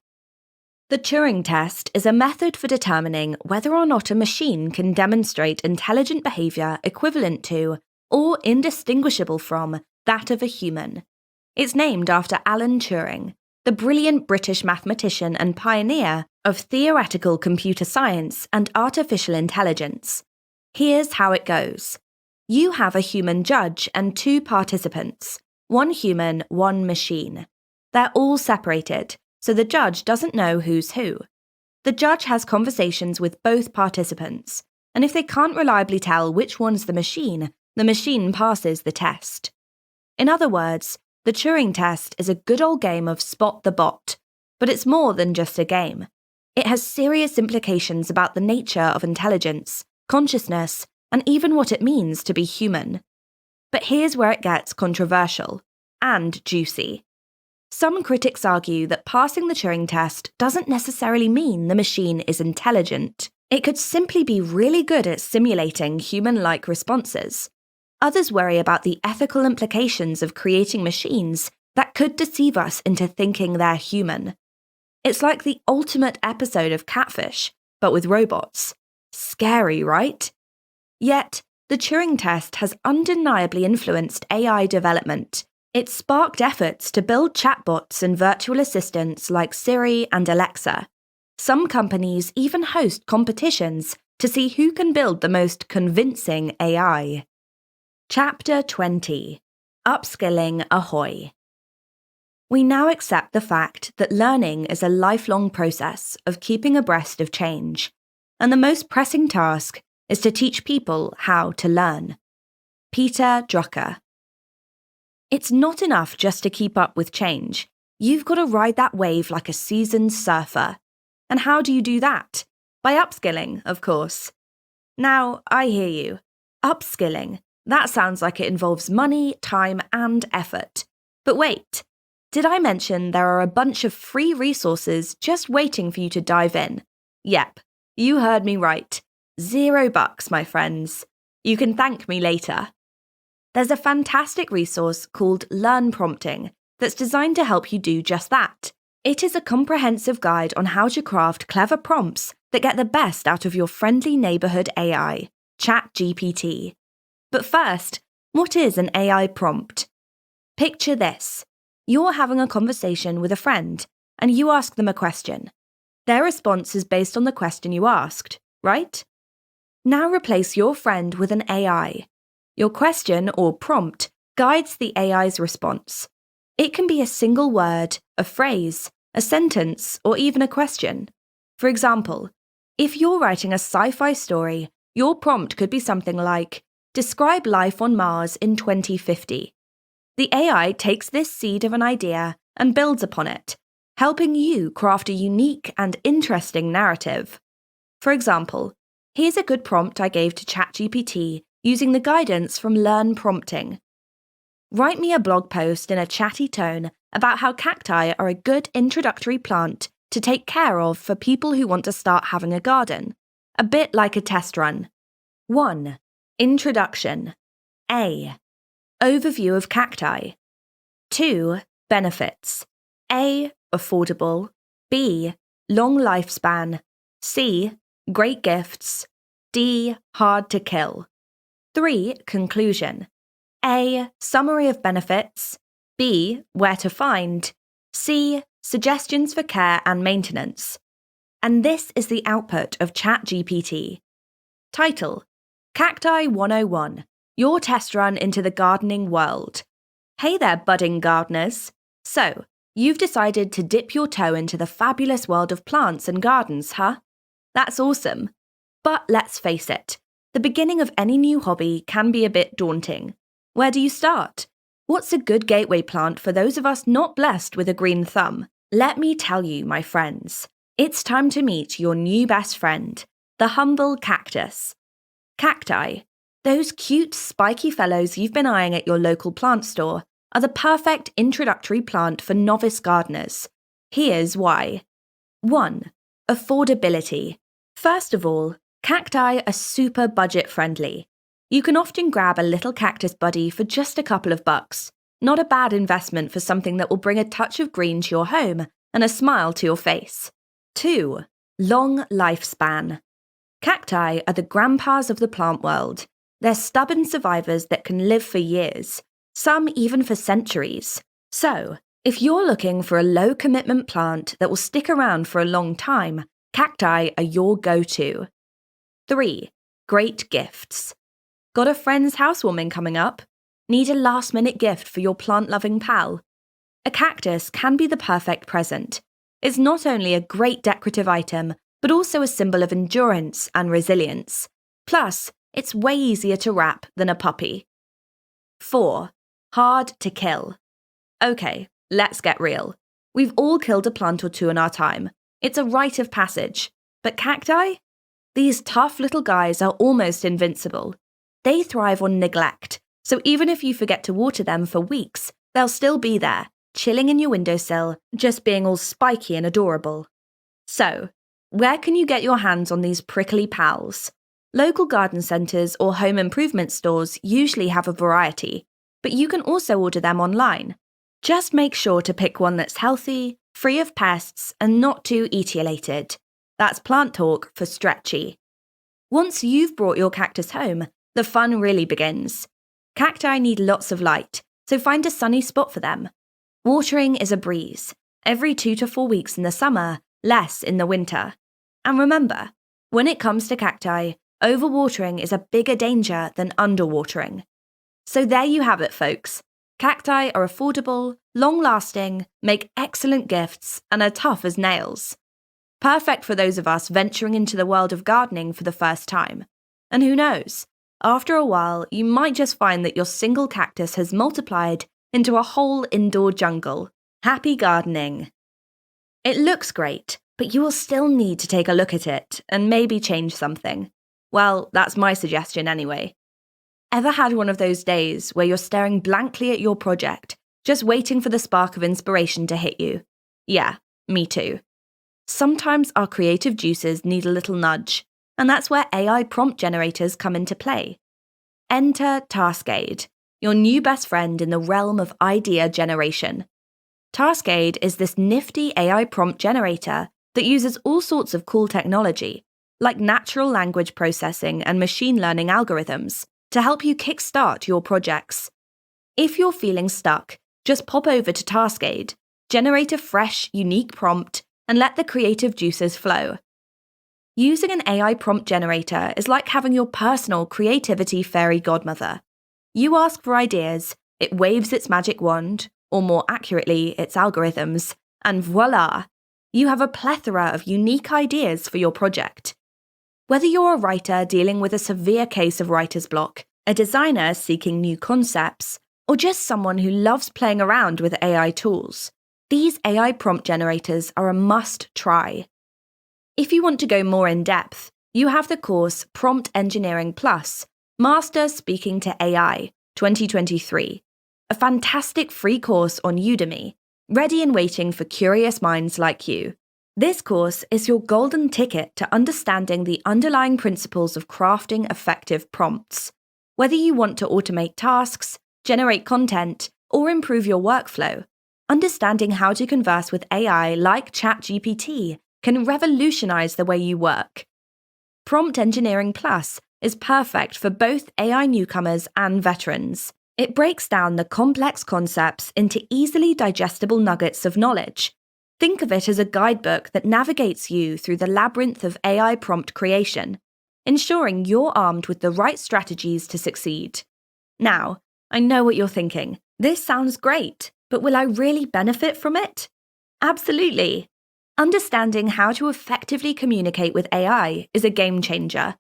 The Turing test is a method for determining whether or not a machine can demonstrate intelligent behaviour equivalent to, or indistinguishable from, that of a human. It's named after Alan Turing, the brilliant British mathematician and pioneer of theoretical computer science and artificial intelligence. Here's how it goes. You have a human judge and 2 participants, 1 human, 1 machine. They're all separated, so the judge doesn't know who's who. The judge has conversations with both participants, and if they can't reliably tell which one's the machine passes the test. In other words, the Turing test is a good old game of spot the bot, but it's more than just a game. It has serious implications about the nature of intelligence, consciousness, and even what it means to be human. But here's where it gets controversial and juicy. Some critics argue that passing the Turing test doesn't necessarily mean the machine is intelligent. It could simply be really good at simulating human-like responses. Others worry about the ethical implications of creating machines that could deceive us into thinking they're human. It's like the ultimate episode of Catfish, but with robots. Scary, right? Yet, the Turing test has undeniably influenced AI development. It sparked efforts to build chatbots and virtual assistants like Siri and Alexa. Some companies even host competitions to see who can build the most convincing AI. Chapter 20. Upskilling Ahoy! We now accept the fact that learning is a lifelong process of keeping abreast of change, and the most pressing task is to teach people how to learn. Peter Drucker. It's not enough just to keep up with change. You've got to ride that wave like a seasoned surfer. And how do you do that? By upskilling, of course. Now, I hear you. Upskilling. That sounds like it involves money, time, and effort. But wait, did I mention there are a bunch of free resources just waiting for you to dive in? Yep, you heard me right. $0, my friends. You can thank me later. There's a fantastic resource called Learn Prompting that's designed to help you do just that. It is a comprehensive guide on how to craft clever prompts that get the best out of your friendly neighborhood AI, ChatGPT. But first, what is an AI prompt? Picture this. You're having a conversation with a friend, and you ask them a question. Their response is based on the question you asked, right? Now replace your friend with an AI. Your question or prompt guides the AI's response. It can be a single word, a phrase, a sentence, or even a question. For example, if you're writing a sci-fi story, your prompt could be something like, describe life on Mars in 2050. The AI takes this seed of an idea and builds upon it, helping you craft a unique and interesting narrative. For example, here's a good prompt I gave to ChatGPT using the guidance from Learn Prompting. Write me a blog post in a chatty tone about how cacti are a good introductory plant to take care of for people who want to start having a garden, a bit like a test run. 1. Introduction. A. Overview of cacti. 2. Benefits. A. Affordable. B. Long lifespan. C. Great gifts. D. Hard to kill. 3. Conclusion. A. Summary of benefits. B. Where to find. C. Suggestions for care and maintenance. And this is the output of ChatGPT. Title: Cacti 101, Your Test Run into the Gardening World. Hey there, budding gardeners. So, you've decided to dip your toe into the fabulous world of plants and gardens, huh? That's awesome. But let's face it, the beginning of any new hobby can be a bit daunting. Where do you start? What's a good gateway plant for those of us not blessed with a green thumb? Let me tell you, my friends, it's time to meet your new best friend, the humble cactus. Cacti, those cute, spiky fellows you've been eyeing at your local plant store, are the perfect introductory plant for novice gardeners. Here's why. 1. Affordability. First of all, cacti are super budget-friendly. You can often grab a little cactus buddy for just a couple of bucks. Not a bad investment for something that will bring a touch of green to your home and a smile to your face. 2. Long lifespan. Cacti are the grandpas of the plant world. They're stubborn survivors that can live for years, some even for centuries. So, if you're looking for a low-commitment plant that will stick around for a long time, cacti are your go-to. 3. Great gifts. Got a friend's housewarming coming up? Need a last-minute gift for your plant-loving pal? A cactus can be the perfect present. It's not only a great decorative item, but also a symbol of endurance and resilience. Plus, it's way easier to wrap than a puppy. 4. Hard to kill. Okay, let's get real. We've all killed a plant or two in our time. It's a rite of passage. But cacti? These tough little guys are almost invincible. They thrive on neglect, so even if you forget to water them for weeks, they'll still be there, chilling in your windowsill, just being all spiky and adorable. So, where can you get your hands on these prickly pals? Local garden centres or home improvement stores usually have a variety, but you can also order them online. Just make sure to pick one that's healthy, free of pests, and not too etiolated. That's plant talk for stretchy. Once you've brought your cactus home, the fun really begins. Cacti need lots of light, so find a sunny spot for them. Watering is a breeze, every 2 to 4 weeks in the summer, less in the winter. And remember, when it comes to cacti, overwatering is a bigger danger than underwatering. So there you have it, folks. Cacti are affordable, long-lasting, make excellent gifts, and are tough as nails. Perfect for those of us venturing into the world of gardening for the first time. And who knows, after a while, you might just find that your single cactus has multiplied into a whole indoor jungle. Happy gardening! It looks great, but you will still need to take a look at it and maybe change something. Well, that's my suggestion anyway. Ever had one of those days where you're staring blankly at your project, just waiting for the spark of inspiration to hit you? Yeah, me too. Sometimes our creative juices need a little nudge, and that's where AI prompt generators come into play. Enter Taskade, your new best friend in the realm of idea generation. Taskade is this nifty AI prompt generator that uses all sorts of cool technology, like natural language processing and machine learning algorithms, to help you kickstart your projects. If you're feeling stuck, just pop over to Taskade, generate a fresh, unique prompt, and let the creative juices flow. Using an AI prompt generator is like having your personal creativity fairy godmother. You ask for ideas, it waves its magic wand, or more accurately, its algorithms, and voila! You have a plethora of unique ideas for your project. Whether you're a writer dealing with a severe case of writer's block, a designer seeking new concepts, or just someone who loves playing around with AI tools, these AI prompt generators are a must-try. If you want to go more in-depth, you have the course Prompt Engineering Plus, Master Speaking to AI, 2023, a fantastic free course on Udemy, ready and waiting for curious minds like you. This course is your golden ticket to understanding the underlying principles of crafting effective prompts. Whether you want to automate tasks, generate content, or improve your workflow, understanding how to converse with AI like ChatGPT can revolutionize the way you work. Prompt Engineering Plus is perfect for both AI newcomers and veterans. It breaks down the complex concepts into easily digestible nuggets of knowledge. Think of it as a guidebook that navigates you through the labyrinth of AI prompt creation, ensuring you're armed with the right strategies to succeed. Now, I know what you're thinking. This sounds great, but will I really benefit from it? Absolutely. Understanding how to effectively communicate with AI is a game changer.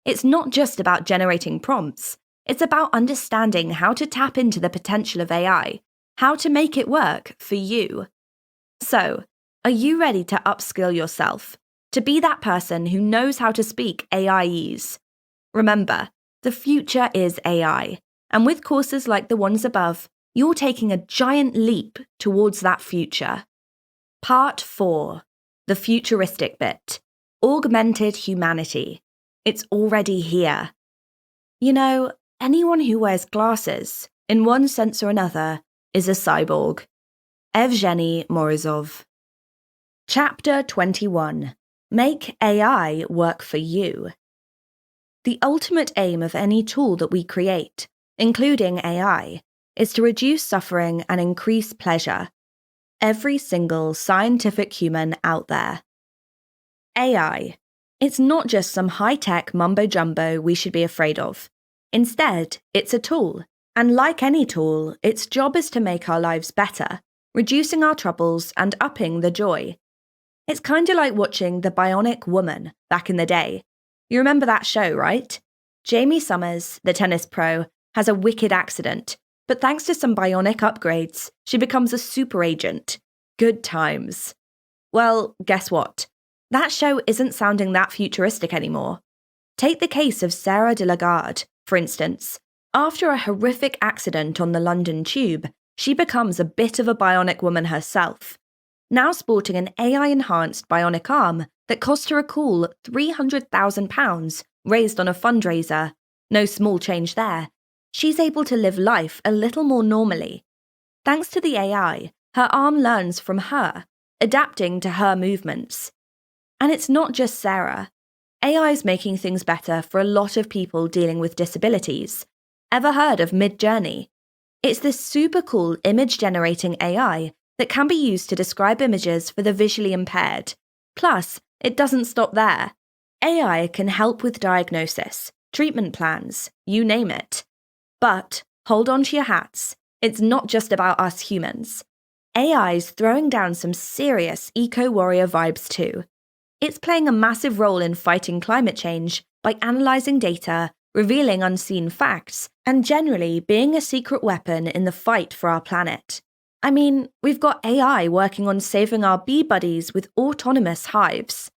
It's not just about generating prompts, it's about understanding how to tap into the potential of AI, how to make it work for you. So, are you ready to upskill yourself, to be that person who knows how to speak AIese? Remember, the future is AI, and with courses like the ones above, you're taking a giant leap towards that future. Part 4. The futuristic bit. Augmented humanity. It's already here. You know, anyone who wears glasses, in one sense or another, is a cyborg. Evgeny Morozov. Chapter 21. Make AI work for you. The ultimate aim of any tool that we create, including AI, is to reduce suffering and increase pleasure. Every single scientific human out there. AI. It's not just some high-tech mumbo-jumbo we should be afraid of. Instead, it's a tool, and like any tool, its job is to make our lives better, reducing our troubles and upping the joy. It's kind of like watching The Bionic Woman back in the day. You remember that show, right? Jamie Summers, the tennis pro, has a wicked accident, but thanks to some bionic upgrades, she becomes a super agent. Good times. Well, guess what? That show isn't sounding that futuristic anymore. Take the case of Sarah de Lagarde, for instance. After a horrific accident on the London Tube, she becomes a bit of a bionic woman herself, now sporting an AI-enhanced bionic arm that cost her a cool £300,000 raised on a fundraiser. No small change there. She's able to live life a little more normally. Thanks to the AI, her arm learns from her, adapting to her movements. And it's not just Sarah. AI's making things better for a lot of people dealing with disabilities. Ever heard of Midjourney? It's this super cool image-generating AI that can be used to describe images for the visually impaired. Plus, it doesn't stop there. AI can help with diagnosis, treatment plans, you name it. But, hold on to your hats, it's not just about us humans. AI's throwing down some serious eco-warrior vibes too. It's playing a massive role in fighting climate change by analysing data, revealing unseen facts, and generally being a secret weapon in the fight for our planet. I mean, we've got AI working on saving our bee buddies with autonomous hives.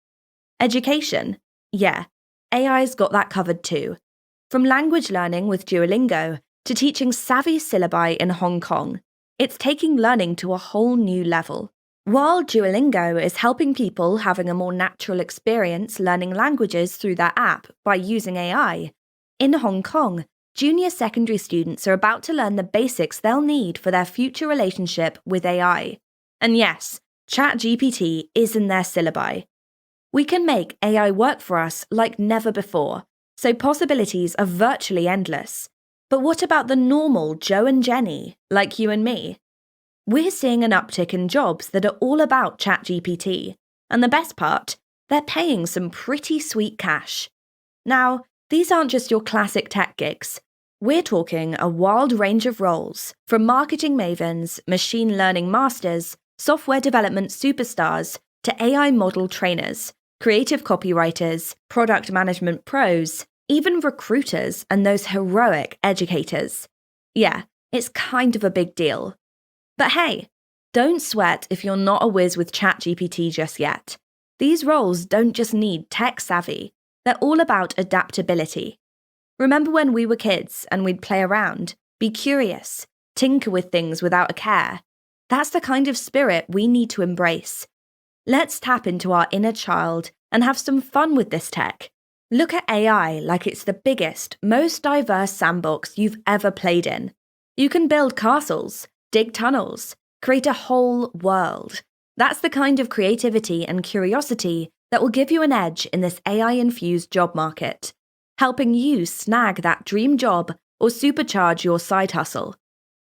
Education? Yeah, AI's got that covered too. From language learning with Duolingo to teaching savvy syllabi in Hong Kong, it's taking learning to a whole new level. While Duolingo is helping people having a more natural experience learning languages through their app by using AI, in Hong Kong, junior secondary students are about to learn the basics they'll need for their future relationship with AI. And yes, ChatGPT is in their syllabi. We can make AI work for us like never before, so possibilities are virtually endless. But what about the normal Joe and Jenny, like you and me? We're seeing an uptick in jobs that are all about ChatGPT, and the best part, they're paying some pretty sweet cash. Now, these aren't just your classic tech gigs. We're talking a wild range of roles, from marketing mavens, machine learning masters, software development superstars, to AI model trainers, creative copywriters, product management pros, even recruiters and those heroic educators. Yeah, it's kind of a big deal. But hey, don't sweat if you're not a whiz with ChatGPT just yet. These roles don't just need tech savvy, they're all about adaptability. Remember when we were kids and we'd play around, be curious, tinker with things without a care? That's the kind of spirit we need to embrace. Let's tap into our inner child and have some fun with this tech. Look at AI like it's the biggest, most diverse sandbox you've ever played in. You can build castles, dig tunnels, create a whole world. That's the kind of creativity and curiosity that will give you an edge in this AI-infused job market, helping you snag that dream job or supercharge your side hustle.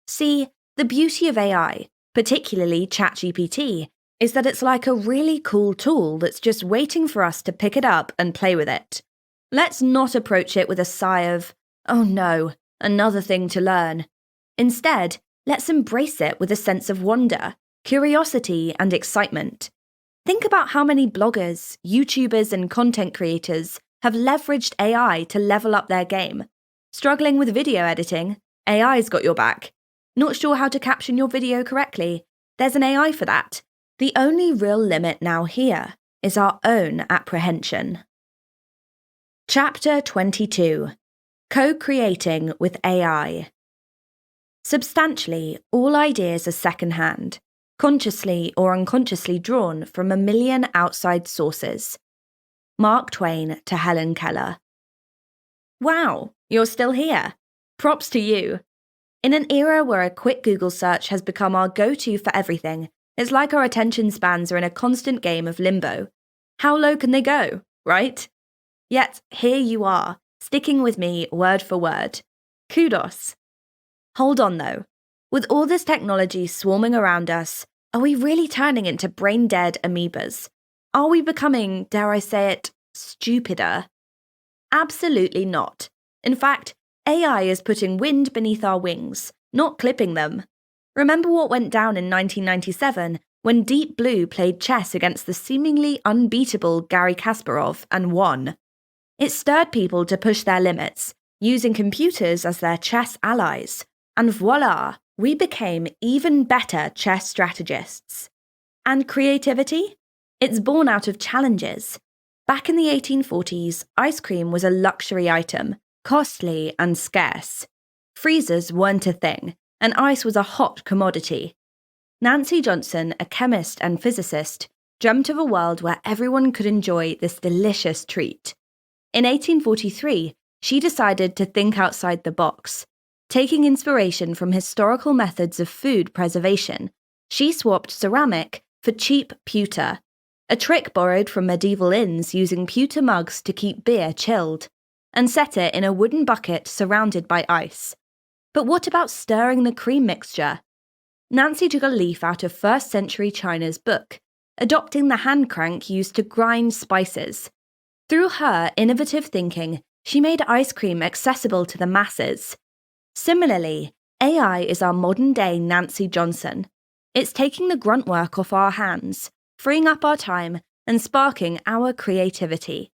See, the beauty of AI, particularly ChatGPT, is that it's like a really cool tool that's just waiting for us to pick it up and play with it. Let's not approach it with a sigh of, oh no, another thing to learn. Instead, let's embrace it with a sense of wonder, curiosity, and excitement. Think about how many bloggers, YouTubers, and content creators have leveraged AI to level up their game. Struggling with video editing? AI's got your back. Not sure how to caption your video correctly? There's an AI for that. The only real limit now here is our own apprehension. Chapter 22. Co-creating with AI. Substantially, all ideas are second-hand, consciously or unconsciously drawn from a million outside sources. Mark Twain to Helen Keller. Wow, you're still here. Props to you. In an era where a quick Google search has become our go-to for everything, it's like our attention spans are in a constant game of limbo. How low can they go, right? Yet, here you are, sticking with me word for word. Kudos. Hold on though. With all this technology swarming around us, are we really turning into brain-dead amoebas? Are we becoming, dare I say it, stupider? Absolutely not. In fact, AI is putting wind beneath our wings, not clipping them. Remember what went down in 1997 when Deep Blue played chess against the seemingly unbeatable Garry Kasparov and won? It stirred people to push their limits, using computers as their chess allies. And voila, we became even better chess strategists. And creativity? It's born out of challenges. Back in the 1840s, ice cream was a luxury item, costly and scarce. Freezers weren't a thing, and ice was a hot commodity. Nancy Johnson, a chemist and physicist, dreamt of a world where everyone could enjoy this delicious treat. In 1843, she decided to think outside the box. Taking inspiration from historical methods of food preservation, she swapped ceramic for cheap pewter, a trick borrowed from medieval inns using pewter mugs to keep beer chilled, and set it in a wooden bucket surrounded by ice. But what about stirring the cream mixture? Nancy took a leaf out of 1st century China's book, adopting the hand crank used to grind spices. Through her innovative thinking, she made ice cream accessible to the masses. Similarly, AI is our modern-day Nancy Johnson. It's taking the grunt work off our hands, freeing up our time, and sparking our creativity.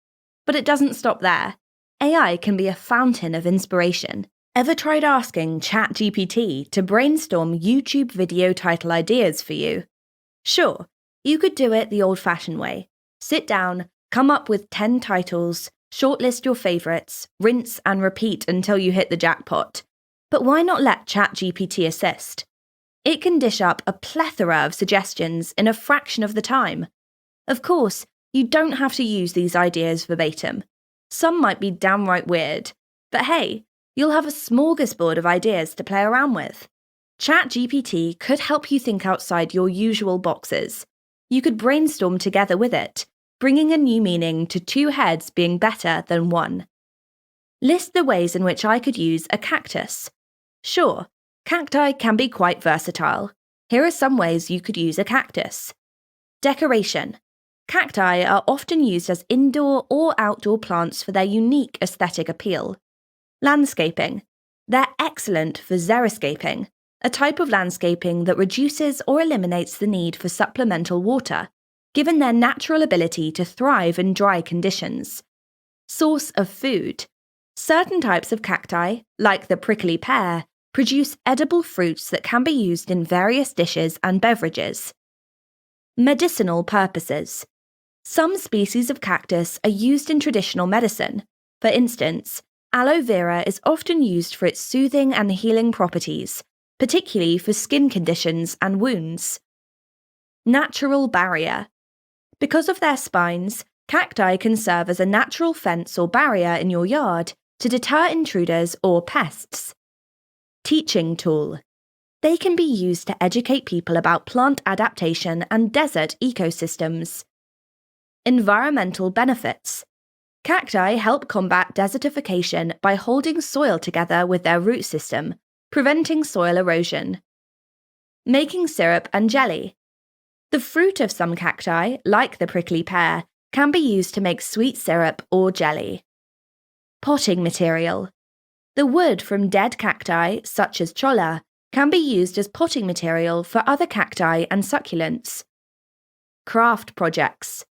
But it doesn't stop there. AI can be a fountain of inspiration. Ever tried asking ChatGPT to brainstorm YouTube video title ideas for you? Sure, you could do it the old-fashioned way. Sit down, come up with 10 titles, shortlist your favourites, rinse and repeat until you hit the jackpot. But why not let ChatGPT assist? It can dish up a plethora of suggestions in a fraction of the time. Of course, you don't have to use these ideas verbatim. Some might be downright weird, but hey, you'll have a smorgasbord of ideas to play around with. ChatGPT could help you think outside your usual boxes. You could brainstorm together with it, bringing a new meaning to 2 heads being better than 1. List the ways in which I could use a cactus. Sure, cacti can be quite versatile. Here are some ways you could use a cactus. Decoration. Cacti are often used as indoor or outdoor plants for their unique aesthetic appeal. Landscaping. They're excellent for xeriscaping, a type of landscaping that reduces or eliminates the need for supplemental water, given their natural ability to thrive in dry conditions. Source of food. Certain types of cacti, like the prickly pear, produce edible fruits that can be used in various dishes and beverages. Medicinal purposes. Some species of cactus are used in traditional medicine. For instance, aloe vera is often used for its soothing and healing properties, particularly for skin conditions and wounds. Natural barrier. Because of their spines, cacti can serve as a natural fence or barrier in your yard to deter intruders or pests. Teaching tool. They can be used to educate people about plant adaptation and desert ecosystems. Environmental benefits. Cacti help combat desertification by holding soil together with their root system, preventing soil erosion. Making syrup and jelly. The fruit of some cacti, like the prickly pear, can be used to make sweet syrup or jelly. Potting material. The wood from dead cacti, such as cholla, can be used as potting material for other cacti and succulents. Craft projects.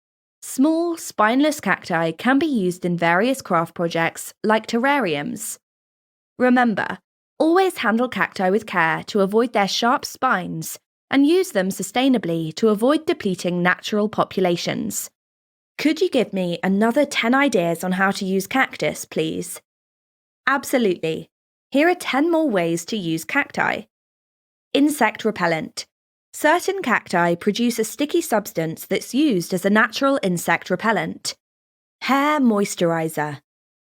Small, spineless cacti can be used in various craft projects like terrariums. Remember, always handle cacti with care to avoid their sharp spines and use them sustainably to avoid depleting natural populations. Could you give me another 10 ideas on how to use cactus, please? Absolutely. Here are 10 more ways to use cacti. Insect repellent. Certain cacti produce a sticky substance that's used as a natural insect repellent. Hair moisturizer.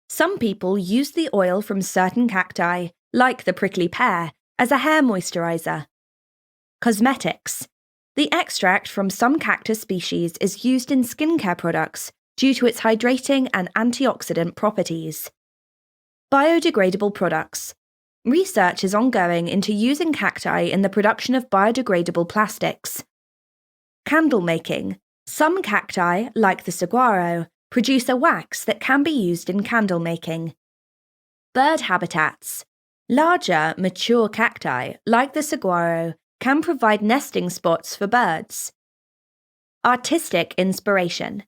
Some people use the oil from certain cacti, like the prickly pear, as a hair moisturizer. Cosmetics. The extract from some cactus species is used in skincare products due to its hydrating and antioxidant properties. Biodegradable products. Research is ongoing into using cacti in the production of biodegradable plastics. Candle making. Some cacti, like the saguaro, produce a wax that can be used in candle making. Bird habitats. Larger, mature cacti, like the saguaro, can provide nesting spots for birds. Artistic inspiration.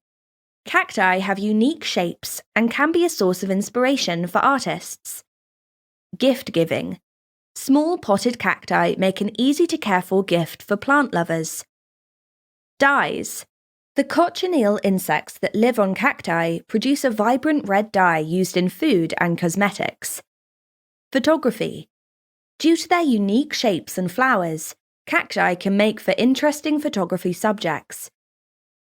Cacti have unique shapes and can be a source of inspiration for artists. Gift giving. Small potted cacti make an easy-to-care-for gift for plant lovers. Dyes. The cochineal insects that live on cacti produce a vibrant red dye used in food and cosmetics. Photography. Due to their unique shapes and flowers, cacti can make for interesting photography subjects.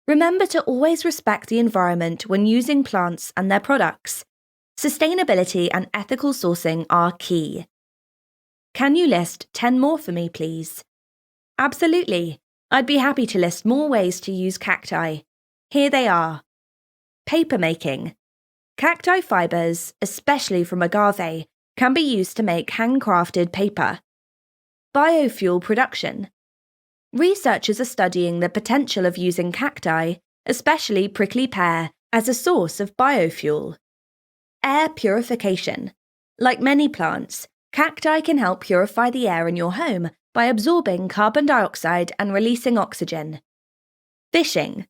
Remember to always respect the environment when using plants and their products. Sustainability and ethical sourcing are key. Can you list 10 more for me, please? Absolutely. I'd be happy to list more ways to use cacti. Here they are. Paper making. Cacti fibers, especially from agave, can be used to make handcrafted paper. Biofuel production. Researchers are studying the potential of using cacti, especially prickly pear, as a source of biofuel. Air purification. Like many plants, cacti can help purify the air in your home by absorbing carbon dioxide and releasing oxygen. Fishing.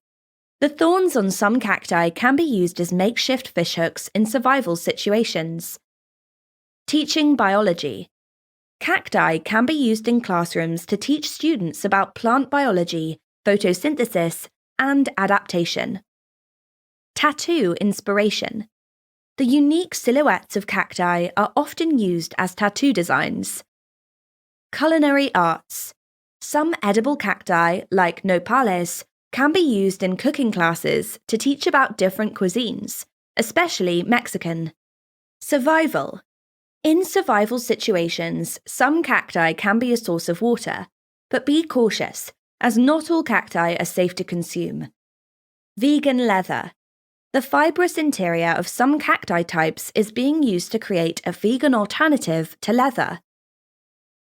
The thorns on some cacti can be used as makeshift fishhooks in survival situations. Teaching biology. Cacti can be used in classrooms to teach students about plant biology, photosynthesis, and adaptation. Tattoo inspiration. The unique silhouettes of cacti are often used as tattoo designs. Culinary arts. Some edible cacti, like nopales, can be used in cooking classes to teach about different cuisines, especially Mexican. Survival. In survival situations, some cacti can be a source of water, but be cautious, as not all cacti are safe to consume. Vegan leather. The fibrous interior of some cacti types is being used to create a vegan alternative to leather.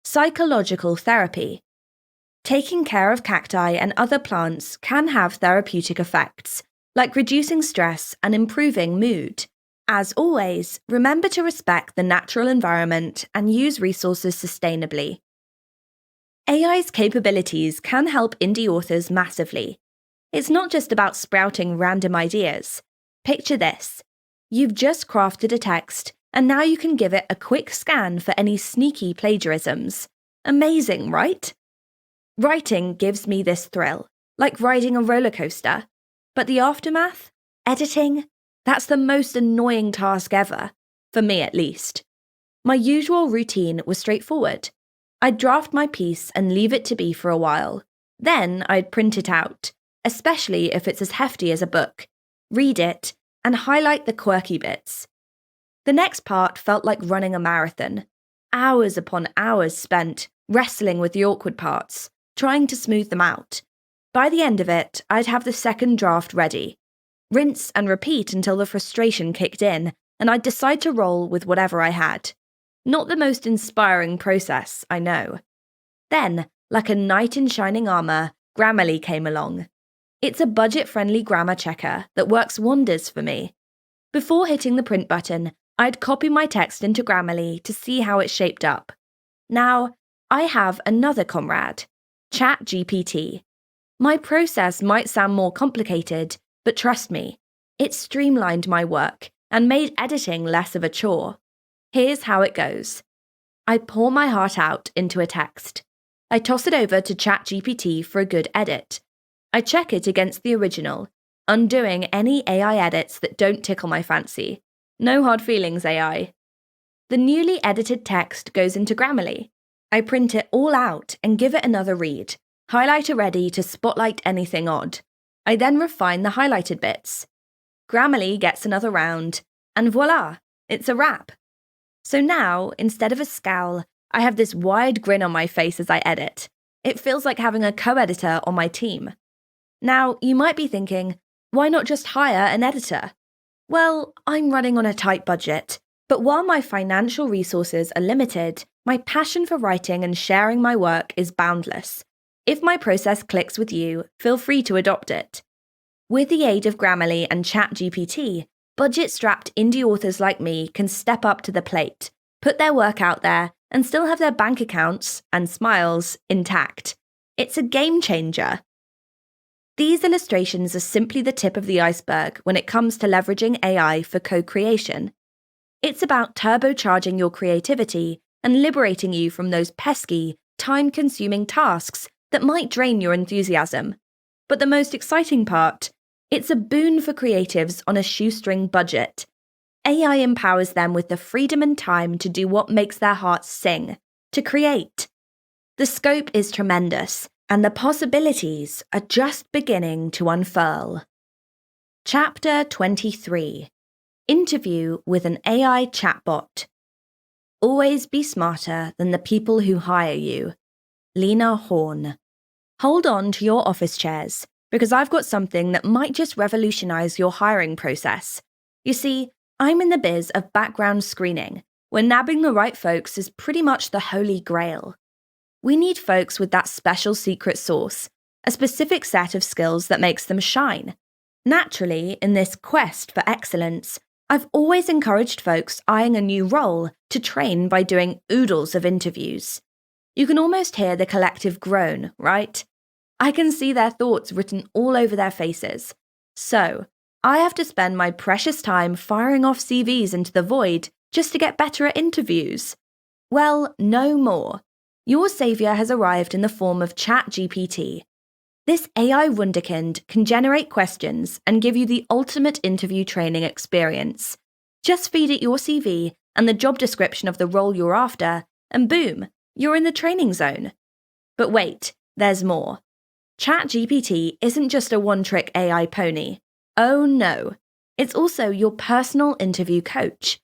Psychological therapy. Taking care of cacti and other plants can have therapeutic effects, like reducing stress and improving mood. As always, remember to respect the natural environment and use resources sustainably. AI's capabilities can help indie authors massively. It's not just about sprouting random ideas. Picture this. You've just crafted a text, and now you can give it a quick scan for any sneaky plagiarisms. Amazing, right? Writing gives me this thrill, like riding a roller coaster. But the aftermath? Editing? That's the most annoying task ever, for me at least. My usual routine was straightforward. I'd draft my piece and leave it to be for a while. Then I'd print it out, especially if it's as hefty as a book, read it, and highlight the quirky bits. The next part felt like running a marathon. Hours upon hours spent wrestling with the awkward parts, trying to smooth them out. By the end of it, I'd have the second draft ready. Rinse and repeat until the frustration kicked in, and I'd decide to roll with whatever I had. Not the most inspiring process, I know. Then, like a knight in shining armour, Grammarly came along. It's a budget-friendly grammar checker that works wonders for me. Before hitting the print button, I'd copy my text into Grammarly to see how it shaped up. Now, I have another comrade, ChatGPT. My process might sound more complicated, but trust me, it streamlined my work and made editing less of a chore. Here's how it goes. I pour my heart out into a text. I toss it over to ChatGPT for a good edit. I check it against the original, undoing any AI edits that don't tickle my fancy. No hard feelings, AI. The newly edited text goes into Grammarly. I print it all out and give it another read. Highlighter ready to spotlight anything odd. I then refine the highlighted bits. Grammarly gets another round, and voila, it's a wrap. So now, instead of a scowl, I have this wide grin on my face as I edit. It feels like having a co-editor on my team. Now, you might be thinking, why not just hire an editor? Well, I'm running on a tight budget, but while my financial resources are limited, my passion for writing and sharing my work is boundless. If my process clicks with you, feel free to adopt it. With the aid of Grammarly and ChatGPT, budget-strapped indie authors like me can step up to the plate, put their work out there, and still have their bank accounts and smiles intact. It's a game changer. These illustrations are simply the tip of the iceberg when it comes to leveraging AI for co-creation. It's about turbocharging your creativity and liberating you from those pesky, time-consuming tasks that might drain your enthusiasm. But the most exciting part, it's a boon for creatives on a shoestring budget. AI empowers them with the freedom and time to do what makes their hearts sing, to create. The scope is tremendous, and the possibilities are just beginning to unfurl. Chapter 23. Interview with an AI chatbot. Always be smarter than the people who hire you. Lena Horne. Hold on to your office chairs, because I've got something that might just revolutionize your hiring process. You see, I'm in the biz of background screening, where nabbing the right folks is pretty much the holy grail. We need folks with that special secret sauce, a specific set of skills that makes them shine. Naturally, in this quest for excellence, I've always encouraged folks eyeing a new role to train by doing oodles of interviews. You can almost hear the collective groan, right? I can see their thoughts written all over their faces. So, I have to spend my precious time firing off CVs into the void just to get better at interviews. Well, no more. Your savior has arrived in the form of ChatGPT. This AI wunderkind can generate questions and give you the ultimate interview training experience. Just feed it your CV and the job description of the role you're after, and boom, you're in the training zone. But wait, there's more. ChatGPT isn't just a one-trick AI pony. Oh no, it's also your personal interview coach.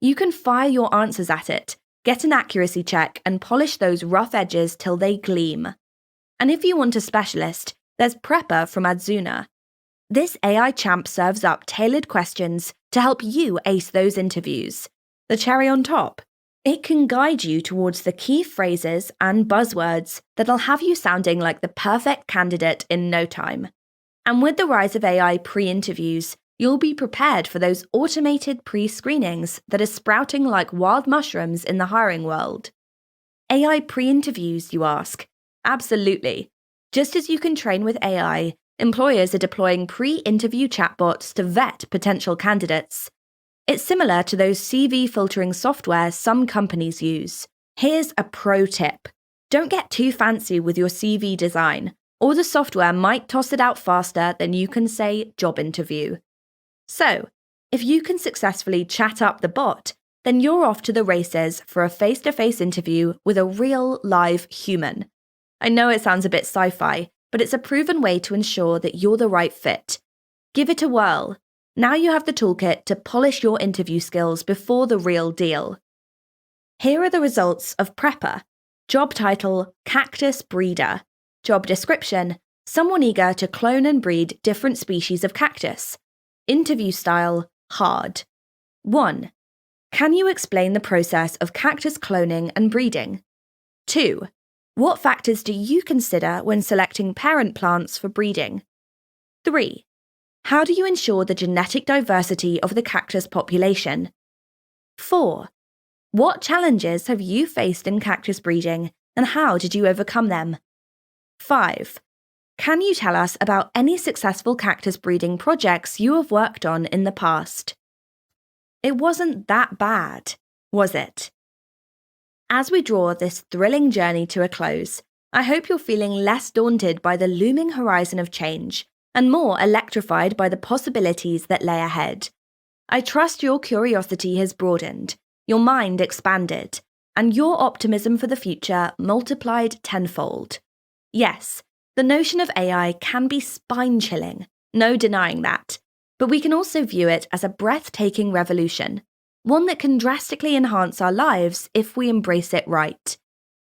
You can fire your answers at it, get an accuracy check, and polish those rough edges till they gleam. And if you want a specialist, there's Prepper from Adzuna. This AI champ serves up tailored questions to help you ace those interviews. The cherry on top, it can guide you towards the key phrases and buzzwords that'll have you sounding like the perfect candidate in no time. And with the rise of AI pre-interviews, you'll be prepared for those automated pre-screenings that are sprouting like wild mushrooms in the hiring world. AI pre-interviews, you ask? Absolutely. Just as you can train with AI, employers are deploying pre-interview chatbots to vet potential candidates. It's similar to those CV filtering software some companies use. Here's a pro tip. Don't get too fancy with your CV design, or the software might toss it out faster than you can say job interview. So, if you can successfully chat up the bot, then you're off to the races for a face-to-face interview with a real live human. I know it sounds a bit sci-fi, but it's a proven way to ensure that you're the right fit. Give it a whirl. Now you have the toolkit to polish your interview skills before the real deal. Here are the results of Prepper. Job title, Cactus Breeder. Job description, someone eager to clone and breed different species of cactus. Interview style, hard. 1. Can you explain the process of cactus cloning and breeding? 2. What factors do you consider when selecting parent plants for breeding? 3. How do you ensure the genetic diversity of the cactus population? 4. What challenges have you faced in cactus breeding, And how did you overcome them? 5. Can you tell us about any successful cactus breeding projects you have worked on in the past? It wasn't that bad, was it? As we draw this thrilling journey to a close, I hope you're feeling less daunted by the looming horizon of change and more electrified by the possibilities that lay ahead. I trust your curiosity has broadened, your mind expanded, and your optimism for the future multiplied tenfold. Yes, the notion of AI can be spine-chilling, no denying that, but we can also view it as a breathtaking revolution, one that can drastically enhance our lives if we embrace it right.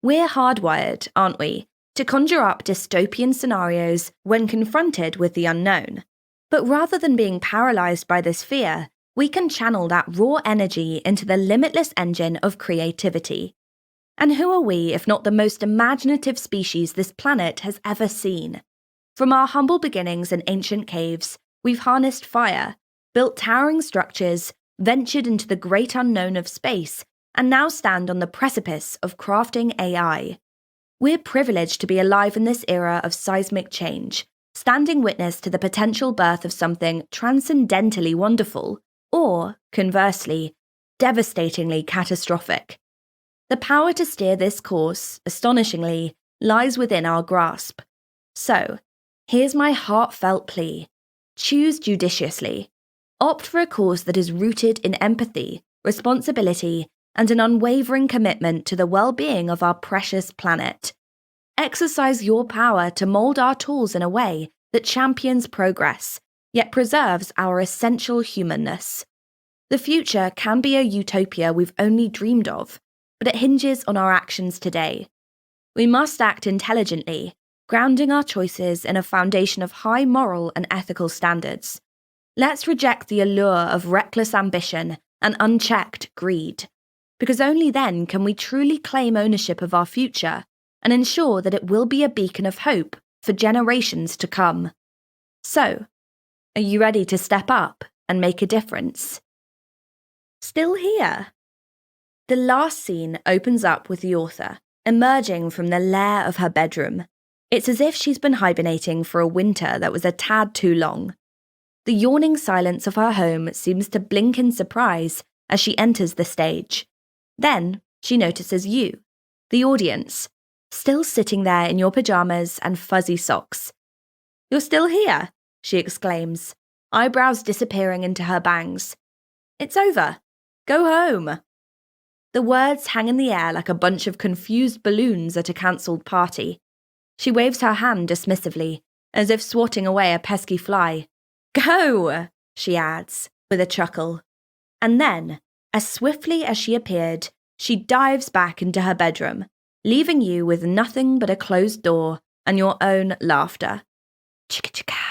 We're hardwired, aren't we, to conjure up dystopian scenarios when confronted with the unknown. But rather than being paralyzed by this fear, we can channel that raw energy into the limitless engine of creativity. And who are we if not the most imaginative species this planet has ever seen? From our humble beginnings in ancient caves, we've harnessed fire, built towering structures, ventured into the great unknown of space, and now stand on the precipice of crafting AI. We're privileged to be alive in this era of seismic change, standing witness to the potential birth of something transcendently wonderful, or, conversely, devastatingly catastrophic. The power to steer this course, astonishingly, lies within our grasp. So, here's my heartfelt plea. Choose judiciously. Opt for a course that is rooted in empathy, responsibility, and an unwavering commitment to the well-being of our precious planet. Exercise your power to mold our tools in a way that champions progress, yet preserves our essential humanness. The future can be a utopia we've only dreamed of, but it hinges on our actions today. We must act intelligently, grounding our choices in a foundation of high moral and ethical standards. Let's reject the allure of reckless ambition and unchecked greed, because only then can we truly claim ownership of our future and ensure that it will be a beacon of hope for generations to come. So, are you ready to step up and make a difference? Still here? The last scene opens up with the author emerging from the lair of her bedroom. It's as if she's been hibernating for a winter that was a tad too long. The yawning silence of her home seems to blink in surprise as she enters the stage. Then she notices you, the audience, still sitting there in your pajamas and fuzzy socks. "You're still here?" she exclaims, eyebrows disappearing into her bangs. "It's over. Go home." The words hang in the air like a bunch of confused balloons at a cancelled party. She waves her hand dismissively, as if swatting away a pesky fly. "Go!" she adds, with a chuckle. And then, as swiftly as she appeared, she dives back into her bedroom, leaving you with nothing but a closed door and your own laughter. Chicka chicka.